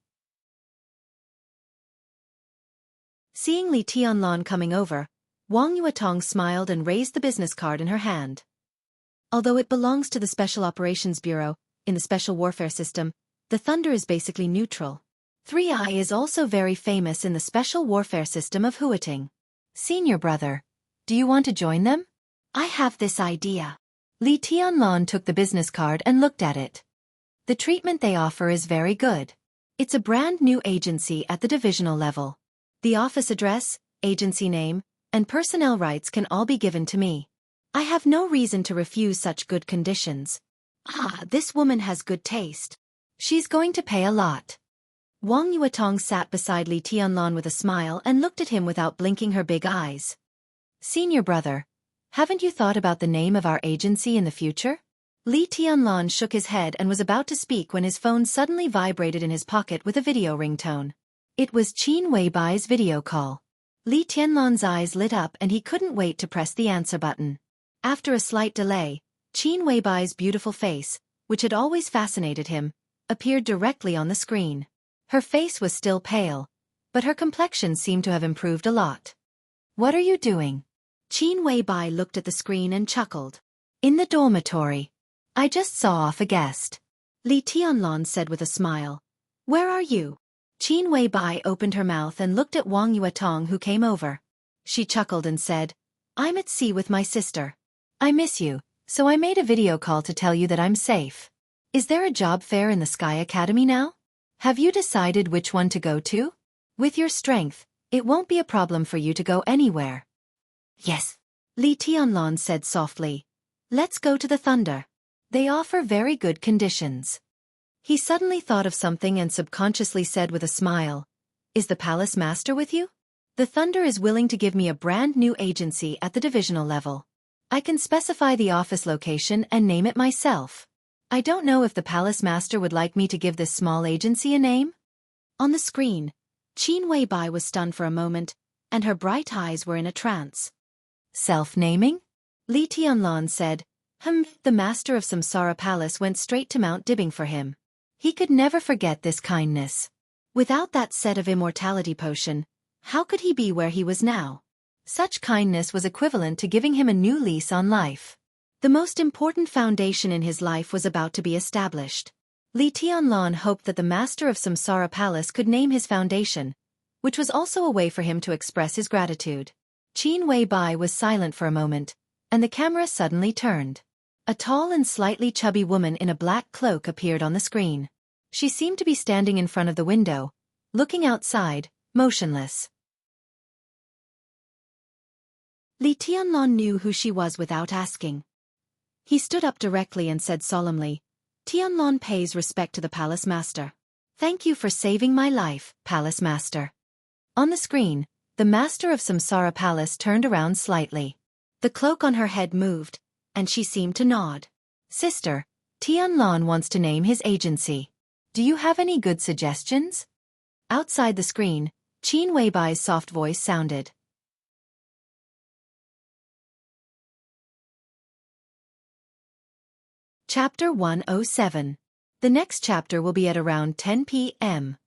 Seeing Li Tianlan coming over, Wang Yuetong smiled and raised the business card in her hand. Although it belongs to the Special Operations Bureau, in the Special Warfare System, the Thunder is basically neutral. 3i is also very famous in the Special Warfare System of Huating. Senior brother, do you want to join them? I have this idea. Li Tianlan took the business card and looked at it. The treatment they offer is very good. It's a brand new agency at the divisional level. The office address, agency name, and personnel rights can all be given to me. I have no reason to refuse such good conditions. This woman has good taste. She's going to pay a lot. Wang Yuetong sat beside Li Tianlan with a smile and looked at him without blinking her big eyes. Senior brother, haven't you thought about the name of our agency in the future? Li Tianlan shook his head and was about to speak when his phone suddenly vibrated in his pocket with a video ringtone. It was Qin Weibai's video call. Li Tianlan's eyes lit up and he couldn't wait to press the answer button. After a slight delay, Qin Weibai's beautiful face, which had always fascinated him, appeared directly on the screen. Her face was still pale, but her complexion seemed to have improved a lot. What are you doing? Qin Weibai looked at the screen and chuckled. In the dormitory. I just saw off a guest. Li Tianlan said with a smile. Where are you? Qin Weibai opened her mouth and looked at Wang Yuetong who came over. She chuckled and said, I'm at sea with my sister. I miss you, so I made a video call to tell you that I'm safe. Is there a job fair in the Sky Academy now? Have you decided which one to go to? With your strength, it won't be a problem for you to go anywhere. Yes. Li Tianlan said softly. Let's go to the Thunder. They offer very good conditions. He suddenly thought of something and subconsciously said with a smile, Is the Palace Master with you? The Thunder is willing to give me a brand new agency at the divisional level. I can specify the office location and name it myself. I don't know if the Palace Master would like me to give this small agency a name. On the screen, Qin Weibai was stunned for a moment, and her bright eyes were in a trance. Self-naming? Li Tianlan said, the master of Samsara Palace went straight to Mount Dibbing for him. He could never forget this kindness. Without that set of immortality potion, how could he be where he was now? Such kindness was equivalent to giving him a new lease on life. The most important foundation in his life was about to be established. Li Tianlan hoped that the master of Samsara Palace could name his foundation, which was also a way for him to express his gratitude. Qin Weibai was silent for a moment, and the camera suddenly turned. A tall and slightly chubby woman in a black cloak appeared on the screen. She seemed to be standing in front of the window, looking outside, motionless. Li Tianlan knew who she was without asking. He stood up directly and said solemnly, Tianlan pays respect to the Palace Master. Thank you for saving my life, Palace Master. On the screen, the Master of Samsara Palace turned around slightly. The cloak on her head moved, and she seemed to nod. Sister, Tianlan wants to name his agency. Do you have any good suggestions? Outside the screen, Qin Weibai's soft voice sounded. Chapter 107. The next chapter will be at around 10 p.m.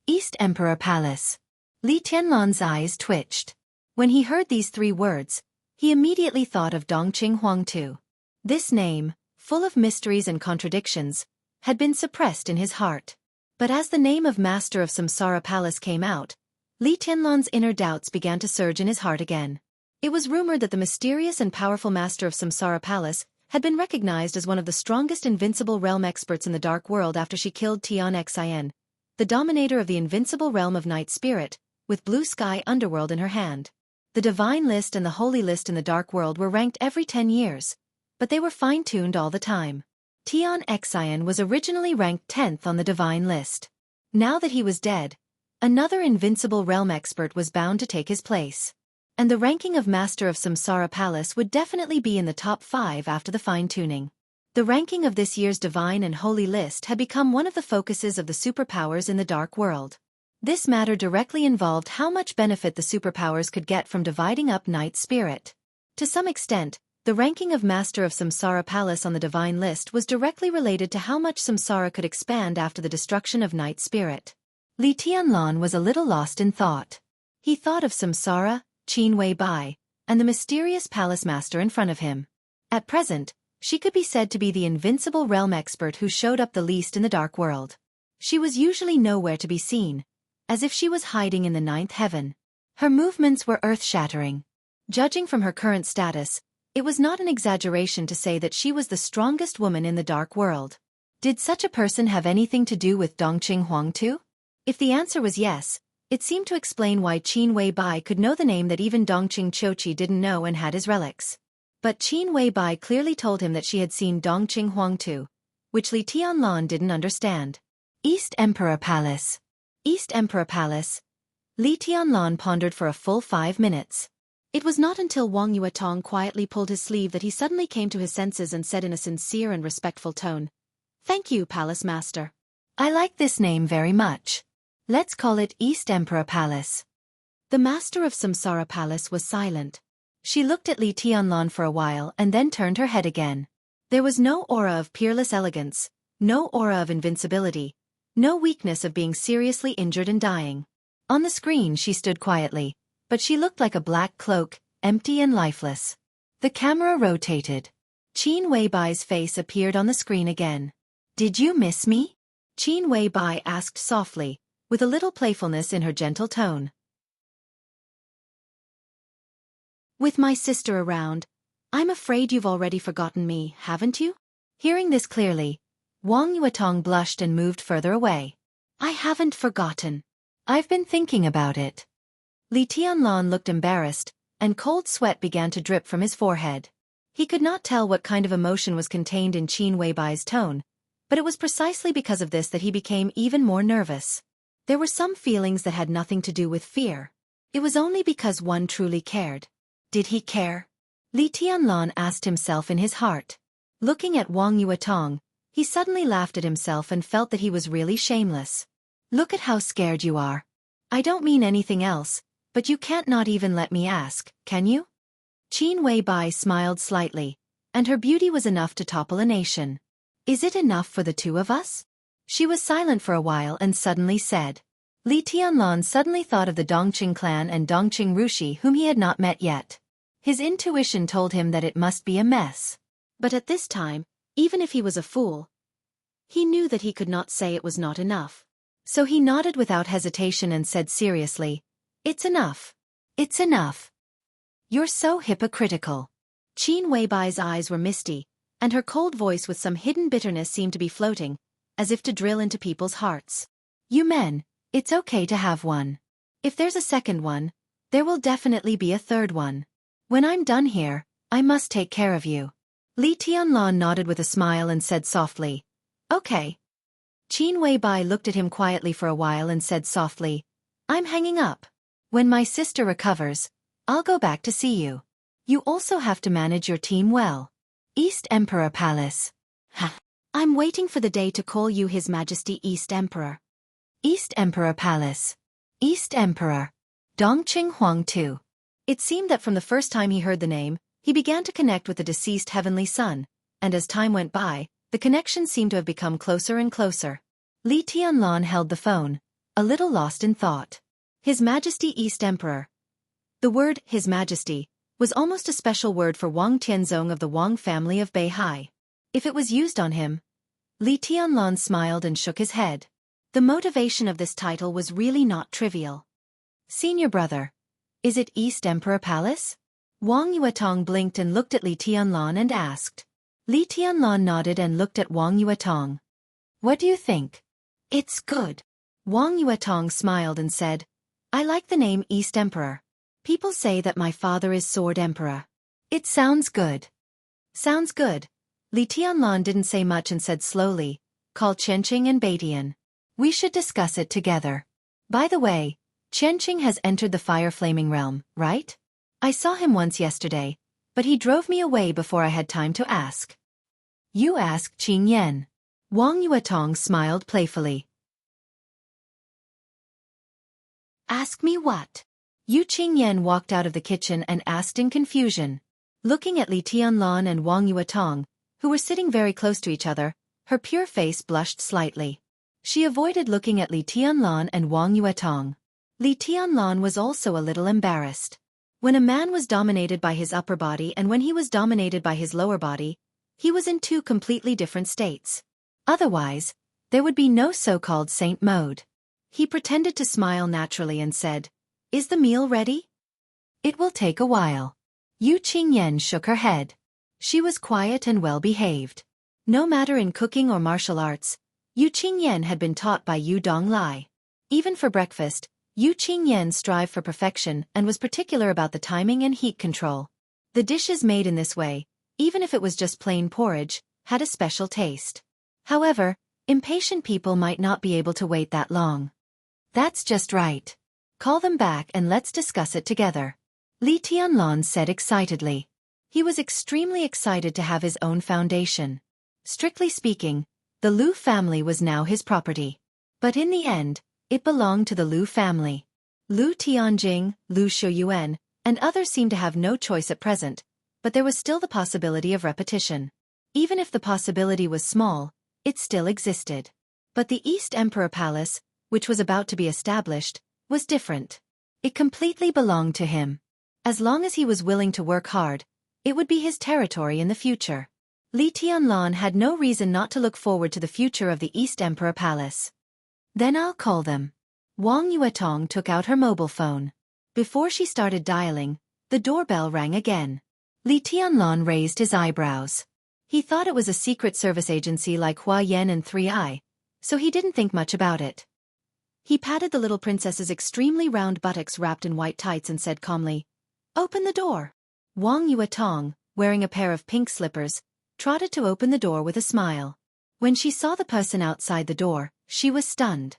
East Emperor Palace. Li Tianlan's eyes twitched. When he heard these 3 words, he immediately thought of Dongqing Huangtu. This name, full of mysteries and contradictions, had been suppressed in his heart. But as the name of Master of Samsara Palace came out, Li Tianlan's inner doubts began to surge in his heart again. It was rumored that the mysterious and powerful Master of Samsara Palace had been recognized as one of the strongest invincible realm experts in the Dark World after she killed Xianxia, the dominator of the invincible realm of Night Spirit, with Blue Sky Underworld in her hand. The Divine List and the Holy List in the Dark World were ranked every 10 years, but they were fine-tuned all the time. Xianxia was originally ranked 10th on the Divine List. Now that he was dead, another invincible realm expert was bound to take his place. And the ranking of Master of Samsara Palace would definitely be in the top 5 after the fine-tuning. The ranking of this year's Divine and Holy List had become one of the focuses of the superpowers in the Dark World. This matter directly involved how much benefit the superpowers could get from dividing up Night Spirit. To some extent, the ranking of Master of Samsara Palace on the Divine List was directly related to how much Samsara could expand after the destruction of Night Spirit. Li Tianlan was a little lost in thought. He thought of Samsara, Qin Weibai, and the mysterious Palace Master in front of him. At present, she could be said to be the invincible realm expert who showed up the least in the Dark World. She was usually nowhere to be seen, as if she was hiding in the 9th heaven. Her movements were earth-shattering. Judging from her current status, it was not an exaggeration to say that she was the strongest woman in the Dark World. Did such a person have anything to do with Dongqing Huang too? If the answer was yes, it seemed to explain why Qin Weibai could know the name that even Dongqing Chochi didn't know and had his relics. But Qin Weibai clearly told him that she had seen Dongqing Huang too, which Li Tianlan didn't understand. East Emperor Palace. East Emperor Palace. Li Tianlan pondered for a full 5 minutes. It was not until Wang Yuetong quietly pulled his sleeve that he suddenly came to his senses and said in a sincere and respectful tone, "Thank you, Palace Master. I like this name very much. Let's call it East Emperor Palace." The master of Samsara Palace was silent. She looked at Li Tianlan for a while and then turned her head again. There was no aura of peerless elegance, no aura of invincibility, no weakness of being seriously injured and dying. On the screen she stood quietly, but she looked like a black cloak, empty and lifeless. The camera rotated. Qin Weibai's face appeared on the screen again. "Did you miss me?" Qin Weibai asked softly, with a little playfulness in her gentle tone. "With my sister around, I'm afraid you've already forgotten me, haven't you?" Hearing this clearly, Wang Yuetong blushed and moved further away. "I haven't forgotten. I've been thinking about it." Li Tianlan looked embarrassed, and cold sweat began to drip from his forehead. He could not tell what kind of emotion was contained in Qin Weibai's tone, but it was precisely because of this that he became even more nervous. There were some feelings that had nothing to do with fear. It was only because one truly cared. Did he care? Li Tianlan asked himself in his heart. Looking at Wang Yuetong, he suddenly laughed at himself and felt that he was really shameless. "Look at how scared you are. I don't mean anything else, but you can't not even let me ask, can you?" Qin Weibai smiled slightly, and her beauty was enough to topple a nation. "Is it enough for the two of us?" She was silent for a while and suddenly said. Li Tianlan suddenly thought of the Dongqing clan and Dongqing Rushi whom he had not met yet. His intuition told him that it must be a mess. But at this time, even if he was a fool, he knew that he could not say it was not enough. So he nodded without hesitation and said seriously, "It's enough. It's enough." "You're so hypocritical." Qin Weibai's eyes were misty, and her cold voice with some hidden bitterness seemed to be floating, as if to drill into people's hearts. "You men, it's okay to have one. If there's a second one, there will definitely be a third one. When I'm done here, I must take care of you." Li Tianlan nodded with a smile and said softly, "Okay." Qin Weibai looked at him quietly for a while and said softly, "I'm hanging up. When my sister recovers, I'll go back to see you. You also have to manage your team well." East Emperor Palace. "I'm waiting for the day to call you His Majesty East Emperor." East Emperor Palace. East Emperor. Dongqing Huang II. It seemed that from the first time he heard the name, he began to connect with the deceased heavenly son, and as time went by, the connection seemed to have become closer and closer. Li Tianlan held the phone, a little lost in thought. His Majesty East Emperor. The word, His Majesty, was almost a special word for Wang Tianzong of the Wang family of Beihai. If it was used on him, Li Tianlan smiled and shook his head. The motivation of this title was really not trivial. "Senior brother, is it East Emperor Palace?" Wang Yuetong blinked and looked at Li Tianlan and asked. Li Tianlan nodded and looked at Wang Yuetong. "What do you think?" "It's good." Wang Yuetong smiled and said, "I like the name East Emperor. People say that my father is Sword Emperor. It sounds good." "Sounds good." Li Tianlan didn't say much and said slowly, "Call Qianqing and Baidian. We should discuss it together. By the way, Qianqing has entered the fire-flaming realm, right? I saw him once yesterday, but he drove me away before I had time to ask." "You asked Qing Yan." Wang Yuetong smiled playfully. "Ask me what?" Yu Qingyan walked out of the kitchen and asked in confusion. Looking at Li Tianlan and Wang Yuetong, who were sitting very close to each other, her pure face blushed slightly. She avoided looking at Li Tianlan and Wang Yuetong. Li Tianlan was also a little embarrassed. When a man was dominated by his upper body and when he was dominated by his lower body, he was in two completely different states. Otherwise, there would be no so-called saint mode. He pretended to smile naturally and said, "Is the meal ready?" "It will take a while." Yu Qingyan shook her head. She was quiet and well-behaved. No matter in cooking or martial arts, Yu Qingyan had been taught by Yu Donglai. Even for breakfast, Yu Qingyan strived for perfection and was particular about the timing and heat control. The dishes made in this way, even if it was just plain porridge, had a special taste. However, impatient people might not be able to wait that long. That's just right. Call them back and let's discuss it together, Li Tianlan said excitedly. He was extremely excited to have his own foundation. Strictly speaking, the Lu family was now his property. But in the end, it belonged to the Lu family. Lu Tianjing, Lu Shuyuan, and others seemed to have no choice at present, but there was still the possibility of repetition. Even if the possibility was small, it still existed. But the East Emperor Palace, which was about to be established, was different. It completely belonged to him. As long as he was willing to work hard, it would be his territory in the future. Li Tianlan had no reason not to look forward to the future of the East Emperor Palace. Then I'll call them. Wang Yuetong took out her mobile phone. Before she started dialing, the doorbell rang again. Li Tianlan raised his eyebrows. He thought it was a secret service agency like Hua Yan and 3i, so he didn't think much about it. He patted the little princess's extremely round buttocks wrapped in white tights and said calmly, "Open the door." Wang Yuetong, wearing a pair of pink slippers, trotted to open the door with a smile. When she saw the person outside the door, she was stunned.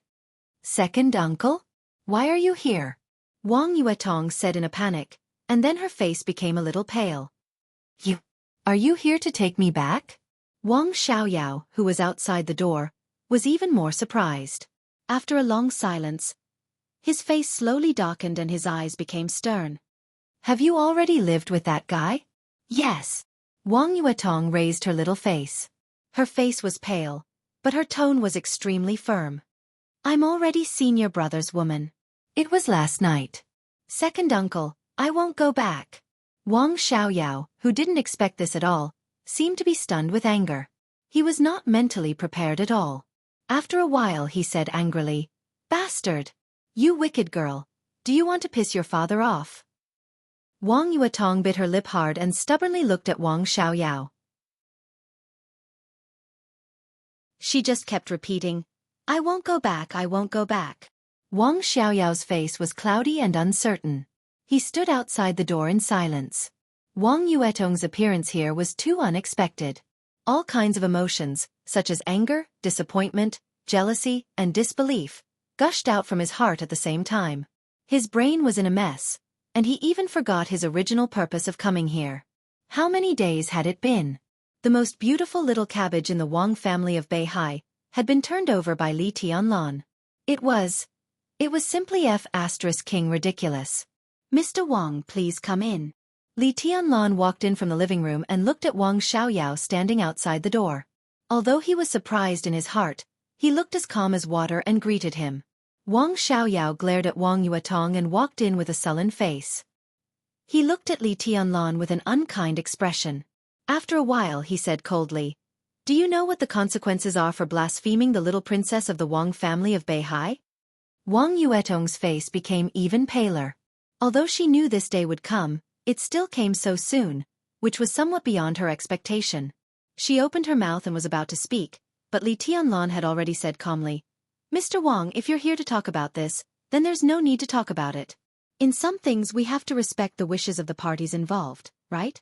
"Second uncle? Why are you here?" Wang Yuetong said in a panic, and then her face became a little pale. Are you here to take me back?" Wang Xiaoyao, who was outside the door, was even more surprised. After a long silence, his face slowly darkened and his eyes became stern. "Have you already lived with that guy?" "Yes." Wang Yuetong raised her little face. Her face was pale, but her tone was extremely firm. "I'm already seen your brother's woman. It was last night." "Second uncle, I won't go back." Wang Xiaoyao, who didn't expect this at all, seemed to be stunned with anger. He was not mentally prepared at all. After a while he said angrily, "Bastard! You wicked girl, do you want to piss your father off?" Wang Yuetong bit her lip hard and stubbornly looked at Wang Xiaoyao. She just kept repeating, "I won't go back, I won't go back." Wang Xiaoyao's face was cloudy and uncertain. He stood outside the door in silence. Wang Yuetong's appearance here was too unexpected. All kinds of emotions, such as anger, disappointment, jealousy, and disbelief, gushed out from his heart at the same time. His brain was in a mess, and he even forgot his original purpose of coming here. How many days had it been? The most beautiful little cabbage in the Wang family of Beihai had been turned over by Li Tianlan. It was simply King ridiculous. "Mr. Wang, please come in." Li Tianlan walked in from the living room and looked at Wang Xiaoyao standing outside the door. Although he was surprised in his heart, he looked as calm as water and greeted him. Wang Xiaoyao glared at Wang Yuetong and walked in with a sullen face. He looked at Li Tianlan with an unkind expression. After a while he said coldly, "Do you know what the consequences are for blaspheming the little princess of the Wang family of Beihai?" Wang Yuetong's face became even paler. Although she knew this day would come, it still came so soon, which was somewhat beyond her expectation. She opened her mouth and was about to speak, but Li Tianlan had already said calmly, "Mr. Wang, if you're here to talk about this, then there's no need to talk about it. In some things we have to respect the wishes of the parties involved, right?"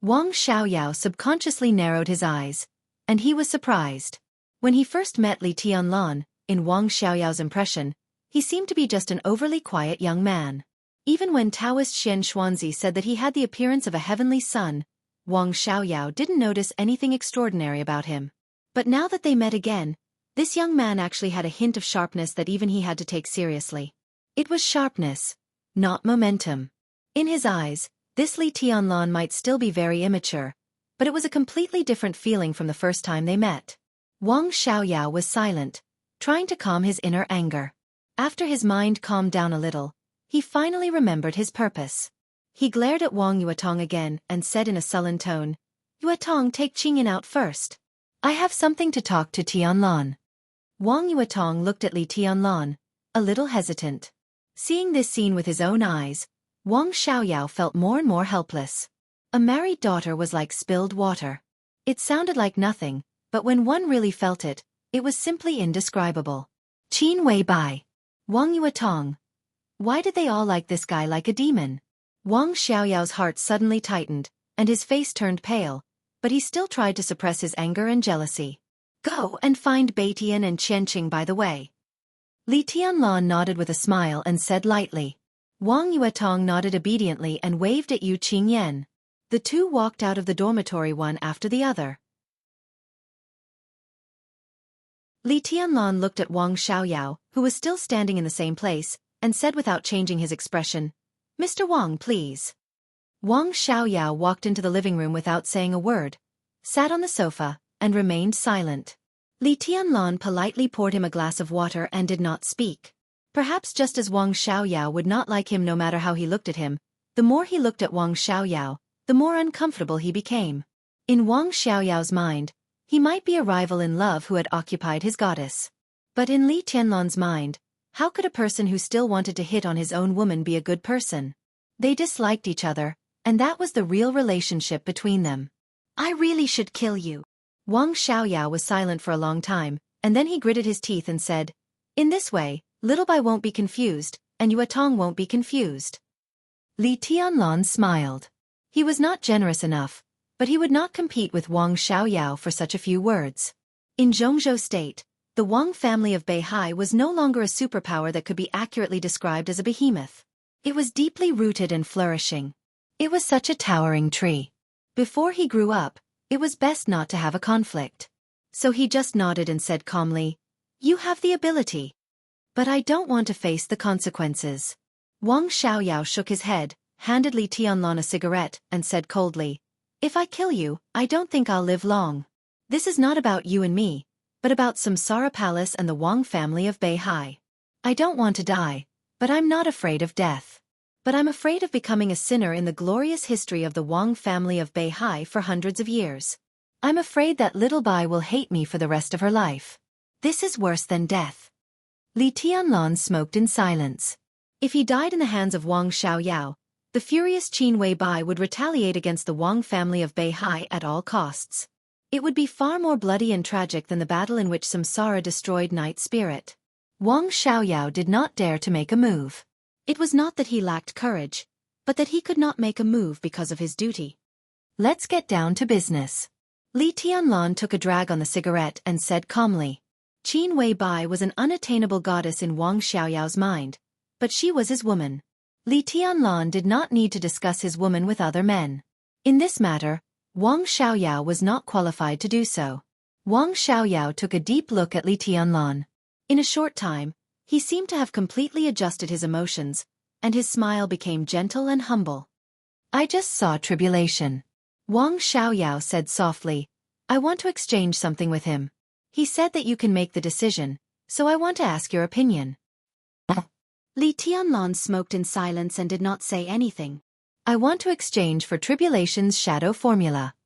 Wang Xiaoyao subconsciously narrowed his eyes, and he was surprised. When he first met Li Tianlan, in Wang Xiaoyao's impression, he seemed to be just an overly quiet young man. Even when Taoist Xianxia said that he had the appearance of a heavenly son, Wang Xiaoyao didn't notice anything extraordinary about him. But now that they met again, this young man actually had a hint of sharpness that even he had to take seriously. It was sharpness, not momentum. In his eyes, this Li Tianlan might still be very immature, but it was a completely different feeling from the first time they met. Wang Xiaoyao was silent, trying to calm his inner anger. After his mind calmed down a little, he finally remembered his purpose. He glared at Wang Yuetong again and said in a sullen tone, "Yuetong, take Qingyan out first. I have something to talk to Tianlan." Wang Yuetong looked at Li Tianlan, a little hesitant. Seeing this scene with his own eyes, Wang Xiaoyao felt more and more helpless. A married daughter was like spilled water. It sounded like nothing, but when one really felt it, it was simply indescribable. Qin Wei Bai. Wang Yuetong. Why did they all like this guy like a demon? Wang Xiaoyao's heart suddenly tightened, and his face turned pale, but he still tried to suppress his anger and jealousy. Go and find Beitian and Qianxia by the way. Li Tianlan nodded with a smile and said lightly. Wang Yuetong nodded obediently and waved at Yu Qingyan. The two walked out of the dormitory one after the other. Li Tianlan looked at Wang Xiaoyao, who was still standing in the same place, and said without changing his expression, "Mr. Wang, please." Wang Xiaoyao walked into the living room without saying a word, sat on the sofa, and remained silent. Li Tianlan politely poured him a glass of water and did not speak. Perhaps just as Wang Xiaoyao would not like him no matter how he looked at him, the more he looked at Wang Xiaoyao, the more uncomfortable he became. In Wang Xiaoyao's mind, he might be a rival in love who had occupied his goddess. But in Li Tianlan's mind, how could a person who still wanted to hit on his own woman be a good person? They disliked each other, and that was the real relationship between them. I really should kill you. Wang Xiaoyao was silent for a long time, and then he gritted his teeth and said, "In this way, Little Bai won't be confused, and Yuetong won't be confused." Li Tianlan smiled. He was not generous enough, but he would not compete with Wang Xiaoyao for such a few words. In Jianghu State, the Wang family of Beihai was no longer a superpower that could be accurately described as a behemoth. It was deeply rooted and flourishing. It was such a towering tree. Before he grew up, it was best not to have a conflict. So he just nodded and said calmly, "You have the ability. But I don't want to face the consequences." Wang Xiaoyao shook his head, handed Li Tianlan a cigarette, and said coldly, "If I kill you, I don't think I'll live long. This is not about you and me, but about Samsara Palace and the Wang family of Beihai. I don't want to die, but I'm not afraid of death. But I'm afraid of becoming a sinner in the glorious history of the Wang family of Beihai for hundreds of years. I'm afraid that little Bai will hate me for the rest of her life. This is worse than death." Li Tianlan smoked in silence. If he died in the hands of Wang Xiaoyao, the furious Qin Wei Bai would retaliate against the Wang family of Beihai at all costs. It would be far more bloody and tragic than the battle in which Samsara destroyed Night Spirit. Wang Xiaoyao did not dare to make a move. It was not that he lacked courage, but that he could not make a move because of his duty. "Let's get down to business." Li Tianlan took a drag on the cigarette and said calmly. Qin Wei Bai was an unattainable goddess in Wang Xiaoyao's mind, but she was his woman. Li Tianlan did not need to discuss his woman with other men. In this matter, Wang Xiaoyao was not qualified to do so. Wang Xiaoyao took a deep look at Li Tianlan. In a short time, he seemed to have completely adjusted his emotions, and his smile became gentle and humble. "I just saw tribulation." Wang Xiaoyao said softly, "I want to exchange something with him. He said that you can make the decision, so I want to ask your opinion." Li Tianlan smoked in silence and did not say anything. "I want to exchange for Tribulation's shadow formula."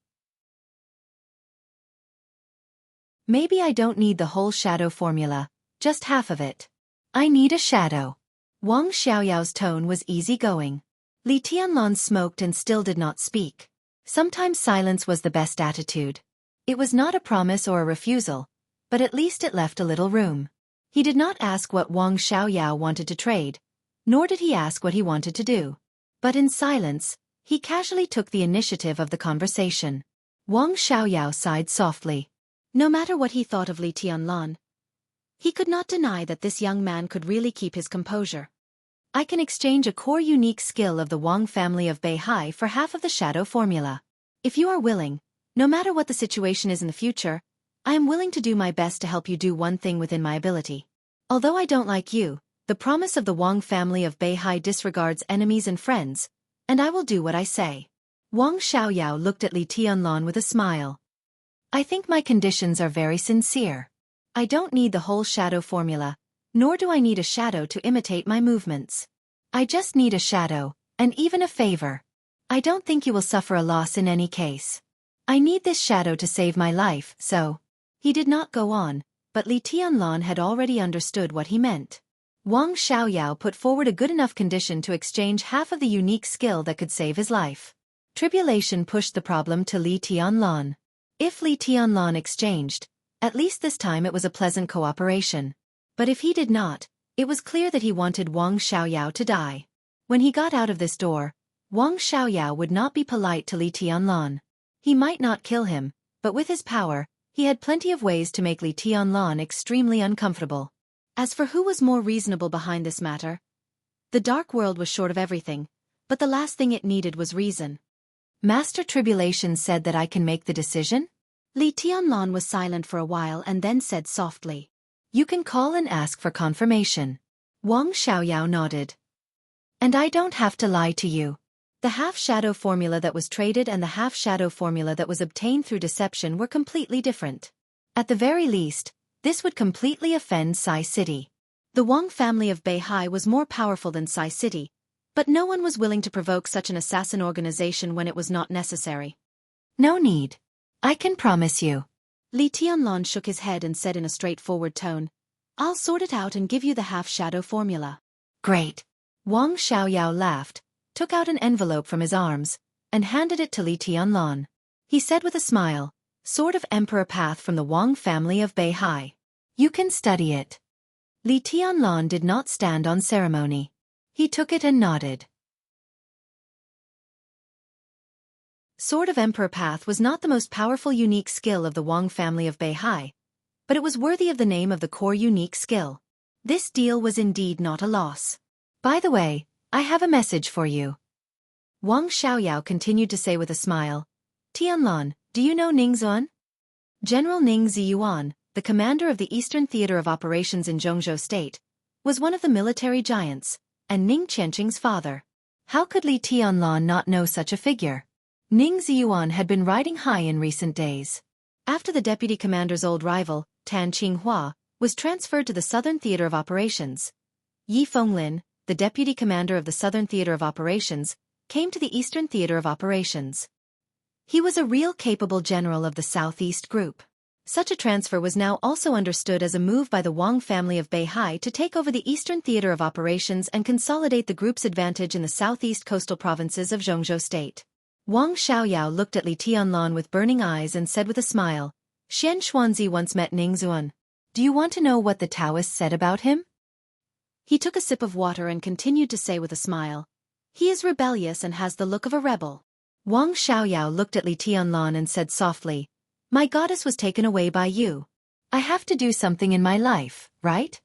"Maybe I don't need the whole shadow formula, just half of it. I need a shadow." Wang Xiaoyao's tone was easygoing. Li Tianlan smoked and still did not speak. Sometimes silence was the best attitude. It was not a promise or a refusal, but at least it left a little room. He did not ask what Wang Xiaoyao wanted to trade, nor did he ask what he wanted to do. But in silence, he casually took the initiative of the conversation. Wang Xiaoyao sighed softly. No matter what he thought of Li Tianlan, he could not deny that this young man could really keep his composure. "I can exchange a core unique skill of the Wang family of Beihai for half of the shadow formula. If you are willing, no matter what the situation is in the future, I am willing to do my best to help you do one thing within my ability. Although I don't like you, the promise of the Wang family of Beihai disregards enemies and friends, and I will do what I say." Wang Xiaoyao looked at Li Tianlan with a smile. "I think my conditions are very sincere. I don't need the whole shadow formula, nor do I need a shadow to imitate my movements. I just need a shadow, and even a favor. I don't think you will suffer a loss in any case. I need this shadow to save my life, so..." He did not go on, but Li Tianlan had already understood what he meant. Wang Xiaoyao put forward a good enough condition to exchange half of the unique skill that could save his life. Tribulation pushed the problem to Li Tianlan. If Li Tianlan exchanged, at least this time it was a pleasant cooperation. But if he did not, it was clear that he wanted Wang Xiaoyao to die. When he got out of this door, Wang Xiaoyao would not be polite to Li Tianlan. He might not kill him, but with his power, he had plenty of ways to make Li Tianlan extremely uncomfortable. As for who was more reasonable behind this matter, the dark world was short of everything, but the last thing it needed was reason. Master Tribulation said that I can make the decision? Li Tianlan was silent for a while and then said softly, "You can call and ask for confirmation." Wang Xiaoyao nodded. "And I don't have to lie to you." The half-shadow formula that was traded and the half-shadow formula that was obtained through deception were completely different. At the very least, this would completely offend Sai City. The Wang family of Beihai was more powerful than Sai City, but no one was willing to provoke such an assassin organization when it was not necessary. "No need. I can promise you." Li Tianlan shook his head and said in a straightforward tone, "I'll sort it out and give you the half-shadow formula." "Great." Wang Xiaoyao laughed, took out an envelope from his arms, and handed it to Li Tianlan. He said with a smile, "Sword of Emperor Path from the Wang family of Beihai. You can study it." Li Tianlan did not stand on ceremony. He took it and nodded. Sword of Emperor Path was not the most powerful unique skill of the Wang family of Beihai, but it was worthy of the name of the core unique skill. This deal was indeed not a loss. "By the way, I have a message for you." Wang Xiaoyao continued to say with a smile, "Tianlan, do you know Ning Zuan?" General Ning Ziyuan, the commander of the Eastern Theater of Operations in Jianghu State, was one of the military giants, and Ning Qianqing's father. How could Li Tianlan not know such a figure? Ning Ziyuan had been riding high in recent days. After the deputy commander's old rival, Tan Qinghua, was transferred to the Southern Theater of Operations, Yi Fenglin, the deputy commander of the Southern Theater of Operations, came to the Eastern Theater of Operations. He was a real capable general of the Southeast Group. Such a transfer was now also understood as a move by the Wang family of Beihai to take over the Eastern Theater of Operations and consolidate the group's advantage in the southeast coastal provinces of Jianghu State. Wang Xiaoyao looked at Li Tianlan with burning eyes and said with a smile, "Xian Xuanzi once met Ning Zuan. Do you want to know what the Taoists said about him?" He took a sip of water and continued to say with a smile, "He is rebellious and has the look of a rebel." Wang Xiaoyao looked at Li Tianlan and said softly, "My goddess was taken away by you. I have to do something in my life, right?"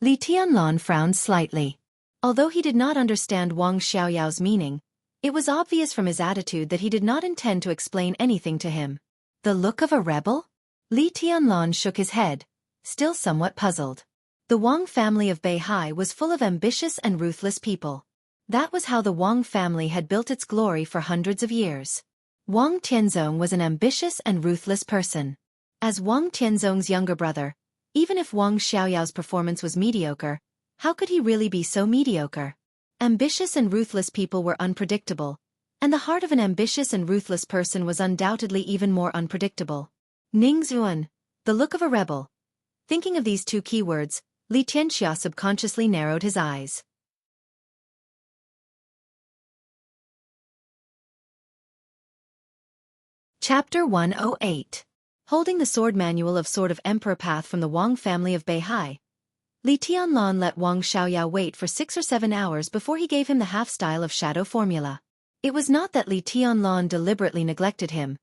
Li Tianlan frowned slightly. Although he did not understand Wang Xiaoyao's meaning, it was obvious from his attitude that he did not intend to explain anything to him. The look of a rebel? Li Tianlan shook his head, still somewhat puzzled. The Wang family of Beihai was full of ambitious and ruthless people. That was how the Wang family had built its glory for hundreds of years. Wang Tianzong was an ambitious and ruthless person. As Wang Tianzong's younger brother, even if Wang Xiaoyao's performance was mediocre, how could he really be so mediocre? Ambitious and ruthless people were unpredictable, and the heart of an ambitious and ruthless person was undoubtedly even more unpredictable. Ning Zuan, the look of a rebel. Thinking of these two keywords, Li Xianxia subconsciously narrowed his eyes. Chapter 108. Holding the sword manual of Sword of Emperor Path from the Wang family of Beihai, Li Tianlan let Wang Xiaoyao wait for 6 or 7 hours before he gave him the half-style of shadow formula. It was not that Li Tianlan deliberately neglected him,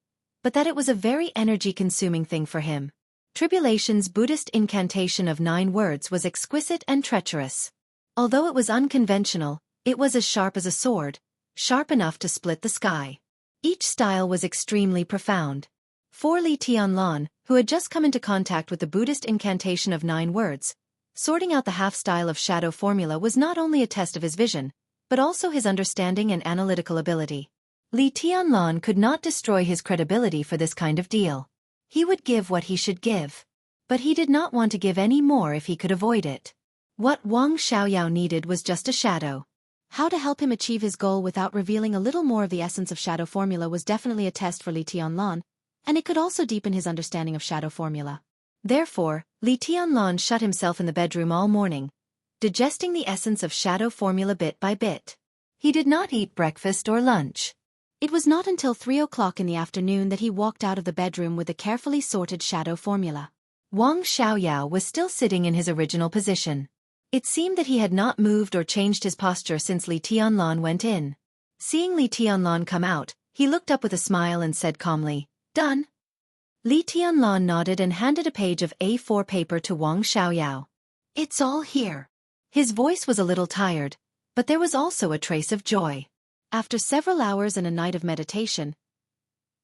but that it was a very energy-consuming thing for him. Tribulation's Buddhist incantation of 9 words was exquisite and treacherous. Although it was unconventional, it was as sharp as a sword, sharp enough to split the sky. Each style was extremely profound. For Li Tianlan, who had just come into contact with the Buddhist incantation of 9 words, sorting out the half-style of shadow formula was not only a test of his vision, but also his understanding and analytical ability. Li Tianlan could not destroy his credibility for this kind of deal. He would give what he should give. But he did not want to give any more if he could avoid it. What Wang Xiaoyao needed was just a shadow. How to help him achieve his goal without revealing a little more of the essence of shadow formula was definitely a test for Li Tianlan, and it could also deepen his understanding of shadow formula. Therefore, Li Tianlan shut himself in the bedroom all morning, digesting the essence of shadow formula bit by bit. He did not eat breakfast or lunch. It was not until 3 o'clock in the afternoon that he walked out of the bedroom with the carefully sorted shadow formula. Wang Xiaoyao was still sitting in his original position. It seemed that he had not moved or changed his posture since Li Tianlan went in. Seeing Li Tianlan come out, he looked up with a smile and said calmly, "Done." Li Tianlan nodded and handed a page of A4 paper to Wang Xiaoyao. "It's all here." His voice was a little tired, but there was also a trace of joy. After several hours and a night of meditation,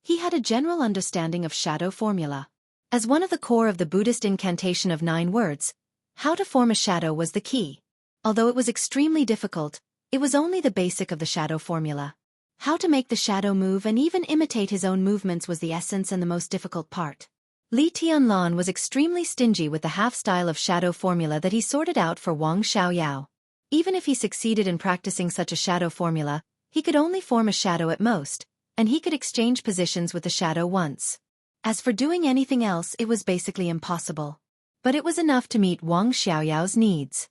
he had a general understanding of shadow formula. As one of the core of the Buddhist incantation of 9 words, how to form a shadow was the key. Although it was extremely difficult, it was only the basic of the shadow formula. How to make the shadow move and even imitate his own movements was the essence and the most difficult part. Li Tianlan was extremely stingy with the half-style of shadow formula that he sorted out for Wang Xiaoyao. Even if he succeeded in practicing such a shadow formula, he could only form a shadow at most, and he could exchange positions with the shadow once. As for doing anything else, it was basically impossible. But it was enough to meet Wang Xiaoyao's needs.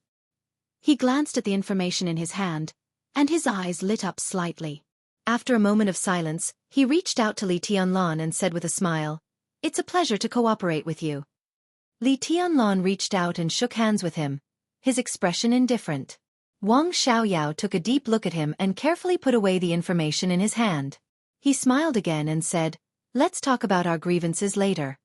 He glanced at the information in his hand, and his eyes lit up slightly. After a moment of silence, he reached out to Li Tianlan and said with a smile, "It's a pleasure to cooperate with you." Li Tianlan reached out and shook hands with him, his expression indifferent. Wang Xiaoyao took a deep look at him and carefully put away the information in his hand. He smiled again and said, "Let's talk about our grievances later.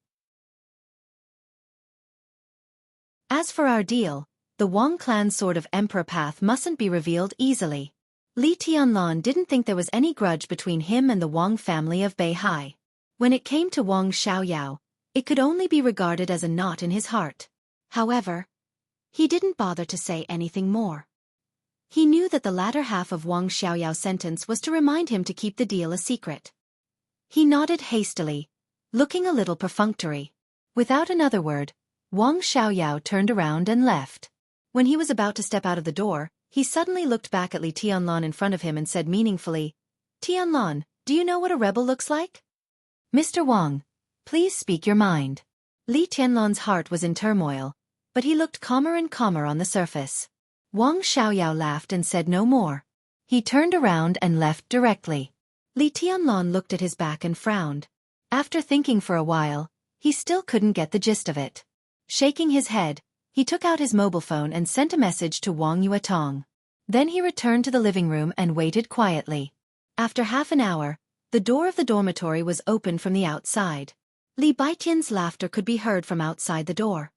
As for our deal, the Wang clan's sword of emperor path mustn't be revealed easily." Li Tianlan didn't think there was any grudge between him and the Wang family of Beihai. When it came to Wang Xiaoyao, it could only be regarded as a knot in his heart. However, he didn't bother to say anything more. He knew that the latter half of Wang Xiaoyao's sentence was to remind him to keep the deal a secret. He nodded hastily, looking a little perfunctory. Without another word, Wang Xiaoyao turned around and left. When he was about to step out of the door, he suddenly looked back at Li Tianlan in front of him and said meaningfully, "Tianlan, do you know what a rebel looks like?" "Mr. Wang, please speak your mind." Li Tianlan's heart was in turmoil, but he looked calmer and calmer on the surface. Wang Xiaoyao laughed and said no more. He turned around and left directly. Li Tianlan looked at his back and frowned. After thinking for a while, he still couldn't get the gist of it. Shaking his head, he took out his mobile phone and sent a message to Wang Yuetong. Then he returned to the living room and waited quietly. After half an hour, the door of the dormitory was opened from the outside. Li Baitian's laughter could be heard from outside the door.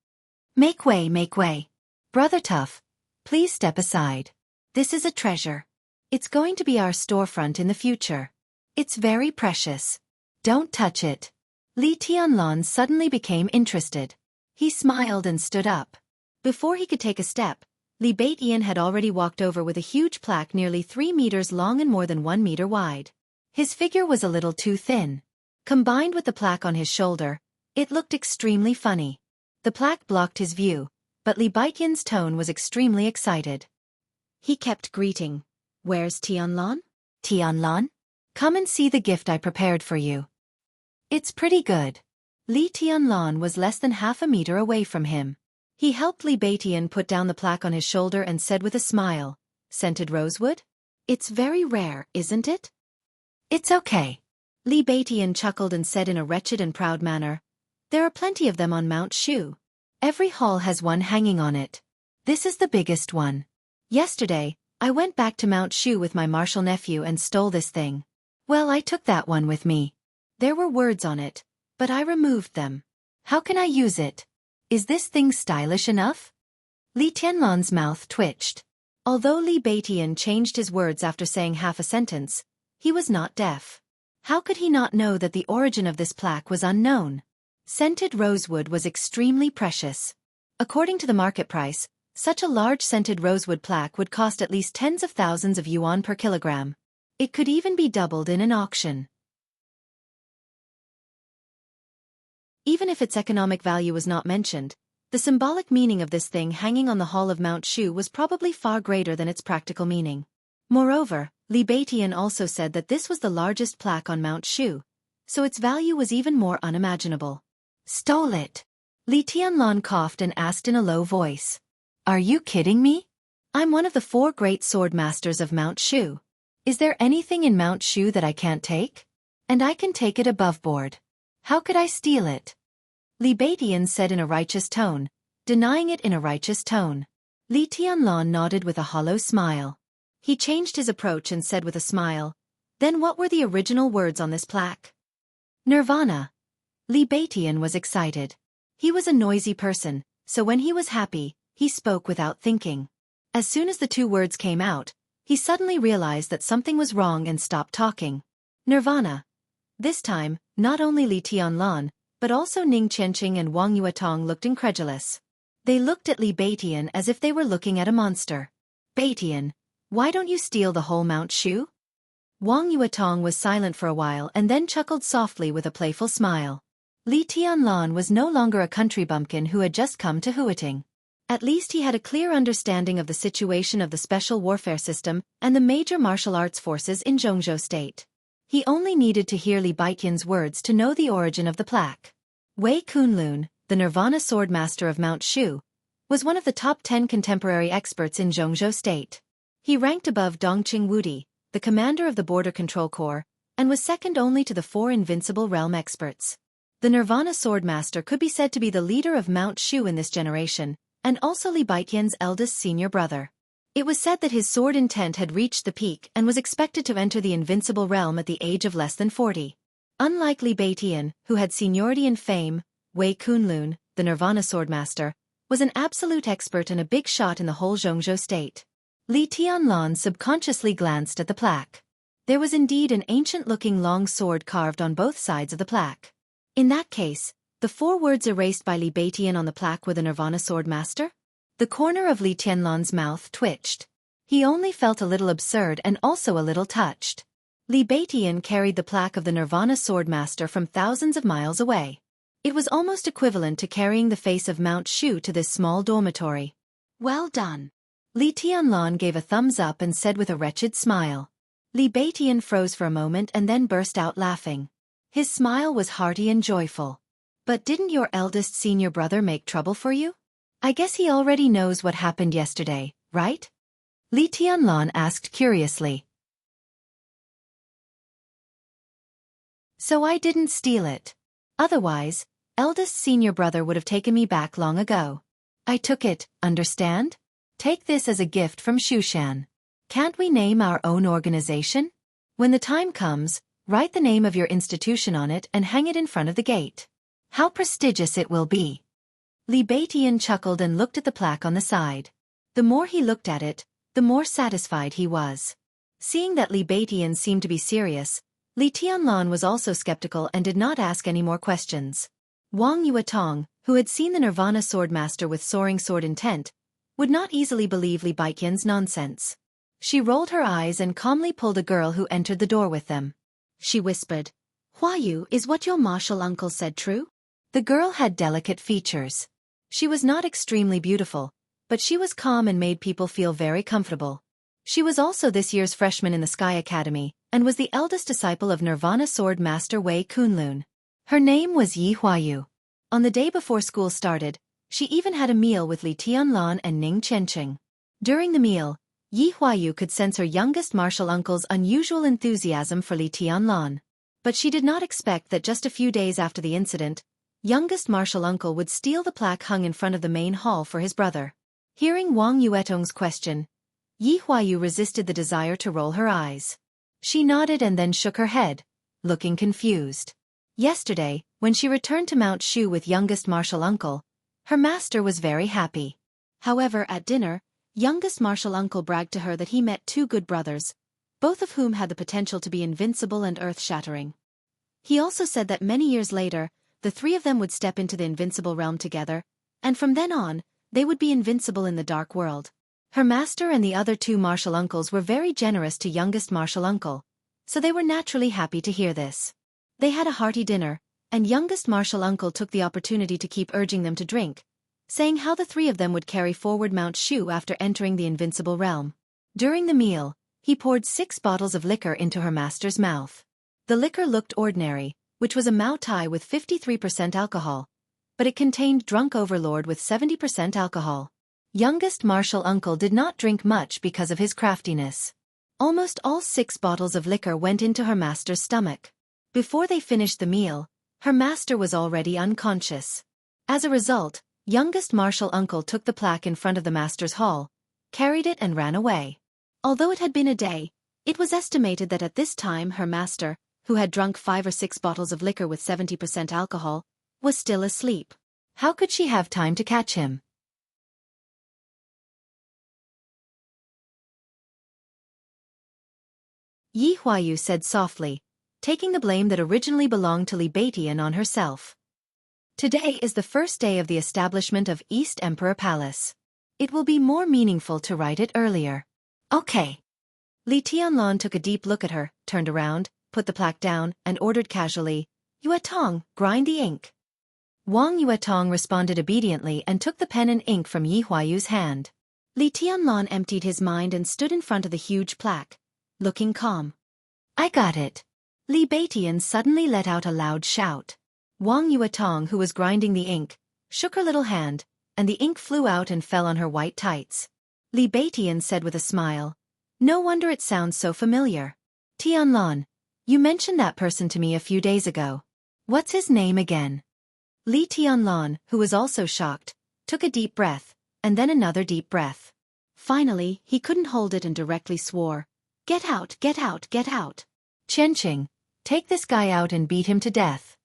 Make way, make way. Brother Tough, please step aside. This is a treasure. It's going to be our storefront in the future. It's very precious. Don't touch it." Li Tianlan suddenly became interested. He smiled and stood up. Before he could take a step, Li Baitian had already walked over with a huge plaque nearly 3 meters long and more than 1 meter wide. His figure was a little too thin. Combined with the plaque on his shoulder, it looked extremely funny. The plaque blocked his view, but Li Baitian's tone was extremely excited. He kept greeting. "Where's Tianlan? Tianlan? Come and see the gift I prepared for you. It's pretty good." Li Tianlan was less than half a meter away from him. He helped Li Baitian put down the plaque on his shoulder and said with a smile, "Scented rosewood? It's very rare, isn't it?" "It's okay." Li Baitian chuckled and said in a wretched and proud manner, "There are plenty of them on Mount Shu. Every hall has one hanging on it. This is the biggest one. Yesterday, I went back to Mount Shu with my martial nephew and stole this thing. Well, I took that one with me. There were words on it, but I removed them. How can I use it? Is this thing stylish enough?" Li Tianlan's mouth twitched. Although Li Baitian changed his words after saying half a sentence, he was not deaf. How could he not know that the origin of this plaque was unknown? Scented rosewood was extremely precious. According to the market price, such a large scented rosewood plaque would cost at least tens of thousands of yuan per kilogram. It could even be doubled in an auction. Even if its economic value was not mentioned, the symbolic meaning of this thing hanging on the hall of Mount Shu was probably far greater than its practical meaning. Moreover, Li Baitian also said that this was the largest plaque on Mount Shu, so its value was even more unimaginable. "Stole it." Li Tianlan coughed and asked in a low voice. "Are you kidding me? I'm one of the 4 great sword masters of Mount Shu. Is there anything in Mount Shu that I can't take? And I can take it above board. How could I steal it? Li Batian said in a righteous tone, denying it in a righteous tone. Li Tianlan nodded with a hollow smile. He changed his approach and said with a smile, then what were the original words on this plaque? Nirvana. Li Batian was excited. He was a noisy person, so when he was happy, he spoke without thinking. As soon as the two words came out, he suddenly realized that something was wrong and stopped talking. Nirvana. This time, not only Li Tianlan, but also Ning Qianqing and Wang Yuetong looked incredulous. They looked at Li Batian as if they were looking at a monster. Batian, why don't you steal the whole Mount Shu? Wang Yuetong was silent for a while and then chuckled softly with a playful smile. Li Tianlan was no longer a country bumpkin who had just come to Huiting. At least he had a clear understanding of the situation of the special warfare system and the major martial arts forces in Jianghu state. He only needed to hear Li Batian's words to know the origin of the plaque. Wei Kunlun, the Nirvana sword master of Mount Shu, was one of the top 10 contemporary experts in Jianghu state. He ranked above Dongqing Wudi, the commander of the Border Control Corps, and was second only to the 4 Invincible Realm experts. The Nirvana sword master could be said to be the leader of Mount Shu in this generation, and also Li Batian's eldest senior brother. It was said that his sword intent had reached the peak and was expected to enter the Invincible Realm at the age of less than 40. Unlike Li Batian, who had seniority and fame, Wei Kunlun, the Nirvana swordmaster, was an absolute expert and a big shot in the whole Jianghu state. Li Tianlan subconsciously glanced at the plaque. There was indeed an ancient-looking long sword carved on both sides of the plaque. In that case, the 4 words erased by Li Batian on the plaque were the Nirvana sword master? The corner of Li Tianlan's mouth twitched. He only felt a little absurd and also a little touched. Li Batian carried the plaque of the Nirvana sword master from thousands of miles away. It was almost equivalent to carrying the face of Mount Shu to this small dormitory. Well done. Li Tianlan gave a thumbs up and said with a wretched smile. Li Batian froze for a moment and then burst out laughing. His smile was hearty and joyful. But didn't your eldest senior brother make trouble for you? I guess he already knows what happened yesterday, right? Li Tianlan asked curiously. So I didn't steal it. Otherwise, eldest senior brother would have taken me back long ago. I took it, understand? Take this as a gift from Shushan. Can't we name our own organization? When the time comes, write the name of your institution on it and hang it in front of the gate. How prestigious it will be. Li Batian chuckled and looked at the plaque on the side. The more he looked at it, the more satisfied he was. Seeing that Li Batian seemed to be serious, Li Tianlan was also skeptical and did not ask any more questions. Wang Yuetong, who had seen the Nirvana swordmaster with soaring sword intent, would not easily believe Li Batian's nonsense. She rolled her eyes and calmly pulled a girl who entered the door with them. She whispered, Huayu, is what your martial uncle said true? The girl had delicate features. She was not extremely beautiful, but she was calm and made people feel very comfortable. She was also this year's freshman in the Sky Academy, and was the eldest disciple of Nirvana Sword Master Wei Kunlun. Her name was Yi Huayu. On the day before school started, she even had a meal with Li Tianlan and Ning Qianqing. During the meal, Yi Huayu could sense her youngest martial uncle's unusual enthusiasm for Li Tianlan. But she did not expect that just a few days after the incident, youngest martial uncle would steal the plaque hung in front of the main hall for his brother. Hearing Wang Yuetong's question, Yi Huayu resisted the desire to roll her eyes. She nodded and then shook her head, looking confused. Yesterday, when she returned to Mount Shu with youngest martial uncle, her master was very happy. However, at dinner, youngest martial uncle bragged to her that he met 2 good brothers, both of whom had the potential to be invincible and earth-shattering. He also said that many years later, the 3 of them would step into the invincible realm together, and from then on, they would be invincible in the dark world. Her master and the other 2 martial uncles were very generous to youngest martial uncle, so they were naturally happy to hear this. They had a hearty dinner, and youngest martial uncle took the opportunity to keep urging them to drink, saying how the 3 of them would carry forward Mount Shu after entering the invincible realm. During the meal, he poured 6 bottles of liquor into her master's mouth. The liquor looked ordinary, which was a Mao Tai with 53% alcohol, but it contained Drunk Overlord with 70% alcohol. Youngest martial uncle did not drink much because of his craftiness. Almost all 6 bottles of liquor went into her master's stomach. Before they finished the meal, her master was already unconscious. As a result, youngest martial uncle took the plaque in front of the master's hall, carried it and ran away. Although it had been a day, it was estimated that at this time her master, who had drunk 5 or 6 bottles of liquor with 70% alcohol, was still asleep. How could she have time to catch him? Yi Huayu said softly, taking the blame that originally belonged to Li Beitian on herself. Today is the first day of the establishment of East Emperor Palace. It will be more meaningful to write it earlier. Okay. Li Tianlan took a deep look at her, turned around, put the plaque down, and ordered casually, Yuetong, grind the ink. Wang Yuetong responded obediently and took the pen and ink from Yi Huayu's hand. Li Tianlan emptied his mind and stood in front of the huge plaque, looking calm. I got it. Li Beitian suddenly let out a loud shout. Wang Yuetong, who was grinding the ink, shook her little hand, and the ink flew out and fell on her white tights. Li Beitian said with a smile, No wonder it sounds so familiar. Tianlan, you mentioned that person to me a few days ago. What's his name again? Li Tianlan, who was also shocked, took a deep breath, and then another deep breath. Finally, he couldn't hold it and directly swore, Get out, get out, get out. Qianqing, take this guy out and beat him to death.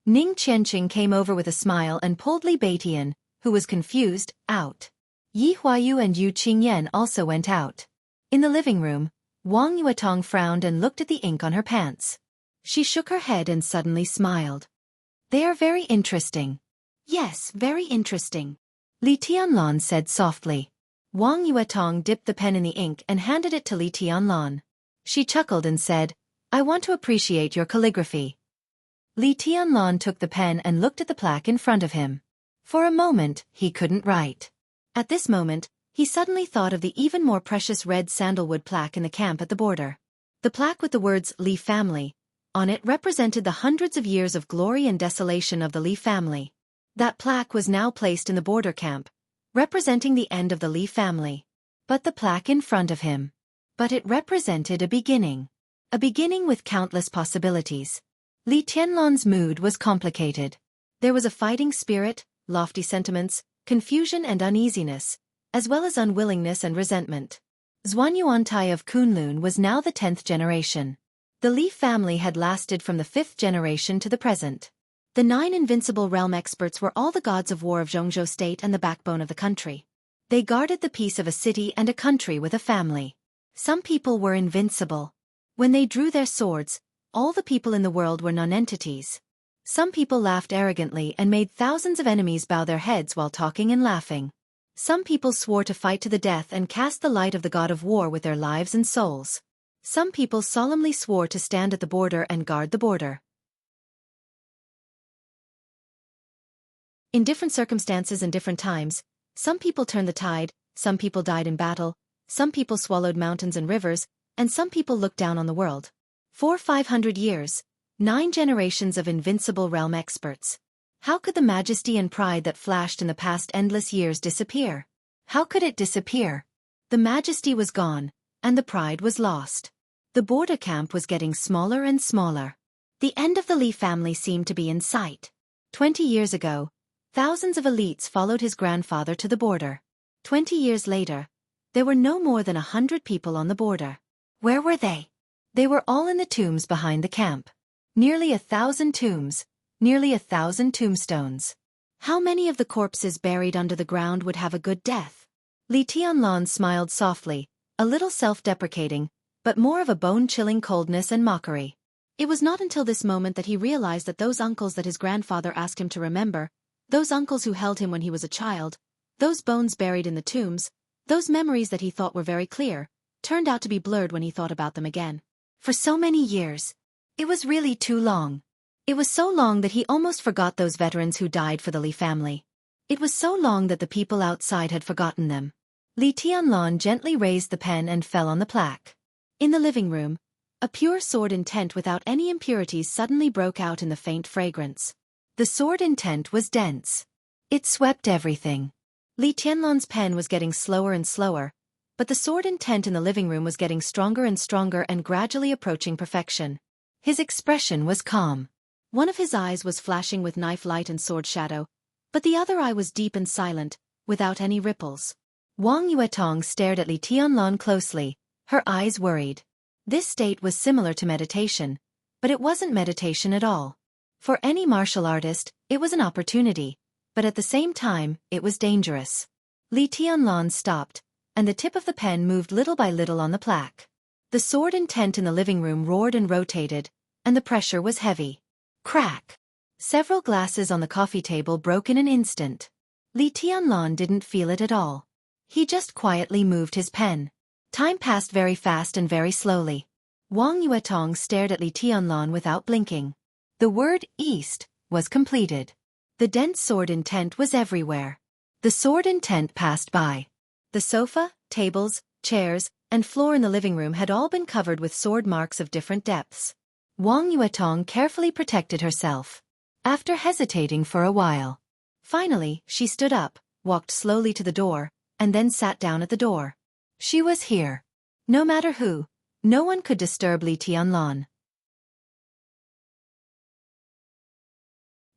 Ning Qianqing came over with a smile and pulled Li Beitian, who was confused, out. Yi Huayu and Yu Qingyan also went out. In the living room, Wang Yuetong frowned and looked at the ink on her pants. She shook her head and suddenly smiled. They are very interesting. Yes, very interesting. Li Tianlan said softly. Wang Yuetong dipped the pen in the ink and handed it to Li Tianlan. She chuckled and said, I want to appreciate your calligraphy. Li Tianlan took the pen and looked at the plaque in front of him. For a moment, he couldn't write. At this moment, he suddenly thought of the even more precious red sandalwood plaque in the camp at the border. The plaque with the words Li family on it represented the hundreds of years of glory and desolation of the Li family. That plaque was now placed in the border camp, representing the end of the Li family. But the plaque in front of him. But it represented a beginning. A beginning with countless possibilities. Li Tianlan's mood was complicated. There was a fighting spirit, lofty sentiments, confusion and uneasiness, as well as unwillingness and resentment. Zhuanyuantai of Kunlun was now the 10th generation. The Li family had lasted from the 5th generation to the present. The 9 invincible realm experts were all the gods of war of Zhongzhou state and the backbone of the country. They guarded the peace of a city and a country with a family. Some people were invincible. When they drew their swords, all the people in the world were nonentities. Some people laughed arrogantly and made thousands of enemies bow their heads while talking and laughing. Some people swore to fight to the death and cast the light of the god of war with their lives and souls. Some people solemnly swore to stand at the border and guard the border. In different circumstances and different times, some people turned the tide, some people died in battle, some people swallowed mountains and rivers, and some people looked down on the world. For 500 years, 9 generations of invincible realm experts. How could the majesty and pride that flashed in the past endless years disappear? How could it disappear? The majesty was gone, and the pride was lost. The border camp was getting smaller and smaller. The end of the Li family seemed to be in sight. 20 years ago, thousands of elites followed his grandfather to the border. 20 years later, there were no more than 100 people on the border. Where were they? They were all in the tombs behind the camp. Nearly 1,000 tombs, nearly 1,000 tombstones. How many of the corpses buried under the ground would have a good death? Li Tianlan smiled softly, a little self-deprecating, but more of a bone-chilling coldness and mockery. It was not until this moment that he realized that those uncles that his grandfather asked him to remember, those uncles who held him when he was a child, those bones buried in the tombs, those memories that he thought were very clear, turned out to be blurred when he thought about them again. For so many years. It was really too long. It was so long that he almost forgot those veterans who died for the Li family. It was so long that the people outside had forgotten them. Li Tianlan gently raised the pen and fell on the plaque. In the living room, a pure sword intent without any impurities suddenly broke out in the faint fragrance. The sword intent was dense. It swept everything. Li Tianlan's pen was getting slower and slower, but the sword intent in the living room was getting stronger and stronger and gradually approaching perfection. His expression was calm. One of his eyes was flashing with knife light and sword shadow, but the other eye was deep and silent, without any ripples. Wang Yuetong stared at Li Tianlan closely, her eyes worried. This state was similar to meditation, but it wasn't meditation at all. For any martial artist, it was an opportunity, but at the same time, it was dangerous. Li Tianlan stopped, and the tip of the pen moved little by little on the plaque. The sword intent in the living room roared and rotated, and the pressure was heavy. Crack! Several glasses on the coffee table broke in an instant. Li Tianlan didn't feel it at all. He just quietly moved his pen. Time passed very fast and very slowly. Wang Yuetong stared at Li Tianlan without blinking. The word east was completed. The dense sword intent was everywhere. The sword intent passed by. The sofa, tables, chairs, and floor in the living room had all been covered with sword marks of different depths. Wang Yuetong carefully protected herself. After hesitating for a while, finally, she stood up, walked slowly to the door, and then sat down at the door. She was here. No matter who, no one could disturb Li Tianlan.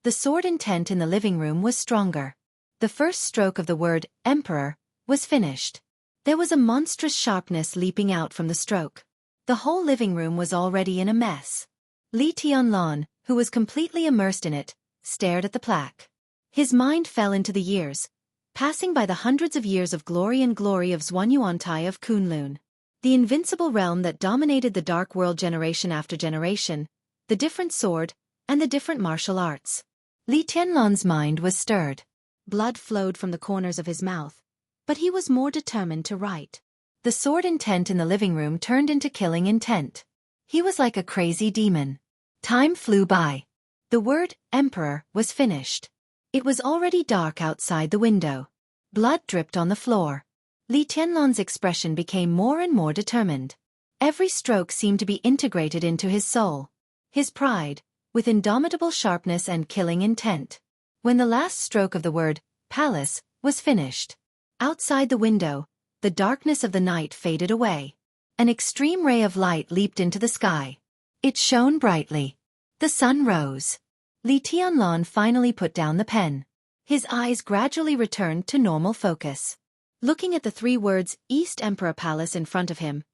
The sword intent in the living room was stronger. The first stroke of the word, Emperor, was finished. There was a monstrous sharpness leaping out from the stroke. The whole living room was already in a mess. Li Tianlan, who was completely immersed in it, stared at the plaque. His mind fell into the years, passing by the hundreds of years of glory of Zhuanyuantai of Kunlun. The invincible realm that dominated the dark world generation after generation, the different sword, and the different martial arts. Li Tianlan's mind was stirred. Blood flowed from the corners of his mouth, but he was more determined to write. The sword intent in the living room turned into killing intent. He was like a crazy demon. Time flew by. The word, Emperor, was finished. It was already dark outside the window. Blood dripped on the floor. Li Tianlan's expression became more and more determined. Every stroke seemed to be integrated into his soul. His pride, with indomitable sharpness and killing intent. When the last stroke of the word, Palace, was finished, outside the window, the darkness of the night faded away. An extreme ray of light leaped into the sky. It shone brightly. The sun rose. Li Tianlan finally put down the pen. His eyes gradually returned to normal focus. Looking at the three words, East Emperor Palace in front of him,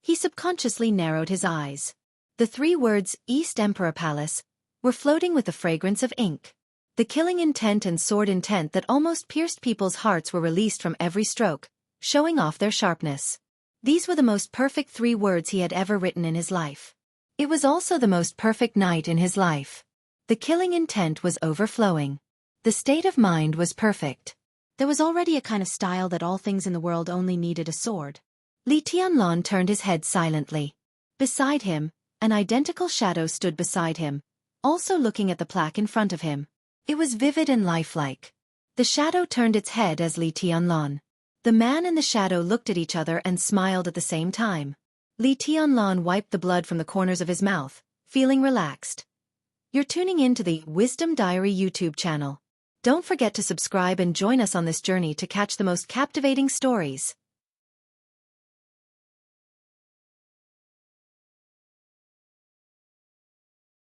he subconsciously narrowed his eyes. The three words, East Emperor Palace, were floating with the fragrance of ink. The killing intent and sword intent that almost pierced people's hearts were released from every stroke, showing off their sharpness. These were the most perfect three words he had ever written in his life. It was also the most perfect night in his life. The killing intent was overflowing. The state of mind was perfect. There was already a kind of style that all things in the world only needed a sword. Li Tianlan turned his head silently. Beside him, an identical shadow stood beside him, also looking at the plaque in front of him. It was vivid and lifelike. The shadow turned its head as Li Tianlan. The man and the shadow looked at each other and smiled at the same time. Li Tianlan wiped the blood from the corners of his mouth, feeling relaxed. You're tuning in to the Wisdom Diary YouTube channel. Don't forget to subscribe and join us on this journey to catch the most captivating stories.